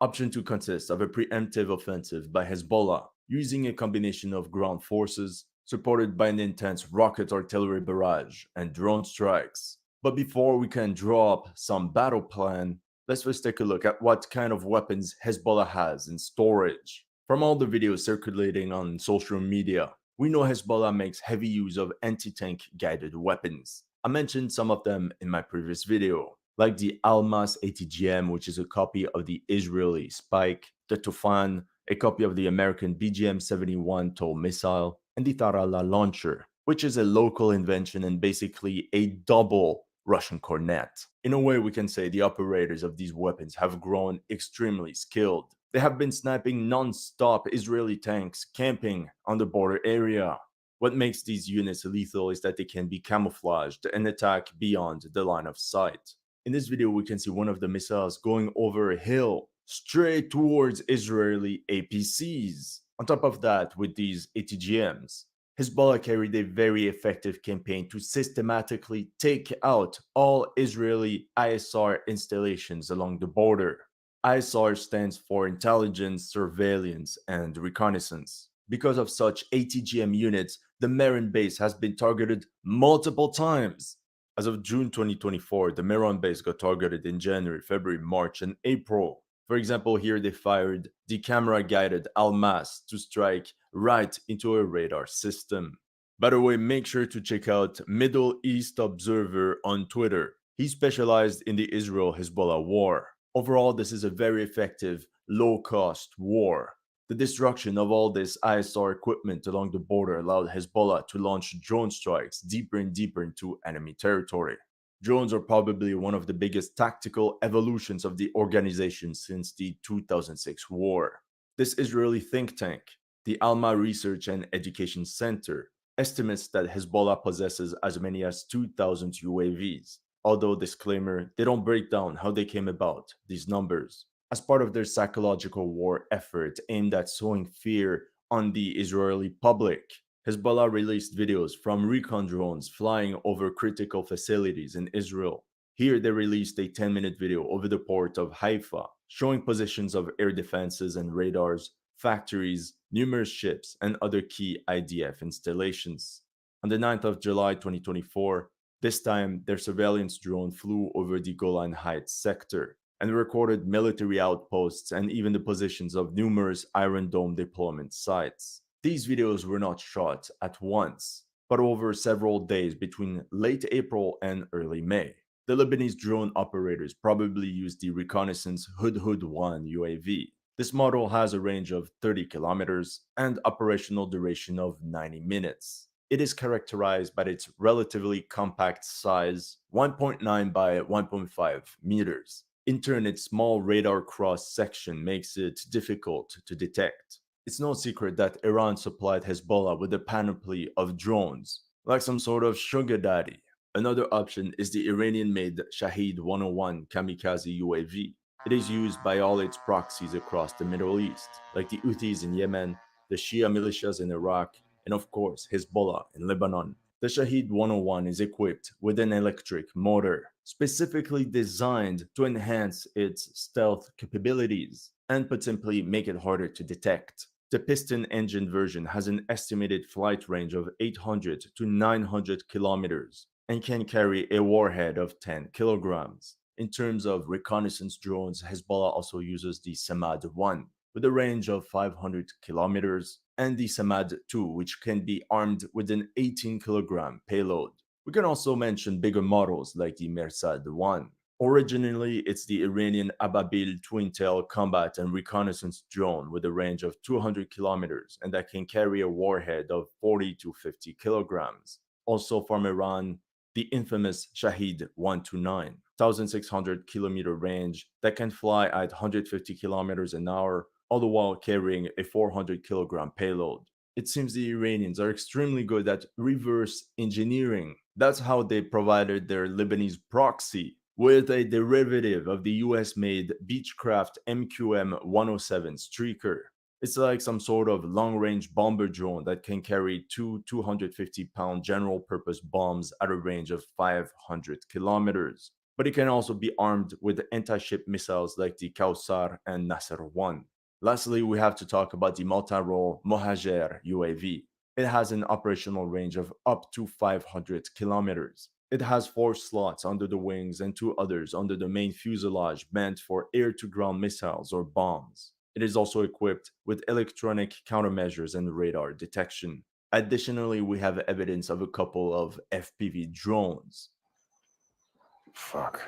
Option 2 consists of a preemptive offensive by Hezbollah, using a combination of ground forces, supported by an intense rocket artillery barrage and drone strikes. But before we can draw up some battle plan, let's first take a look at what kind of weapons Hezbollah has in storage. From all the videos circulating on social media, we know Hezbollah makes heavy use of anti-tank guided weapons. I mentioned some of them in my previous video, like the Almas ATGM, which is a copy of the Israeli Spike, the Tufan, a copy of the American BGM-71 TOW missile, and the Tarala launcher, which is a local invention and basically a double Russian cornet. In a way, we can say the operators of these weapons have grown extremely skilled. They have been sniping non-stop Israeli tanks camping on the border area. What makes these units lethal is that they can be camouflaged and attack beyond the line of sight. In this video, we can see one of the missiles going over a hill straight towards Israeli APCs. On top of that, with these ATGMs, Hezbollah carried a very effective campaign to systematically take out all Israeli ISR installations along the border. ISR stands for Intelligence, Surveillance, and Reconnaissance. Because of such ATGM units, the Meron base has been targeted multiple times. As of June 2024, the Meron base got targeted in January, February, March, and April. For example, here they fired the camera-guided Almas to strike right into a radar system. By the way, make sure to check out Middle East Observer on Twitter. He specialized in the Israel-Hezbollah war. Overall, this is a very effective, low-cost war. The destruction of all this ISR equipment along the border allowed Hezbollah to launch drone strikes deeper and deeper into enemy territory. Drones are probably one of the biggest tactical evolutions of the organization since the 2006 war. This Israeli think tank, the Alma Research and Education Center, estimates that Hezbollah possesses as many as 2,000 UAVs. Although, disclaimer, they don't break down how they came about these numbers. As part of their psychological war effort aimed at sowing fear on the Israeli public, Hezbollah released videos from recon drones flying over critical facilities in Israel. Here they released a 10-minute video over the port of Haifa, showing positions of air defenses and radars, factories, numerous ships, and other key IDF installations. On the 9th of July 2024, this time their surveillance drone flew over the Golan Heights sector and recorded military outposts and even the positions of numerous Iron Dome deployment sites. These videos were not shot at once, but over several days between late April and early May. The Lebanese drone operators probably used the reconnaissance Hudhud-1 UAV. This model has a range of 30 kilometers and operational duration of 90 minutes. It is characterized by its relatively compact size, 1.9 by 1.5 meters. In turn, its small radar cross-section makes it difficult to detect. It's no secret that Iran supplied Hezbollah with a panoply of drones, like some sort of sugar daddy. Another option is the Iranian-made Shahed 101 kamikaze UAV. It is used by all its proxies across the Middle East, like the Houthis in Yemen, the Shia militias in Iraq, and of course Hezbollah in Lebanon. The Shahed 101 is equipped with an electric motor, specifically designed to enhance its stealth capabilities, and put simply make it harder to detect. The piston engine version has an estimated flight range of 800 to 900 kilometers and can carry a warhead of 10 kilograms. In terms of reconnaissance drones, Hezbollah also uses the Samad-1 with a range of 500 kilometers and the Samad-2, which can be armed with an 18-kilogram payload. We can also mention bigger models like the Mersad-1. Originally, it's the Iranian Ababil twin-tail combat and reconnaissance drone with a range of 200 kilometers and that can carry a warhead of 40 to 50 kilograms. Also from Iran, the infamous Shahed 129, 1,600 kilometer range that can fly at 150 kilometers an hour, all the while carrying a 400 kilogram payload. It seems the Iranians are extremely good at reverse engineering. That's how they provided their Lebanese proxy with a derivative of the US-made Beechcraft MQM-107 Streaker. It's like some sort of long-range bomber drone that can carry two 250-pound general-purpose bombs at a range of 500 kilometers. But it can also be armed with anti-ship missiles like the Kawsar and Nasser 1. Lastly, we have to talk about the multi-role Mohajer UAV. It has an operational range of up to 500 kilometers. It has 4 slots under the wings and 2 others under the main fuselage meant for air-to-ground missiles or bombs. It is also equipped with electronic countermeasures and radar detection. Additionally, we have evidence of a couple of FPV drones.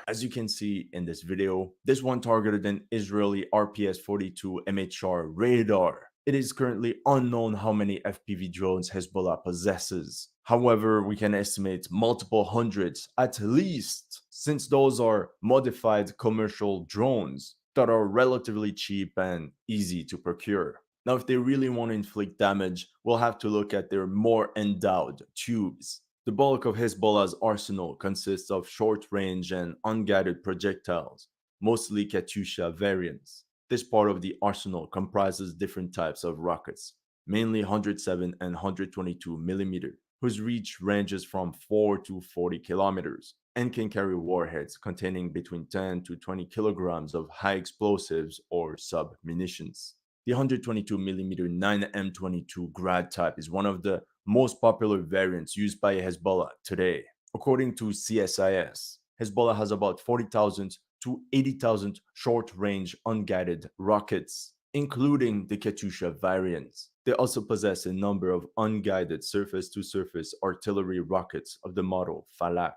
As you can see in this video, this one targeted an Israeli RPS-42 MHR radar. It is currently unknown how many FPV drones Hezbollah possesses. However, we can estimate multiple hundreds at least, since those are modified commercial drones that are relatively cheap and easy to procure. Now, if they really want to inflict damage, we'll have to look at their more endowed tubes. The bulk of Hezbollah's arsenal consists of short-range and unguided projectiles, mostly Katyusha variants. This part of the arsenal comprises different types of rockets, mainly 107 and 122 mm, whose reach ranges from 4 to 40 kilometers, and can carry warheads containing between 10 to 20 kilograms of high explosives or sub-munitions. The 122mm 9M22 Grad type is one of the most popular variants used by Hezbollah today. According to CSIS, Hezbollah has about 40,000 to 80,000 short-range unguided rockets, including the Katyusha variants. They also possess a number of unguided surface-to-surface artillery rockets of the model Falak.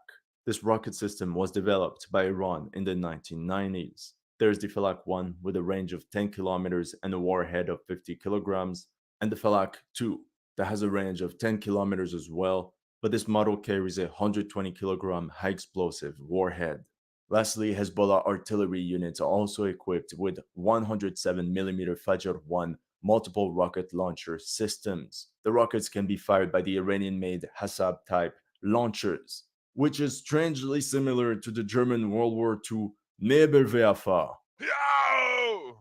This rocket system was developed by Iran in the 1990s. There's the Falak 1 with a range of 10 kilometers and a warhead of 50 kilograms, and the Falak 2 that has a range of 10 kilometers as well, but this model carries a 120 kilogram high explosive warhead. Lastly, Hezbollah artillery units are also equipped with 107mm Fajr 1 multiple rocket launcher systems. The rockets can be fired by the Iranian-made Hasab type launchers, which is strangely similar to the German World War II Nebelwerfer.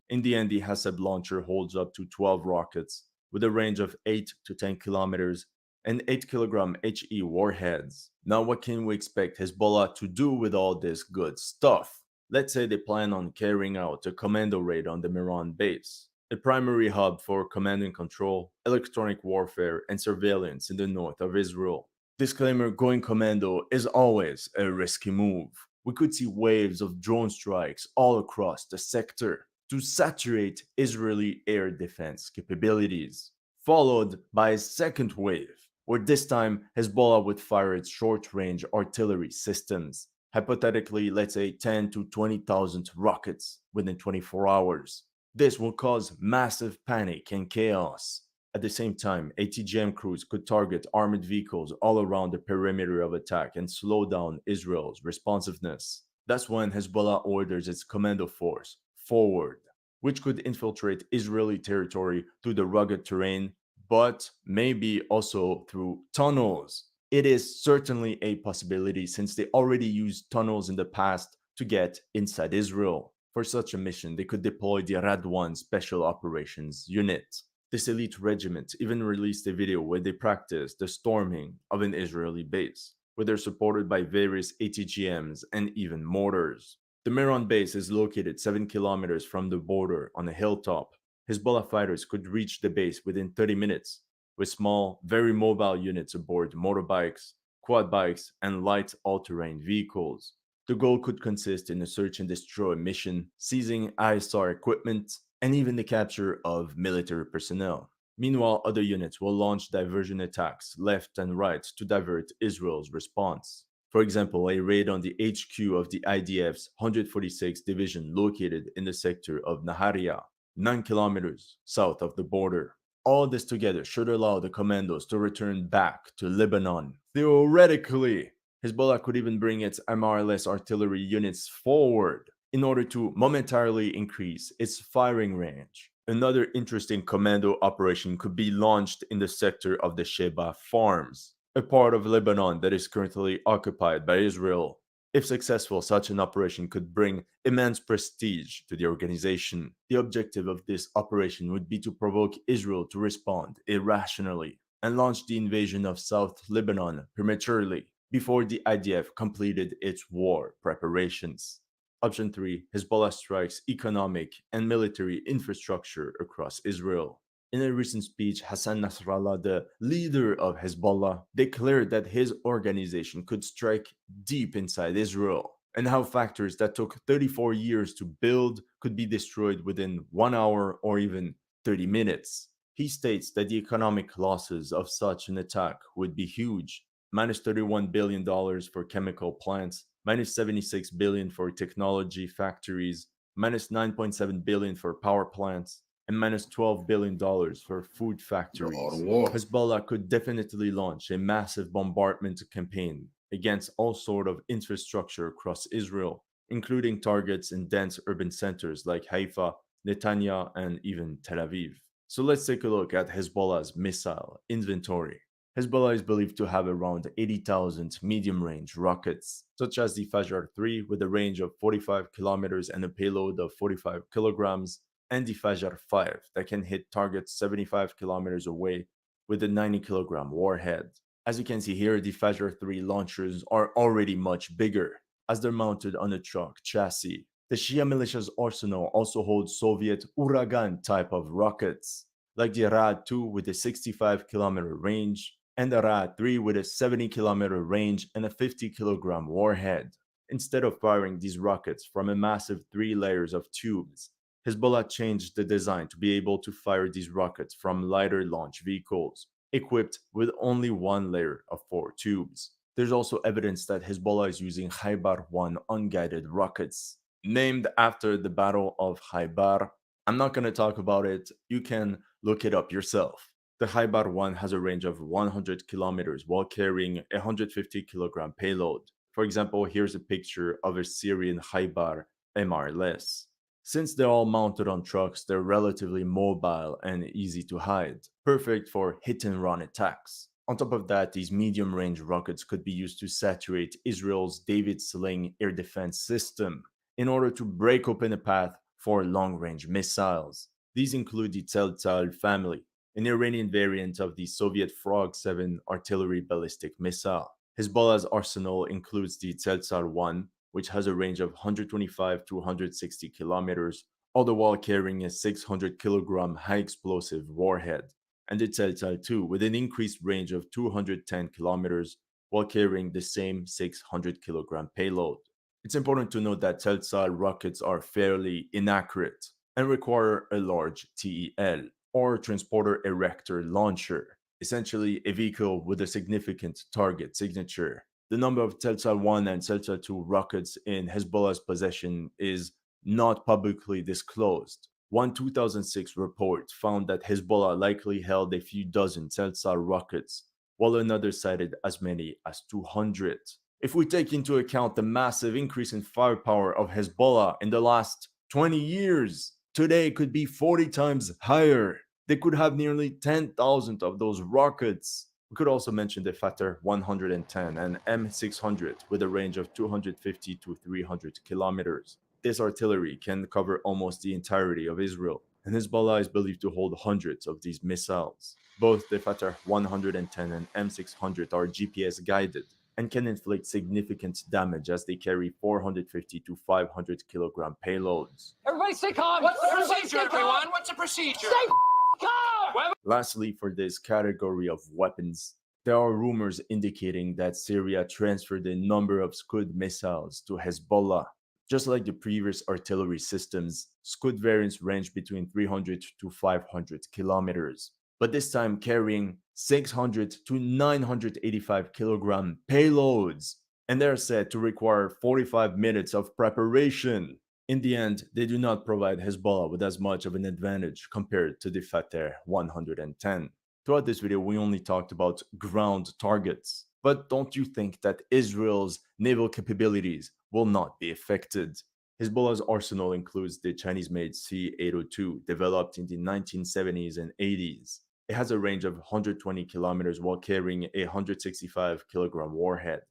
In the end, the Hasab launcher holds up to 12 rockets with a range of 8 to 10 kilometers and 8 kilogram HE warheads. Now, what can we expect Hezbollah to do with all this good stuff? Let's say they plan on carrying out a commando raid on the Miran base, a primary hub for command and control, electronic warfare, and surveillance in the north of Israel. Disclaimer: going commando is always a risky move. We could see waves of drone strikes all across the sector to saturate Israeli air defense capabilities, followed by a second wave, where this time Hezbollah would fire its short-range artillery systems, hypothetically, let's say 10 to 20,000 rockets within 24 hours. This will cause massive panic and chaos. At the same time, ATGM crews could target armored vehicles all around the perimeter of attack and slow down Israel's responsiveness. That's when Hezbollah orders its commando force forward, which could infiltrate Israeli territory through the rugged terrain, but maybe also through tunnels. It is certainly a possibility since they already used tunnels in the past to get inside Israel. For such a mission, they could deploy the Radwan Special Operations Unit. This elite regiment even released a video where they practiced the storming of an Israeli base, where they're supported by various ATGMs and even mortars. The Miran base is located 7 kilometers from the border on a hilltop. Hezbollah fighters could reach the base within 30 minutes, with small, very mobile units aboard motorbikes, quad bikes, and light all-terrain vehicles. The goal could consist in a search and destroy mission, seizing ISR equipment, and even the capture of military personnel. Meanwhile, other units will launch diversion attacks left and right to divert Israel's response. For example, a raid on the HQ of the IDF's 146th Division located in the sector of Nahariya, 9 kilometers south of the border. All this together should allow the commandos to return back to Lebanon. Theoretically, Hezbollah could even bring its MRLS artillery units forward in order to momentarily increase its firing range. Another interesting commando operation could be launched in the sector of the Sheba Farms, a part of Lebanon that is currently occupied by Israel. If successful, such an operation could bring immense prestige to the organization. The objective of this operation would be to provoke Israel to respond irrationally and launch the invasion of South Lebanon prematurely before the IDF completed its war preparations. Option 3, Hezbollah strikes economic and military infrastructure across Israel. In a recent speech, Hassan Nasrallah, the leader of Hezbollah, declared that his organization could strike deep inside Israel, and how factories that took 34 years to build could be destroyed within 1 hour or even 30 minutes. He states that the economic losses of such an attack would be huge, minus $31 billion for chemical plants, minus $76 billion for technology factories, minus $9.7 billion for power plants, and minus $12 billion for food factories. Hezbollah could definitely launch a massive bombardment campaign against all sort of infrastructure across Israel, including targets in dense urban centers like Haifa, Netanya, and even Tel Aviv. So let's take a look at Hezbollah's missile inventory. Hezbollah is believed to have around 80,000 medium-range rockets, such as the Fajr 3 with a range of 45 kilometers and a payload of 45 kilograms, and the Fajr 5 that can hit targets 75 kilometers away with a 90-kilogram warhead. As you can see here, the Fajr 3 launchers are already much bigger, as they're mounted on a truck chassis. The Shia militia's arsenal also holds Soviet Uragan type of rockets, like the Rad-2 with a 65-kilometer range, and the Rad-3 with a 70-kilometer range and a 50-kilogram warhead. Instead of firing these rockets from a massive 3 layers of tubes, Hezbollah changed the design to be able to fire these rockets from lighter launch vehicles, equipped with only 1 layer of 4 tubes. There's also evidence that Hezbollah is using Khaybar-1 unguided rockets, named after the Battle of Khaybar. I'm not going to talk about it, you can look it up yourself. The Khaybar-1 has a range of 100 kilometers while carrying a 150 kilogram payload. For example, here's a picture of a Syrian Khaybar MRLS. Since they're all mounted on trucks, they're relatively mobile and easy to hide, perfect for hit-and-run attacks. On top of that, these medium-range rockets could be used to saturate Israel's David Sling air defense system in order to break open a path for long-range missiles. These include the Tel family, an Iranian variant of the Soviet Frog 7 artillery ballistic missile. Hezbollah's arsenal includes the Tel-1, which has a range of 125 to 160 kilometers, all the while carrying a 600 kilogram high explosive warhead, and the Tel-2 with an increased range of 210 kilometers while carrying the same 600 kilogram payload. It's important to note that Tel rockets are fairly inaccurate and require a large TEL, or transporter erector launcher, essentially a vehicle with a significant target signature. The number of Tel-1 and Tel-2 rockets in Hezbollah's possession is not publicly disclosed. One 2006 report found that Hezbollah likely held a few dozen Tel-2 rockets, while another cited as many as 200. If we take into account the massive increase in firepower of Hezbollah in the last 20 years, today it could be 40 times higher. They could have nearly 10,000 of those rockets. We could also mention the Fatr 110 and M600 with a range of 250 to 300 kilometers. This artillery can cover almost the entirety of Israel, and Hezbollah is believed to hold hundreds of these missiles. Both the Fatr 110 and M600 are GPS guided and can inflict significant damage as they carry 450 to 500 kilogram payloads. Everybody stay calm. What's the procedure, everyone? What's the procedure? Stay calm! Lastly, for this category of weapons, there are rumors indicating that Syria transferred a number of Scud missiles to Hezbollah. Just like the previous artillery systems, Scud variants range between 300 to 500 kilometers, but this time carrying 600 to 985 kilogram payloads, and they're said to require 45 minutes of preparation. In the end, they do not provide Hezbollah with as much of an advantage compared to the Fatr 110. Throughout this video, we only talked about ground targets, but don't you think that Israel's naval capabilities will not be affected? Hezbollah's arsenal includes the Chinese-made C-802, developed in the 1970s and 80s. It has a range of 120 kilometers while carrying a 165 kilogram warhead.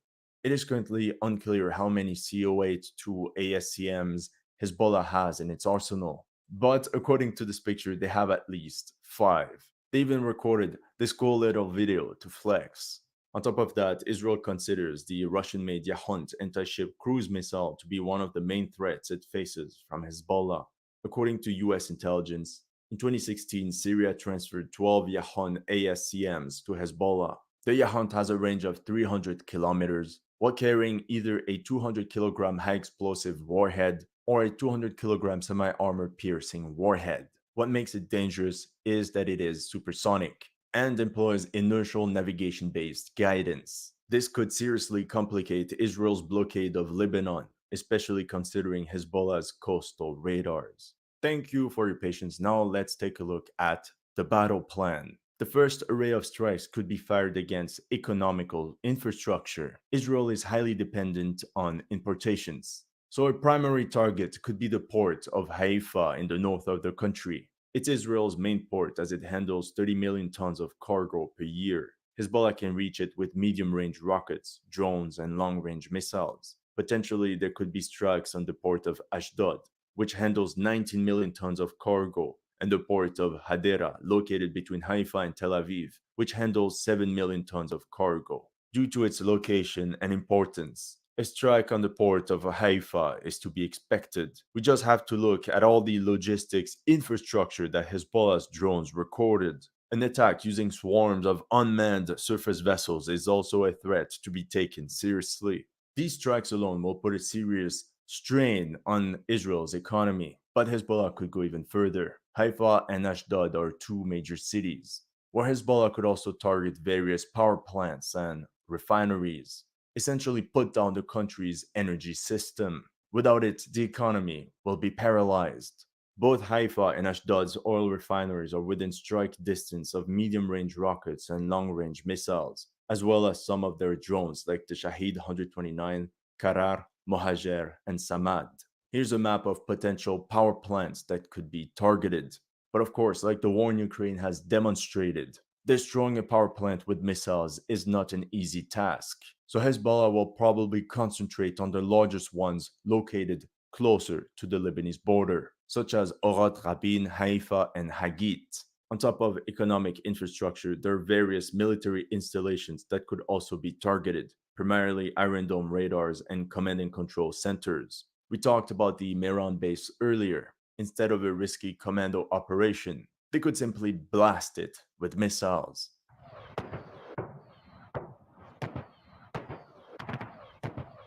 It is currently unclear how many CO-82 ASCMs Hezbollah has in its arsenal, but according to this picture, they have at least 5. They even recorded this cool little video to flex. On top of that, Israel considers the Russian-made Yahunt anti-ship cruise missile to be one of the main threats it faces from Hezbollah. According to US intelligence, In 2016, Syria transferred 12 Yahon ASCMs to Hezbollah. The Yahon has a range of 300 kilometers, while carrying either a 200 kilogram high explosive warhead or a 200 kilogram semi-armor piercing warhead. What makes it dangerous is that it is supersonic and employs inertial navigation-based guidance. This could seriously complicate Israel's blockade of Lebanon, especially considering Hezbollah's coastal radars. Thank you for your patience. Now let's take a look at the battle plan. The first array of strikes could be fired against economical infrastructure. Israel is highly dependent on importations, so a primary target could be the port of Haifa in the north of the country. It's Israel's main port as it handles 30 million tons of cargo per year. Hezbollah can reach it with medium-range rockets, drones, and long-range missiles. Potentially, there could be strikes on the port of Ashdod, which handles 19 million tons of cargo, and the port of Hadera, located between Haifa and Tel Aviv, which handles 7 million tons of cargo. Due to its location and importance, a strike on the port of Haifa is to be expected. We just have to look at all the logistics infrastructure that Hezbollah's drones recorded. An attack using swarms of unmanned surface vessels is also a threat to be taken seriously. These strikes alone will put a serious strain on Israel's economy, but Hezbollah could go even further. Haifa and Ashdod are two major cities, where Hezbollah could also target various power plants and refineries, essentially put down the country's energy system. Without it, the economy will be paralyzed. Both Haifa and Ashdod's oil refineries are within strike distance of medium-range rockets and long-range missiles, as well as some of their drones like the Shahid 129, Karar, Mohajer, and Samad. Here's a map of potential power plants that could be targeted. But of course, like the war in Ukraine has demonstrated, destroying a power plant with missiles is not an easy task. So Hezbollah will probably concentrate on the largest ones located closer to the Lebanese border, such as Orat Rabin, Haifa, and Hagit. On top of economic infrastructure, there are various military installations that could also be targeted, primarily Iron Dome radars and command and control centers. We talked about the Meron base earlier. Instead of a risky commando operation, they could simply blast it with missiles.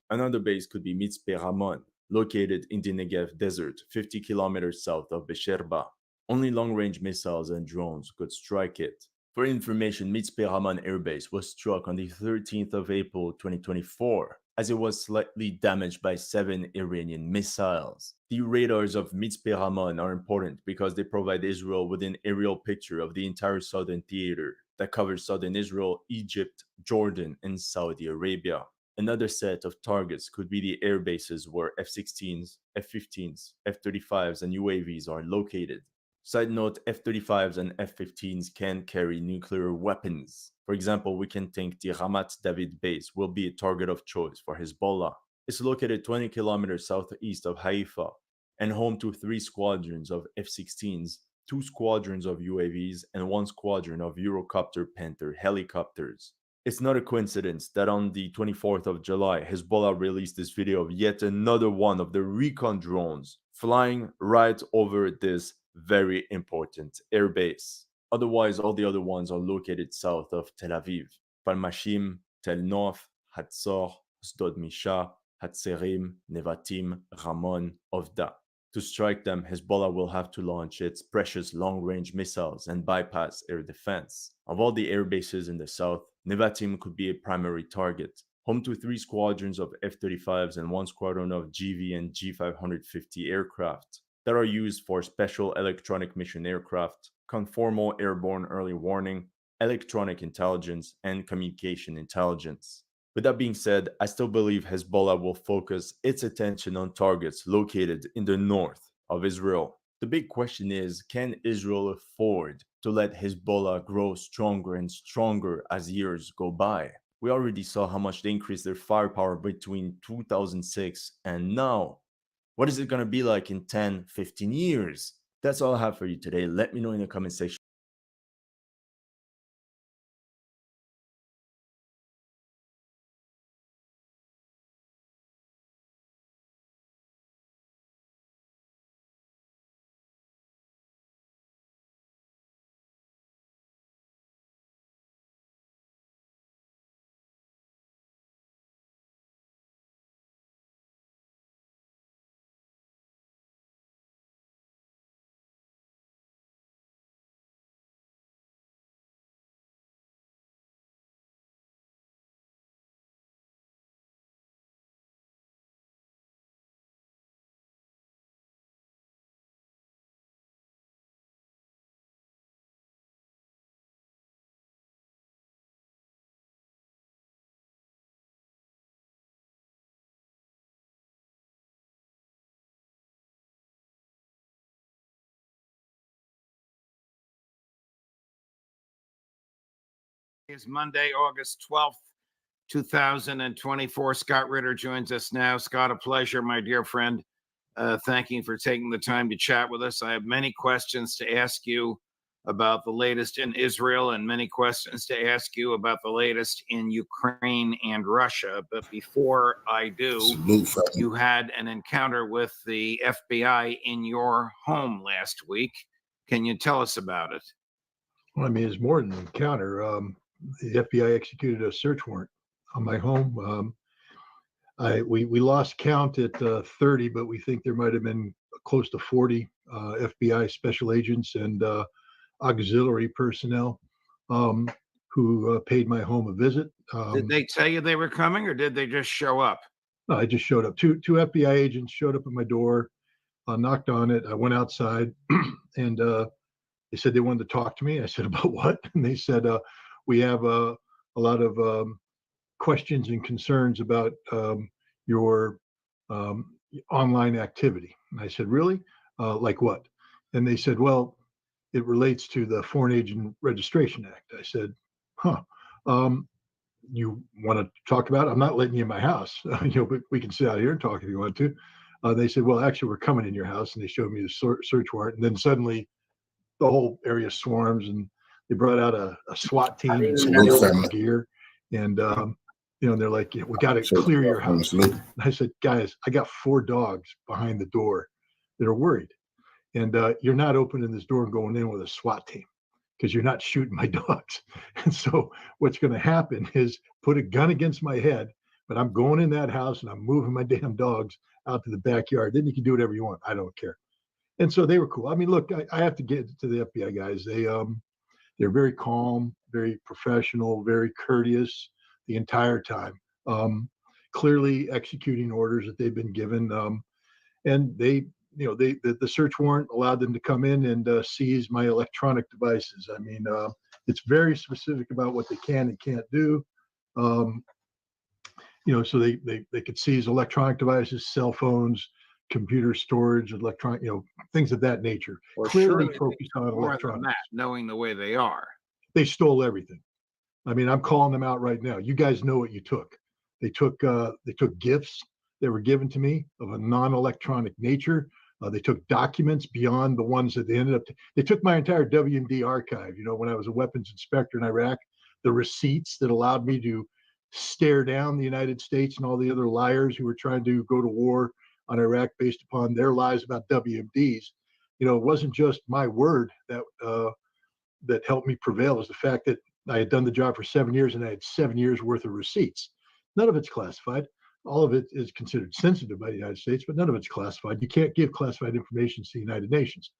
Another base could be Mitzpe Ramon, located in the Negev desert, 50 kilometers south of Beersheba. Only long-range missiles and drones could strike it. For information, Mitzpe Ramon Air Base was struck on the 13th of April 2024, as it was slightly damaged by 7 Iranian missiles. The radars of Mitzpe Ramon are important because they provide Israel with an aerial picture of the entire southern theater that covers southern Israel, Egypt, Jordan, and Saudi Arabia. Another set of targets could be the air bases where F-16s, F-15s, F-35s, and UAVs are located. Side note, F-35s and F-15s can carry nuclear weapons. For example, we can think the Ramat David base will be a target of choice for Hezbollah. It's located 20 kilometers southeast of Haifa and home to 3 squadrons of F-16s, 2 squadrons of UAVs, and 1 squadron of Eurocopter Panther helicopters. It's not a coincidence that on the 24th of July, Hezbollah released this video of yet another one of the recon drones flying right over this very important airbase. Otherwise, all the other ones are located south of Tel Aviv. Palmashim, Tel Nof, Hatzor, Sdod Misha, Hatzerim, Nevatim, Ramon, Ovda. To strike them, Hezbollah will have to launch its precious long-range missiles and bypass air defense. Of all the air bases in the south, Nevatim could be a primary target, home to 3 squadrons of F-35s and 1 squadron of GV and G550 aircraft that are used for special electronic mission aircraft, conformal airborne early warning, electronic intelligence, and communication intelligence. With that being said, I still believe Hezbollah will focus its attention on targets located in the north of Israel. The big question is, can Israel afford to let Hezbollah grow stronger and stronger as years go by? We already saw how much they increased their firepower between 2006 and now. What is it going to be like in 10, 15 years? That's all I have for you today. Let me know in the comment section. It's Monday, August 12th, 2024. Scott Ritter joins us now. Scott, a pleasure, my dear friend. Thank you for taking the time to chat with us. I have many questions to ask you about the latest in Israel and many questions to ask you about the latest in Ukraine and Russia. But before I do, you had an encounter with the FBI in your home last week. Can you tell us about it? Well, I mean, it's more than an encounter. The FBI executed a search warrant on my home. We lost count at 30, but we think there might have been close to 40 FBI special agents and auxiliary personnel who paid my home a visit. Did they tell you they were coming, or did they just show up? No, I just showed up. Two FBI agents showed up at my door, knocked on it. I went outside, and they said they wanted to talk to me. I said, about what? And they said, we have a lot of questions and concerns about your online activity. And I said, really? Like what? And they said, well, it relates to the Foreign Agent Registration Act. I said, you want to talk about it? I'm not letting you in my house. But we can sit out here and talk if you want to. They said, well, actually, we're coming in your house. And they showed me the search warrant. And then suddenly the whole area swarms, and they brought out a SWAT team and gear. And, they're like, we got to clear your house. And I said, guys, I got 4 dogs behind the door that are worried. And you're not opening this door and going in with a SWAT team because you're not shooting my dogs. And so what's going to happen is put a gun against my head, but I'm going in that house and I'm moving my damn dogs out to the backyard. Then you can do whatever you want. I don't care. And so they were cool. I mean, look, I have to get to the FBI guys. They're very calm, very professional, very courteous the entire time, clearly executing orders that they've been given. And the search warrant allowed them to come in and seize my electronic devices. I mean, it's very specific about what they can and can't do. So they could seize electronic devices, cell phones, computer storage, electronic, things of that nature. Well, clearly surely focused on more than electronics. that, knowing the way they are. They stole everything. I mean, I'm calling them out right now. You guys know what you took. They took gifts that were given to me of a non-electronic nature. They took documents beyond the ones that they ended up. They took my entire WMD archive. When I was a weapons inspector in Iraq, the receipts that allowed me to stare down the United States and all the other liars who were trying to go to war on Iraq based upon their lies about WMDs. It wasn't just my word that helped me prevail. It was the fact that I had done the job for 7 years and I had 7 years worth of receipts. None of it's classified. All of it is considered sensitive by the United States, but none of it's classified. You can't give classified information to the United Nations.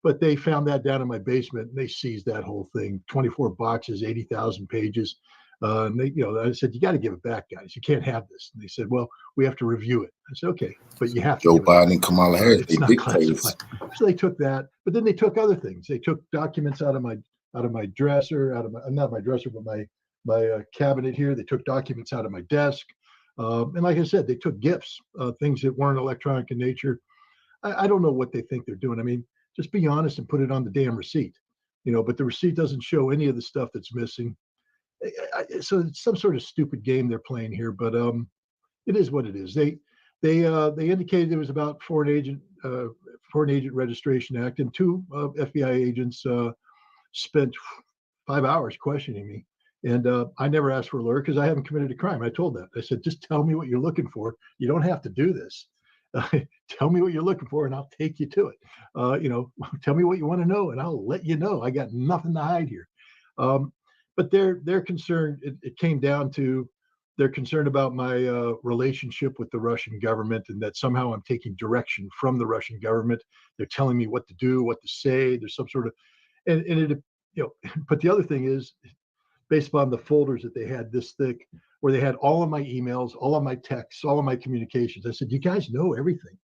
But they found that down in my basement and they seized that whole thing. 24 boxes, 80,000 pages. And they, I said, you got to give it back, guys. You can't have this. And they said, well, we have to review it. I said, okay, but you have to. Joe Biden and Kamala Harris, It's not classified. So they took that, but then they took other things. They took documents out of my dresser, not my dresser, but my cabinet here. They took documents out of my desk. And like I said, they took gifts, things that weren't electronic in nature. I don't know what they think they're doing. I mean, just be honest and put it on the damn receipt, but the receipt doesn't show any of the stuff that's missing. So it's some sort of stupid game they're playing here, but it is what it is. They indicated it was about Foreign Agent Registration Act, and 2 FBI agents spent 5 hours questioning me. And I never asked for a lawyer because I haven't committed a crime. I told that. I said, just tell me what you're looking for. You don't have to do this. Tell me what you're looking for and I'll take you to it. Tell me what you want to know and I'll let you know. I got nothing to hide here. But they're concerned. It came down to they're concerned about my relationship with the Russian government and that somehow I'm taking direction from the Russian government. They're telling me what to do, what to say. There's some sort of, but the other thing is, based upon the folders that they had this thick, where they had all of my emails, all of my texts, all of my communications. I said, you guys know everything.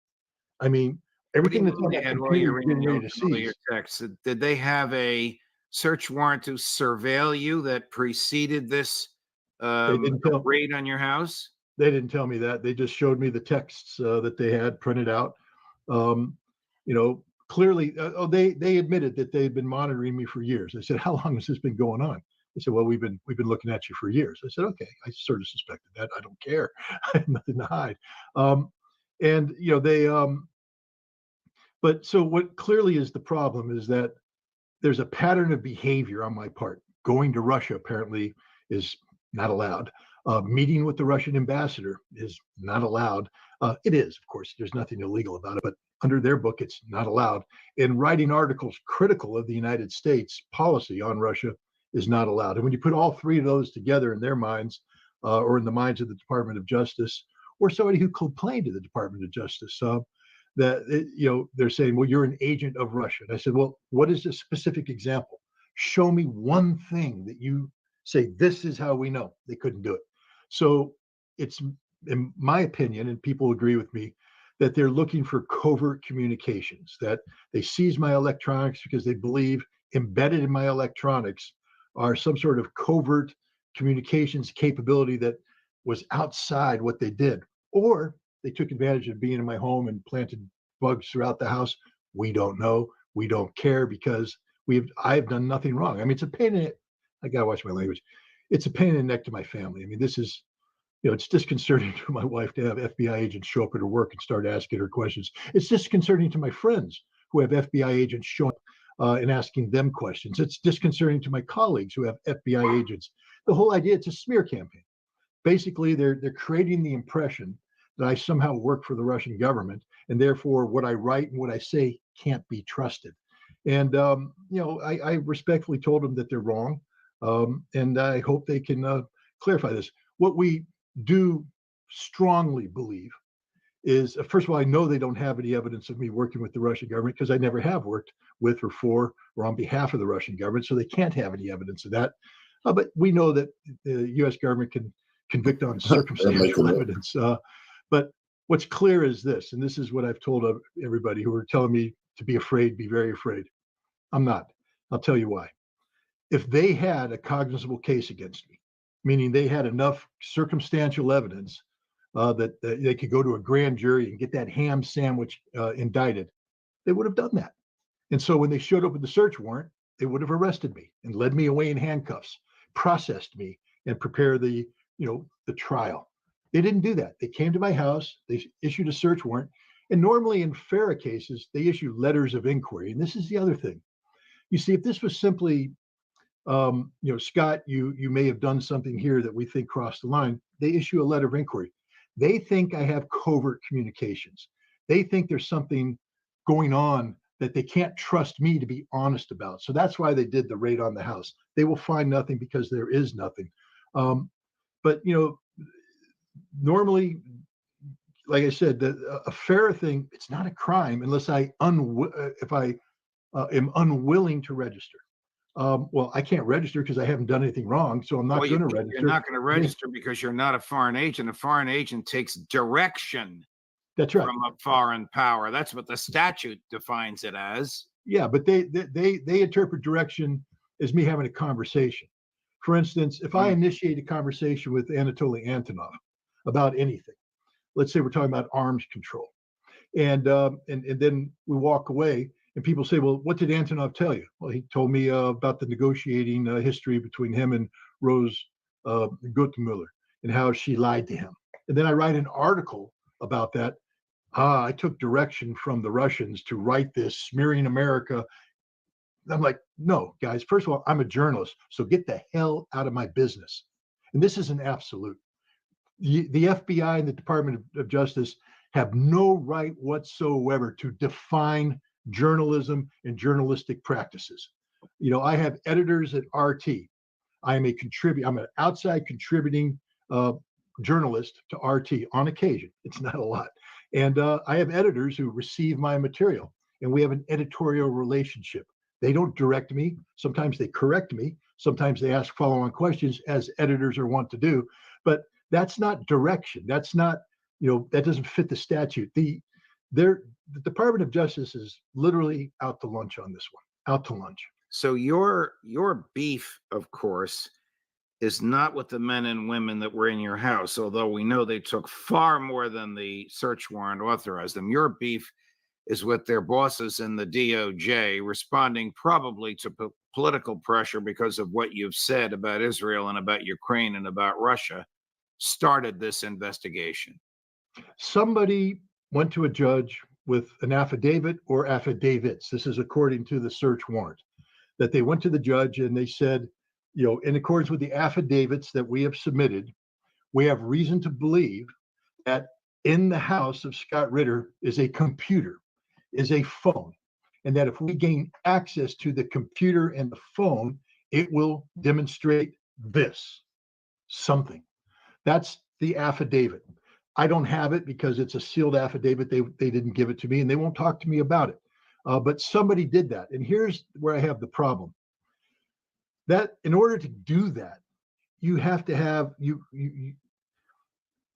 I mean, everything that's on that computer is getting ready to seize. Texts. Did they have a search warrant to surveil you that preceded this raid on your house? They didn't tell me that. They just showed me the texts that they had printed out. Clearly, they admitted that they had been monitoring me for years. I said, how long has this been going on? They said, well, we've been looking at you for years. I said, okay, I sort of suspected that. I don't care. I have nothing to hide. And they but so what clearly is the problem is that there's a pattern of behavior on my part. Going to Russia apparently is not allowed. Meeting with the Russian ambassador is not allowed. It is, of course, there's nothing illegal about it, but under their book, it's not allowed. And writing articles critical of the United States policy on Russia is not allowed. And when you put all three of those together in their minds, or in the minds of the Department of Justice, or somebody who complained to the Department of Justice, they're saying, well, you're an agent of Russia. And I said, well, what is a specific example? Show me one thing that you say, this is how we know. They couldn't do it. So it's, in my opinion, and people agree with me, that they're looking for covert communications, that they seize my electronics because they believe embedded in my electronics are some sort of covert communications capability that was outside what they did. Or they took advantage of being in my home and planted bugs throughout the house. We don't know. We don't care because I've done nothing wrong. I mean, it's a pain in it. I gotta watch my language. It's a pain in the neck to my family. I mean, this is, it's disconcerting to my wife to have FBI agents show up at her work and start asking her questions. It's disconcerting to my friends who have FBI agents show up and asking them questions. It's disconcerting to my colleagues who have FBI agents. The whole idea, it's a smear campaign. Basically, they're creating the impression that I somehow work for the Russian government, and therefore what I write and what I say can't be trusted. And I respectfully told them that they're wrong, and I hope they can clarify this. What we do strongly believe is, first of all, I know they don't have any evidence of me working with the Russian government because I never have worked with or for or on behalf of the Russian government, so they can't have any evidence of that. But we know that the U.S. government can convict on circumstantial evidence. But what's clear is this, and this is what I've told everybody who are telling me to be afraid, be very afraid. I'm not. I'll tell you why. If they had a cognizable case against me, meaning they had enough circumstantial evidence that they could go to a grand jury and get that ham sandwich indicted, they would have done that. And so when they showed up with the search warrant, they would have arrested me and led me away in handcuffs, processed me, and prepare the trial. They didn't do that. They came to my house, they issued a search warrant, and normally in FARA cases, they issue letters of inquiry. And this is the other thing. You see, if this was simply, Scott, you may have done something here that we think crossed the line, they issue a letter of inquiry. They think I have covert communications. They think there's something going on that they can't trust me to be honest about. So that's why they did the raid on the house. They will find nothing because there is nothing. But normally, like I said, a FARA thing, it's not a crime unless if I am unwilling to register. Well, I can't register because I haven't done anything wrong, so I'm not going to register. You're not going to register because you're not a foreign agent. A foreign agent takes direction. That's right. From a foreign power. That's what the statute defines it as. Yeah, but they interpret direction as me having a conversation. For instance, if I initiate a conversation with Anatoly Antonov about anything, let's say we're talking about arms control, and then we walk away, and people say, well, what did Antonov tell you? Well, he told me about the negotiating history between him and Rose Guttemüller and how she lied to him. And then I write an article about that. I took direction from the Russians to write this, smearing America. I'm like, no, guys, first of all, I'm a journalist, so get the hell out of my business. And this is an absolute. The FBI and the Department of Justice have no right whatsoever to define journalism and journalistic practices. I have editors at RT. I'm an outside contributing journalist to RT on occasion. It's not a lot. And I have editors who receive my material, and we have an editorial relationship. They don't direct me. Sometimes they correct me. Sometimes they ask follow-on questions, as editors are wont to do. But that's not direction. That's not, that doesn't fit the statute. The Department of Justice is literally out to lunch on this one, out to lunch. So your beef, of course, is not with the men and women that were in your house, although we know they took far more than the search warrant authorized them. Your beef is with their bosses in the DOJ, responding probably to political pressure because of what you've said about Israel and about Ukraine and about Russia, started this investigation. Somebody went to a judge with an affidavit or affidavits. This is according to the search warrant, that they went to the judge and they said, you know, in accordance with the affidavits that we have submitted, we have reason to believe that in the house of Scott Ritter is a computer, is a phone, and that if we gain access to the computer and the phone, it will demonstrate this, something. That's the affidavit. I don't have it because it's a sealed affidavit. They didn't give it to me and they won't talk to me about it. But somebody did that. And here's where I have the problem. That in order to do that, you have to have,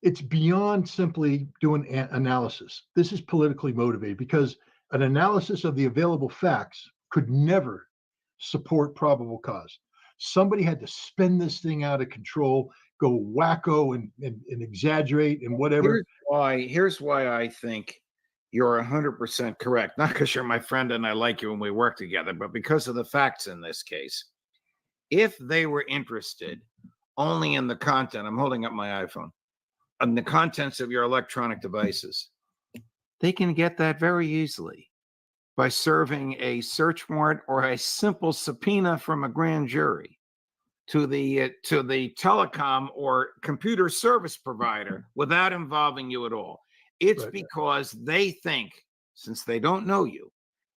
it's beyond simply doing analysis. This is politically motivated because an analysis of the available facts could never support probable cause. Somebody had to spin this thing out of control, go wacko and exaggerate and whatever. Here's why I think you're 100% correct. Not because you're my friend and I like you and we work together, but because of the facts in this case. If they were interested only in the content, I'm holding up my iPhone, on the contents of your electronic devices, they can get that very easily by serving a search warrant or a simple subpoena from a grand jury to the telecom or computer service provider without involving you at all. It's right. Because they think, since they don't know you,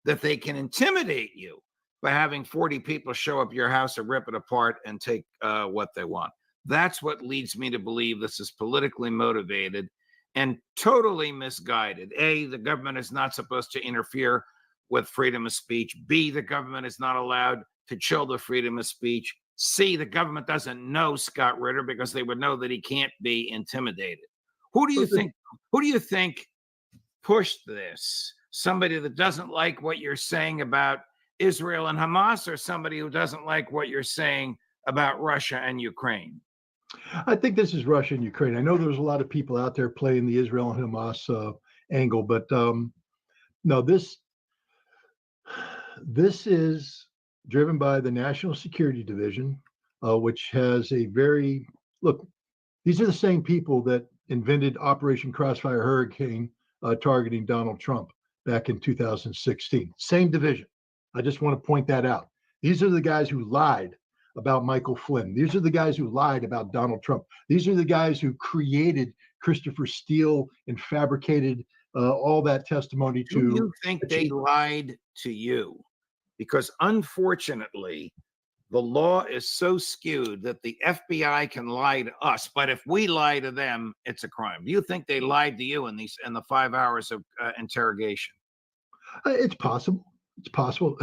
that they can intimidate you by having 40 people show up your house and rip it apart and take what they want. That's what leads me to believe this is politically motivated and totally misguided. A, the government is not supposed to interfere with freedom of speech. B, the government is not allowed to chill the freedom of speech. C, the government doesn't know Scott Ritter because they would know that he can't be intimidated. Who do you think pushed this? Somebody that doesn't like what you're saying about Israel and Hamas, or somebody who doesn't like what you're saying about Russia and Ukraine? I think this is Russia and Ukraine. I know there's a lot of people out there playing the Israel and Hamas angle, but no, this is driven by the National Security Division, which has a very, look, these are the same people that invented Operation Crossfire Hurricane targeting Donald Trump back in 2016. Same division. I just want to point that out. These are the guys who lied about Michael Flynn. These are the guys who lied about Donald Trump. These are the guys who created Christopher Steele and fabricated all that testimony to. Do you think they lied to you? Because unfortunately, the law is so skewed that the FBI can lie to us, but if we lie to them, it's a crime. Do you think they lied to you in the 5 hours of interrogation? It's possible. It's possible.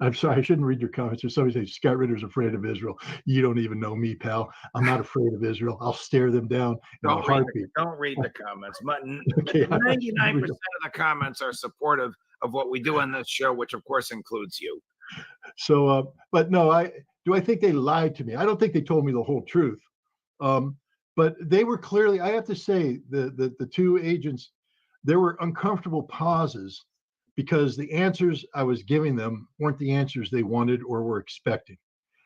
I'm sorry, I shouldn't read your comments. There's somebody saying Scott Ritter's afraid of Israel. You don't even know me, pal. I'm not afraid of Israel. I'll stare them down in a heartbeat. Don't read the comments. 99% of the comments are supportive of what we do on this show, which of course includes you. So, but no, do I think they lied to me? I don't think they told me the whole truth. But they were clearly, I have to say, the two agents, there were uncomfortable pauses because the answers I was giving them weren't the answers they wanted or were expecting.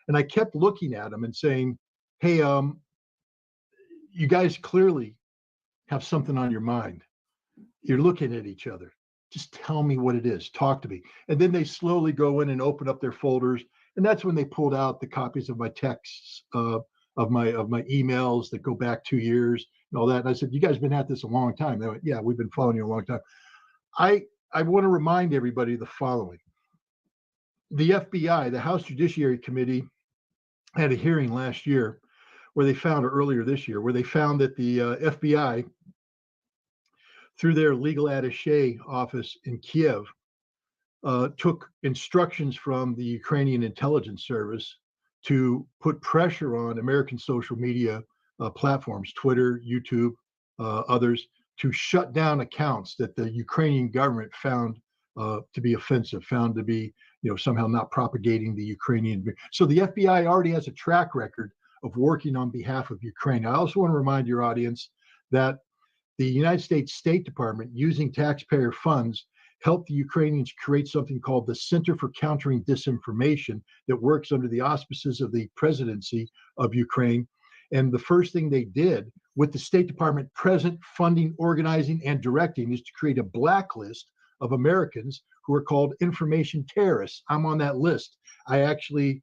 And I kept looking at them and saying, hey, you guys clearly have something on your mind. You're looking at each other. Just tell me what it is. Talk to me. And then they slowly go in and open up their folders. And that's when they pulled out the copies of my texts, of my emails that go back 2 years and all that. And I said, you guys have been at this a long time. They went, yeah, we've been following you a long time. I want to remind everybody the following. The FBI, the House Judiciary Committee, had a hearing last year where they found, or earlier this year, where they found that the FBI, through their legal attaché office in Kiev, took instructions from the Ukrainian intelligence service to put pressure on American social media platforms, Twitter, YouTube, others, to shut down accounts that the Ukrainian government found to be offensive, found to be, somehow not propagating the Ukrainian. So the FBI already has a track record of working on behalf of Ukraine. I also want to remind your audience that the United States State Department, using taxpayer funds, helped the Ukrainians create something called the Center for Countering Disinformation that works under the auspices of the presidency of Ukraine. And the first thing they did with the State Department present, funding, organizing, and directing is to create a blacklist of Americans who are called information terrorists. I'm on that list. I actually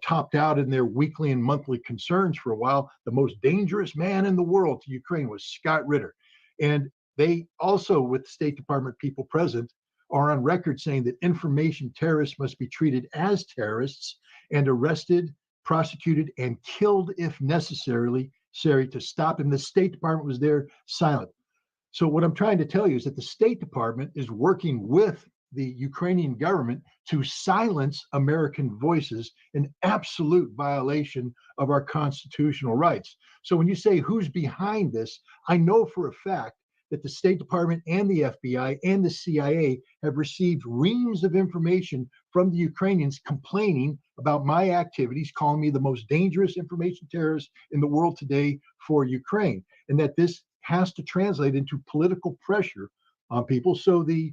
topped out in their weekly and monthly concerns for a while. The most dangerous man in the world to Ukraine was Scott Ritter. And they also, with State Department people present, are on record saying that information terrorists must be treated as terrorists and arrested, prosecuted, and killed if necessary to stop them. The State Department was there silent. So what I'm trying to tell you is that the State Department is working with the Ukrainian government to silence American voices, an absolute violation of our constitutional rights. So when you say who's behind this, I know for a fact that the State Department and the FBI and the CIA have received reams of information from the Ukrainians complaining about my activities, calling me the most dangerous information terrorist in the world today for Ukraine, and that this has to translate into political pressure on people. So the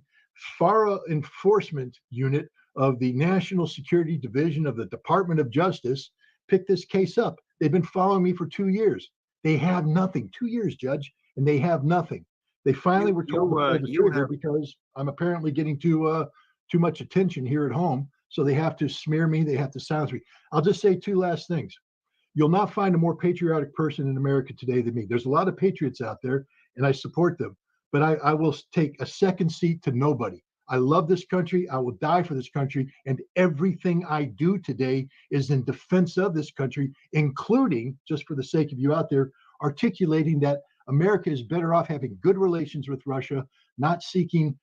FARA enforcement unit of the National Security Division of the Department of Justice picked this case up. They've been following me for 2 years. They have nothing. 2 years, Judge, and they have nothing. They finally were told to pull the trigger because I'm apparently getting too much attention here at home. So they have to smear me. They have to silence me. I'll just say two last things. You'll not find a more patriotic person in America today than me. There's a lot of patriots out there, and I support them. But I will take a second seat to nobody. I love this country. I will die for this country. And everything I do today is in defense of this country, including, just for the sake of you out there, articulating that America is better off having good relations with Russia, not seeking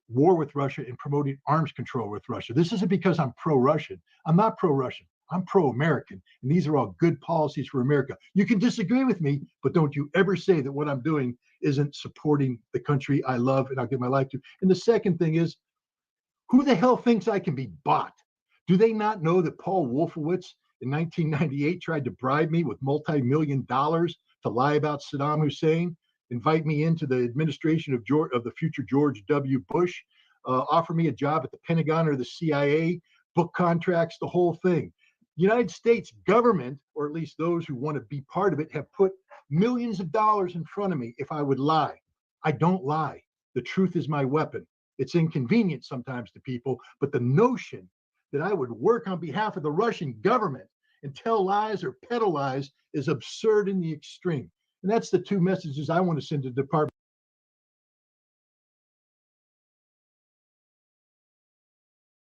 war with Russia and promoting arms control with Russia. This isn't because I'm pro-Russian. I'm not pro-Russian. I'm pro-American. And these are all good policies for America. You can disagree with me, but don't you ever say that what I'm doing isn't supporting the country I love and I'll give my life to. And the second thing is, who the hell thinks I can be bought? Do they not know that Paul Wolfowitz in 1998 tried to bribe me with multi-million dollars to lie about Saddam Hussein, invite me into the administration of the future George W. Bush, offer me a job at the Pentagon or the CIA, book contracts, the whole thing. The United States government, or at least those who want to be part of it, have put millions of dollars in front of me if I would lie. I don't lie. The truth is my weapon. It's inconvenient sometimes to people, but the notion that I would work on behalf of the Russian government and tell lies or peddle lies is absurd in the extreme. And that's the two messages I want to send to the Department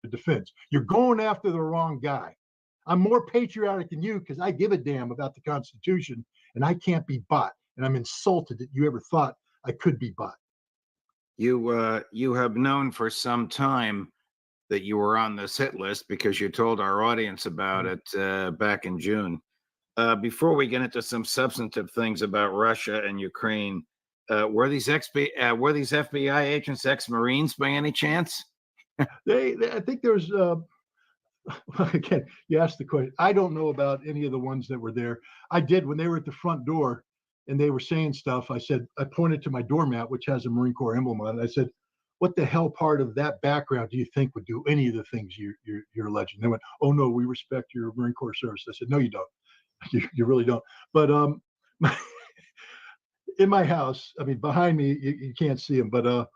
of Defense. You're going after the wrong guy. I'm more patriotic than you because I give a damn about the Constitution, and I can't be bought. And I'm insulted that you ever thought I could be bought. You have known for some time that you were on this hit list because you told our audience about it back in June. Before we get into some substantive things about Russia and Ukraine, were these FBI agents ex-Marines by any chance? They I think there's again, you asked the question. I don't know about any of the ones that were there. I did when they were at the front door and they were saying stuff. I pointed to my doormat, which has a Marine Corps emblem on it. I said, what the hell part of that background do you think would do any of the things you're alleging? They went, oh no, we respect your Marine Corps service. I said, no, you don't. You really don't. But in my house, I mean, behind me, you can't see them, but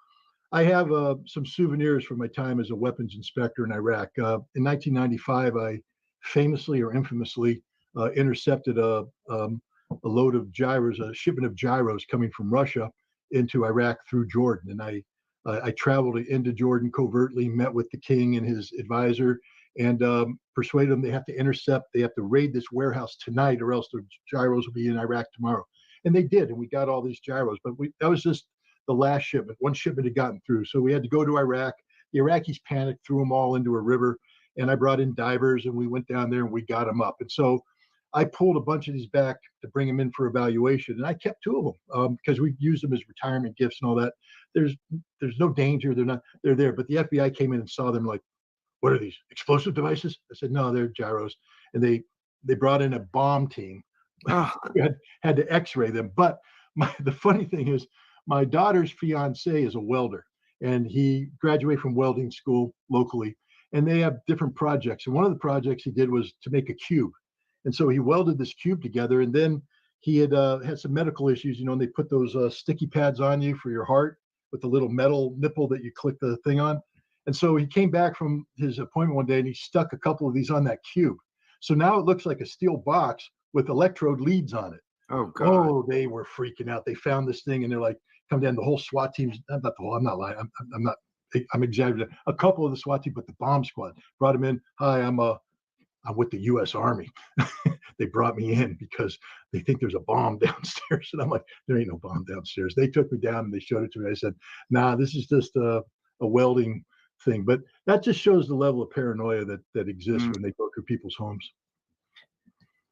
I have some souvenirs from my time as a weapons inspector in Iraq. In 1995, I famously or infamously intercepted a load of gyros, a shipment of gyros coming from Russia into Iraq through Jordan. And I traveled into Jordan covertly, met with the king and his advisor, and persuaded them they have to intercept, they have to raid this warehouse tonight, or else the gyros will be in Iraq tomorrow. And they did, and we got all these gyros. But that was just the last shipment. One shipment had gotten through, so we had to go to Iraq. The Iraqis panicked, threw them all into a river, and I brought in divers, and we went down there and we got them up. And so I pulled a bunch of these back to bring them in for evaluation, and I kept two of them because we used them as retirement gifts and all that. There's no danger. They're there. But the FBI came in and saw them, like, what are these, explosive devices? I said, no, they're gyros. And they brought in a bomb team. We had to x-ray them. But the funny thing is, my daughter's fiance is a welder, and he graduated from welding school locally, and they have different projects. And one of the projects he did was to make a cube. And so he welded this cube together, and then he had had some medical issues, and they put those sticky pads on you for your heart with the little metal nipple that you click the thing on. And so he came back from his appointment one day and he stuck a couple of these on that cube. So now it looks like a steel box with electrode leads on it. Oh, God. Oh, they were freaking out. They found this thing and they're like, come down, the whole SWAT team's, not the whole, I'm not lying. I'm exaggerating. A couple of the SWAT team, but the bomb squad brought him in. Hi, I'm with the U.S. Army. They brought me in because they think there's a bomb downstairs. And I'm like, there ain't no bomb downstairs. They took me down and they showed it to me. I said, nah, this is just a welding thing. But that just shows the level of paranoia that exists when they go through people's homes.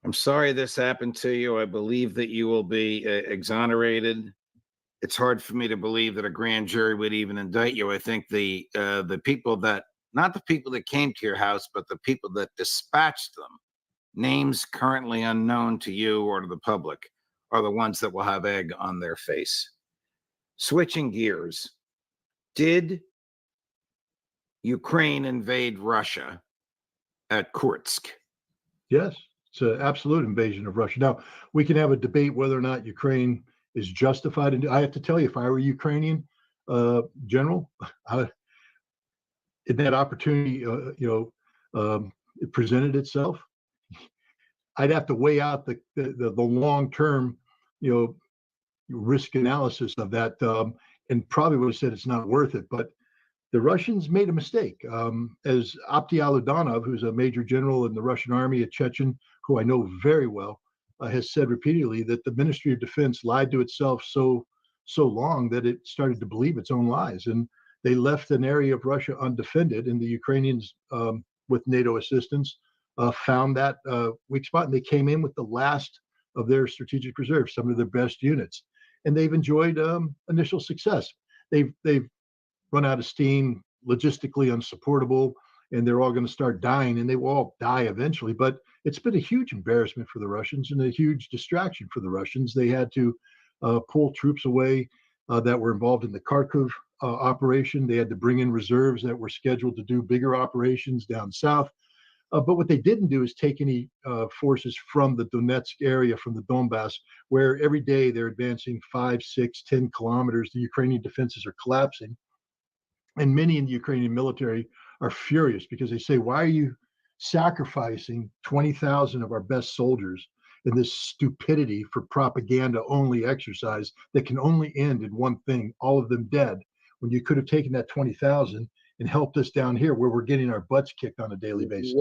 I'm sorry this happened to you. I believe that you will be exonerated. It's hard for me to believe that a grand jury would even indict you. I think the people that, not the people that came to your house, but the people that dispatched them, names currently unknown to you or to the public, are the ones that will have egg on their face. Switching gears, did Ukraine invade Russia at Kursk? Yes, it's an absolute invasion of Russia. Now, we can have a debate whether or not Ukraine is justified. And I have to tell you, if I were a Ukrainian general, in that opportunity, it presented itself, I'd have to weigh out the long-term, risk analysis of that, and probably would have said it's not worth it. But the Russians made a mistake. As Abdi Aludanov, who's a major general in the Russian army, a Chechen, who I know very well, has said repeatedly that the Ministry of Defense lied to itself so long that it started to believe its own lies. And they left an area of Russia undefended, and the Ukrainians, with NATO assistance, found that weak spot, and they came in with the last of their strategic reserves, some of their best units, and they've enjoyed initial success. They've run out of steam, logistically unsupportable, and they're all going to start dying, and they will all die eventually. But it's been a huge embarrassment for the Russians and a huge distraction for the Russians. They had to pull troops away that were involved in the Kharkiv operation. They had to bring in reserves that were scheduled to do bigger operations down south. But what they didn't do is take any forces from the Donetsk area, from the Donbass, where every day they're advancing 5, 6, 10 kilometers. The Ukrainian defenses are collapsing. And many in the Ukrainian military are furious because they say, why are you sacrificing 20,000 of our best soldiers in this stupidity for propaganda only exercise that can only end in one thing, all of them dead, when you could have taken that 20,000 and helped us down here where we're getting our butts kicked on a daily basis.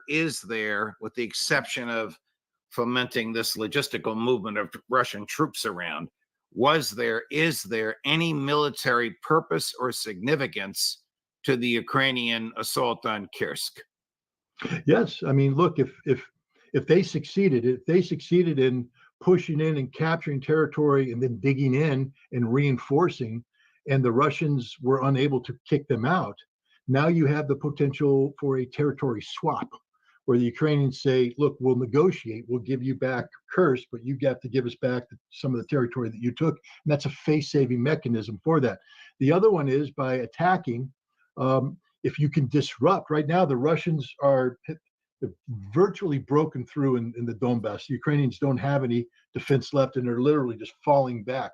Is there, with the exception of fomenting this logistical movement of Russian troops around, is there any military purpose or significance to the Ukrainian assault on Kursk? Yes, I mean, look, if they succeeded in pushing in and capturing territory and then digging in and reinforcing, and the Russians were unable to kick them out, now you have the potential for a territory swap, where the Ukrainians say, look, we'll negotiate, we'll give you back Kursk, but you have to give us back some of the territory that you took. And that's a face-saving mechanism for that. The other one is by attacking, if you can disrupt. Right now, the Russians are virtually broken through in the Donbass. The Ukrainians don't have any defense left, and they're literally just falling back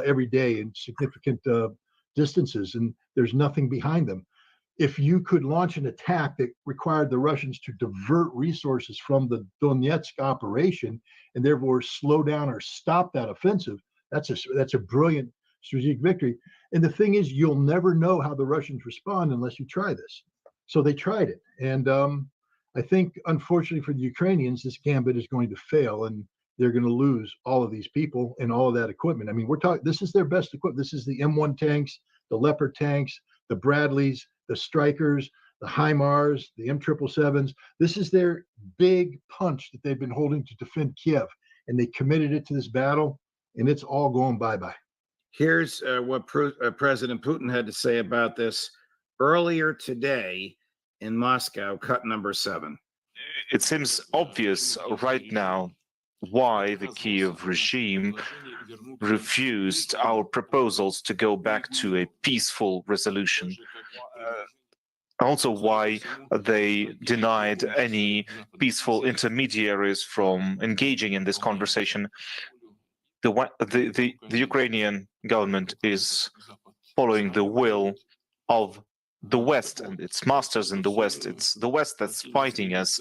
every day in significant distances, and there's nothing behind them. If you could launch an attack that required the Russians to divert resources from the Donetsk operation and therefore slow down or stop that offensive, that's a brilliant strategic victory. And the thing is, you'll never know how the Russians respond unless you try this. So they tried it. And I think, unfortunately for the Ukrainians, this gambit is going to fail, and they're going to lose all of these people and all of that equipment. I mean, we're talking, this is their best equipment. This is the M1 tanks, the Leopard tanks, the Bradleys, the Strykers, the HIMARS, the M777s. This is their big punch that they've been holding to defend Kiev, and they committed it to this battle, and it's all going bye-bye. Here's what President Putin had to say about this earlier today in Moscow, cut number 7. It seems obvious right now why the Kiev regime refused our proposals to go back to a peaceful resolution. Also, why they denied any peaceful intermediaries from engaging in this conversation. The Ukrainian government is following the will of the West and its masters in the West. It's the West that's fighting us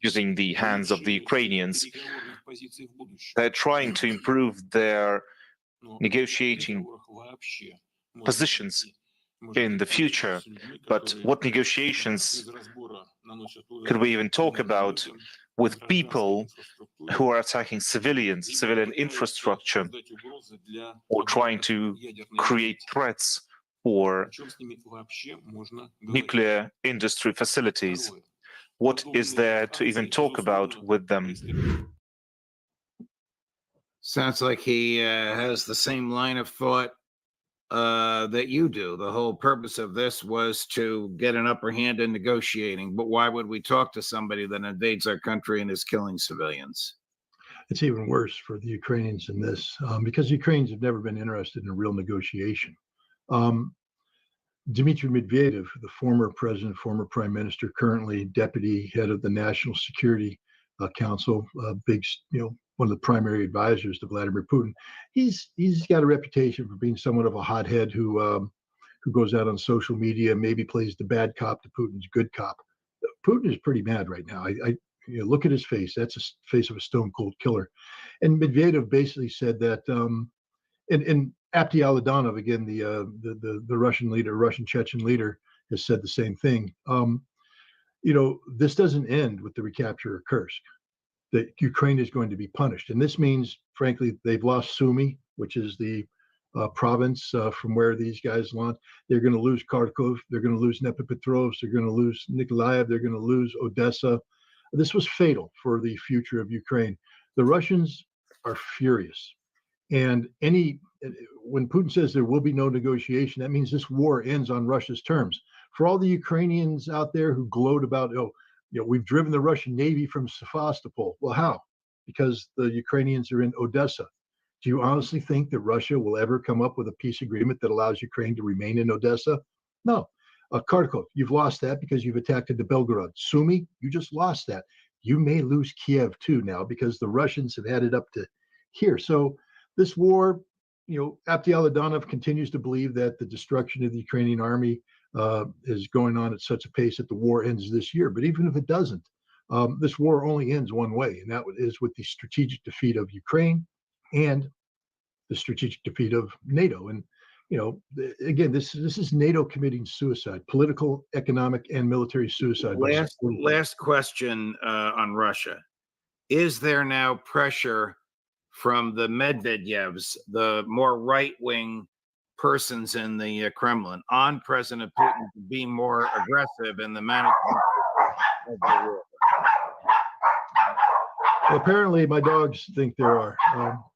using the hands of the Ukrainians. They're trying to improve their negotiating positions in the future. But what negotiations could we even talk about with people who are attacking civilians, civilian infrastructure, or trying to create threats for nuclear industry facilities? What is there to even talk about with them? Sounds like he has the same line of thought that you do. The whole purpose of this was to get an upper hand in negotiating. But why would we talk to somebody that invades our country and is killing civilians? It's even worse for the Ukrainians in this, because Ukrainians have never been interested in a real negotiation. Dmitry Medvedev, the former president, former prime minister, currently deputy head of the National Security Council, big, one of the primary advisors to Vladimir Putin. He's got a reputation for being somewhat of a hothead who goes out on social media, maybe plays the bad cop to Putin's good cop. Putin is pretty mad right now. I look at his face. That's a face of a stone cold killer. And Medvedev basically said that, and Abdi Aladanov, again, the Russian leader, Russian Chechen leader, has said the same thing. This doesn't end with the recapture of Kursk. That Ukraine is going to be punished, and this means, frankly, they've lost Sumy, which is the province from where these guys launched. They're going to lose Kharkov. They're going to lose Dnipropetrovsk. They're going to lose Nikolaev. They're going to lose Odessa. This was fatal for the future of Ukraine. The Russians are furious, and when Putin says there will be no negotiation, that means this war ends on Russia's terms. For all the Ukrainians out there who gloat about, we've driven the Russian Navy from Sevastopol. Well, how? Because the Ukrainians are in Odessa. Do you honestly think that Russia will ever come up with a peace agreement that allows Ukraine to remain in Odessa? No. Kharkov, you've lost that because you've attacked into Belgorod. Sumy, you just lost that. You may lose Kiev too now because the Russians have had it up to here. So this war, Abdi Aladanov continues to believe that the destruction of the Ukrainian army is going on at such a pace that the war ends this year. But even if it doesn't, this war only ends one way, and that is with the strategic defeat of Ukraine and the strategic defeat of NATO. And again, this is NATO committing suicide, political, economic, and military suicide. Last question on Russia. Is there now pressure from the Medvedevs, the more right-wing persons in the Kremlin, on President Putin to be more aggressive in the management of the war? Well, apparently my dogs think there are.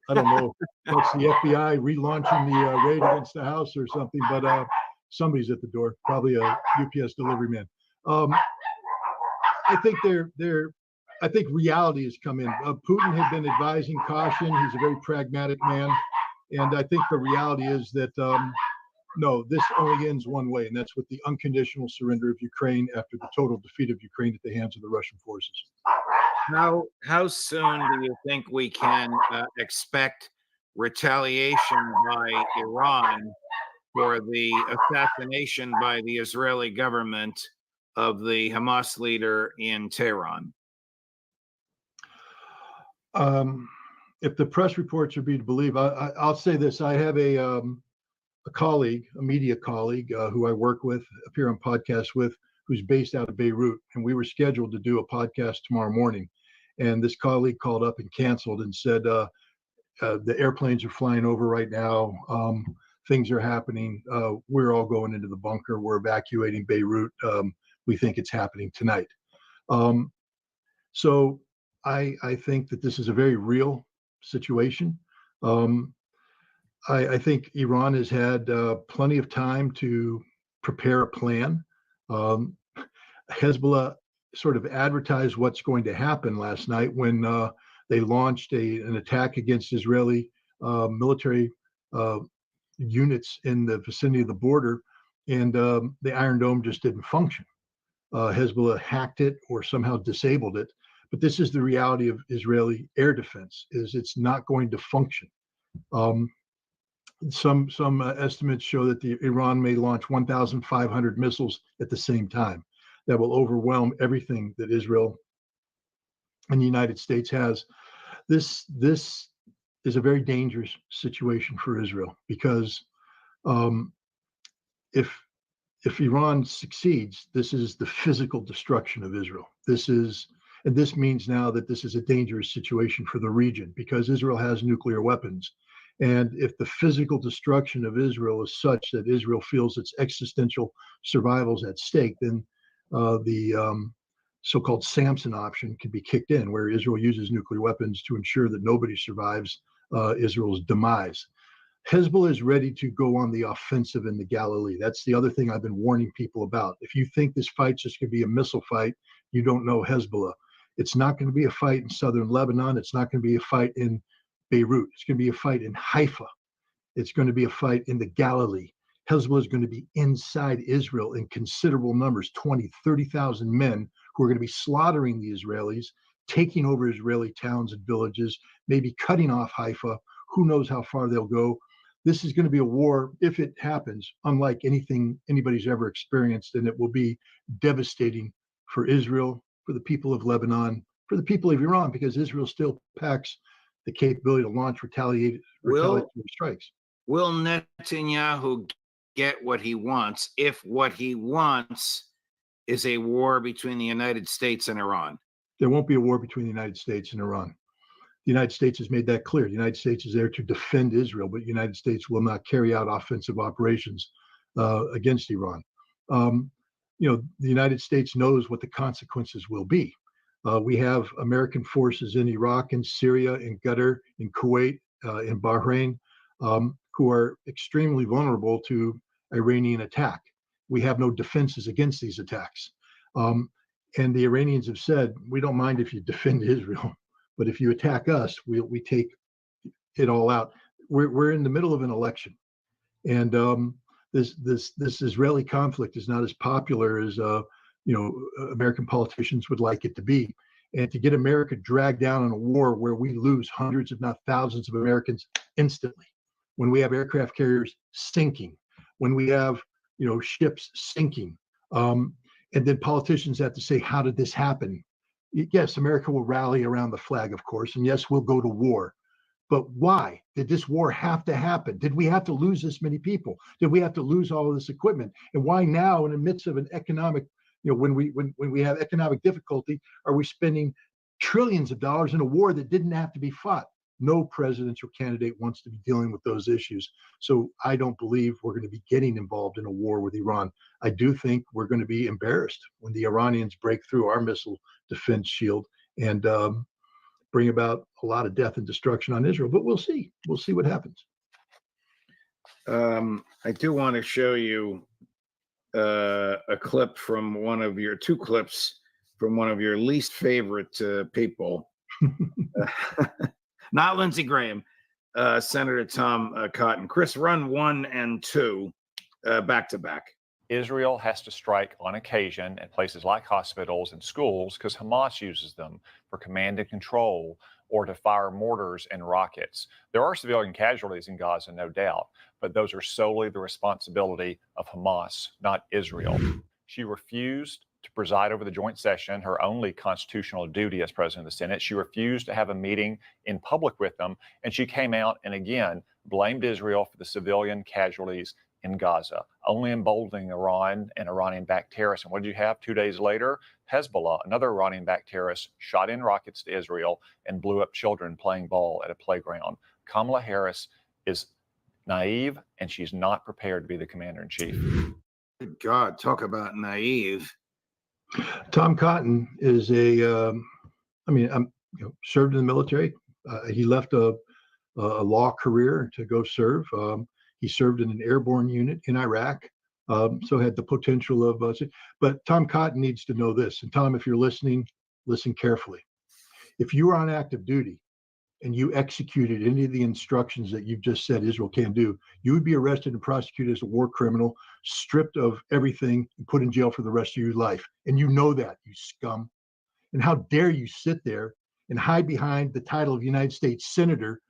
I don't know if that's the FBI relaunching the raid against the house or something, but somebody's at the door, probably a UPS delivery man. I think I think reality has come in. Putin had been advising caution. He's a very pragmatic man. And I think the reality is that, no, this only ends one way, and that's with the unconditional surrender of Ukraine after the total defeat of Ukraine at the hands of the Russian forces. How soon do you think we can expect retaliation by Iran for the assassination by the Israeli government of the Hamas leader in Tehran? If the press reports are being believed, I'll say this. I have a colleague, a media colleague who I work with, appear on podcasts with, who's based out of Beirut. And we were scheduled to do a podcast tomorrow morning. And this colleague called up and canceled and said, the airplanes are flying over right now. Things are happening. We're all going into the bunker. We're evacuating Beirut. We think it's happening tonight. So I think that this is a very real situation. I think Iran has had plenty of time to prepare a plan. Hezbollah sort of advertised what's going to happen last night when They launched an attack against Israeli military units in the vicinity of the border, and the Iron Dome just didn't function. Hezbollah hacked it or somehow disabled it. But this is the reality of Israeli air defense: is it's not going to function. Some estimates show that Iran may launch 1,500 missiles at the same time. That will overwhelm everything that Israel and the United States has. This is a very dangerous situation for Israel, because if Iran succeeds, this is the physical destruction of Israel. This means now that this is a dangerous situation for the region, because Israel has nuclear weapons. And if the physical destruction of Israel is such that Israel feels its existential survival is at stake, then the so-called Samson option can be kicked in, where Israel uses nuclear weapons to ensure that nobody survives Israel's demise. Hezbollah is ready to go on the offensive in the Galilee. That's the other thing I've been warning people about. If you think this fight's just going to be a missile fight, you don't know Hezbollah. It's not going to be a fight in southern Lebanon. It's not going to be a fight in Beirut. It's going to be a fight in Haifa. It's going to be a fight in the Galilee. Hezbollah is going to be inside Israel in considerable numbers, 20, 30,000 men who are going to be slaughtering the Israelis, taking over Israeli towns and villages, maybe cutting off Haifa. Who knows how far they'll go. This is going to be a war, if it happens, unlike anything anybody's ever experienced, and it will be devastating for Israel, for the people of Lebanon, for the people of Iran, because Israel still packs the capability to launch retaliatory strikes. Will Netanyahu get what he wants if what he wants is a war between the United States and Iran? There won't be a war between the United States and Iran. The United States has made that clear. The United States is there to defend Israel, but the United States will not carry out offensive operations against Iran. The United States knows what the consequences will be. We have American forces in Iraq, in Syria, in Qatar, in Kuwait, in Bahrain, who are extremely vulnerable to Iranian attack. We have no defenses against these attacks. And the Iranians have said, we don't mind if you defend Israel, but if you attack us, we take it all out. We're in the middle of an election, and this Israeli conflict is not as popular as American politicians would like it to be. And to get America dragged down in a war where we lose hundreds, if not thousands, of Americans instantly, when we have aircraft carriers sinking, when we have ships sinking, and then politicians have to say, how did this happen? Yes, America will rally around the flag, of course, and yes, we'll go to war. But why did this war have to happen? Did we have to lose this many people? Did we have to lose all of this equipment? And why now, in the midst of an economic, when we have economic difficulty, are we spending trillions of dollars in a war that didn't have to be fought? No presidential candidate wants to be dealing with those issues. So I don't believe we're going to be getting involved in a war with Iran. I do think we're going to be embarrassed when the Iranians break through our missile defense shield and bring about a lot of death and destruction on Israel. But we'll see. We'll see what happens. I do want to show you a clip from two clips from one of your least favorite people. Not Lindsey Graham, Senator Tom Cotton. Chris, run 1 and 2 back to back. Israel has to strike on occasion at places like hospitals and schools because Hamas uses them for command and control or to fire mortars and rockets. There are civilian casualties in Gaza, no doubt, but those are solely the responsibility of Hamas, not Israel. She refused to preside over the joint session, her only constitutional duty as president of the Senate. She refused to have a meeting in public with them, and she came out and again blamed Israel for the civilian casualties in Gaza, only emboldening Iran and Iranian-backed terrorists. And what did you have 2 days later? Hezbollah, another Iranian-backed terrorist, shot in rockets to Israel and blew up children playing ball at a playground. Kamala Harris is naive, and she's not prepared to be the commander-in-chief. Good God, talk about naive. Tom Cotton is served in the military. He left a law career to go serve. He served in an airborne unit in Iraq, so had the potential of. But Tom Cotton needs to know this. And Tom, if you're listening, listen carefully. If you were on active duty and you executed any of the instructions that you've just said Israel can do, you would be arrested and prosecuted as a war criminal, stripped of everything, and put in jail for the rest of your life. And you know that, you scum. And how dare you sit there and hide behind the title of United States Senator,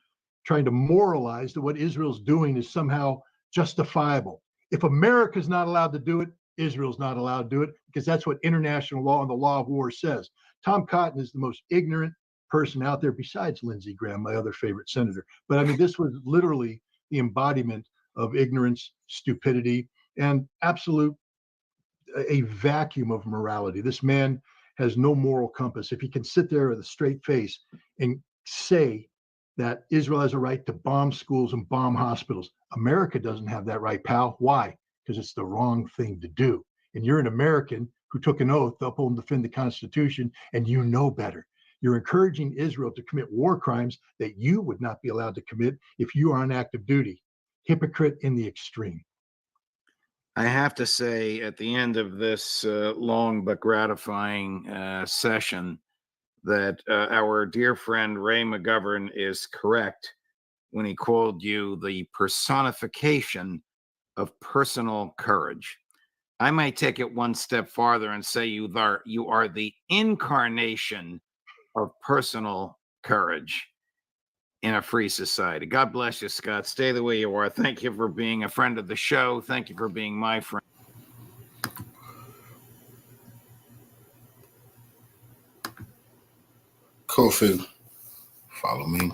trying to moralize that what Israel's doing is somehow justifiable. If America's not allowed to do it, Israel's not allowed to do it, because that's what international law and the law of war says. Tom Cotton is the most ignorant person out there besides Lindsey Graham, my other favorite senator. But I mean, this was literally the embodiment of ignorance, stupidity, and absolute a vacuum of morality. This man has no moral compass. If he can sit there with a straight face and say that Israel has a right to bomb schools and bomb hospitals, America doesn't have that right, pal. Why? Because it's the wrong thing to do. And you're an American who took an oath to uphold and defend the Constitution, and you know better. You're encouraging Israel to commit war crimes that you would not be allowed to commit if you are on active duty. Hypocrite in the extreme. I have to say, at the end of this long but gratifying session, that our dear friend Ray McGovern is correct when he called you the personification of personal courage. I might take it one step farther and say you are the incarnation of personal courage in a free society. God bless you, Scott. Stay the way you are. Thank you for being a friend of the show. Thank you for being my friend. Kofi, follow me.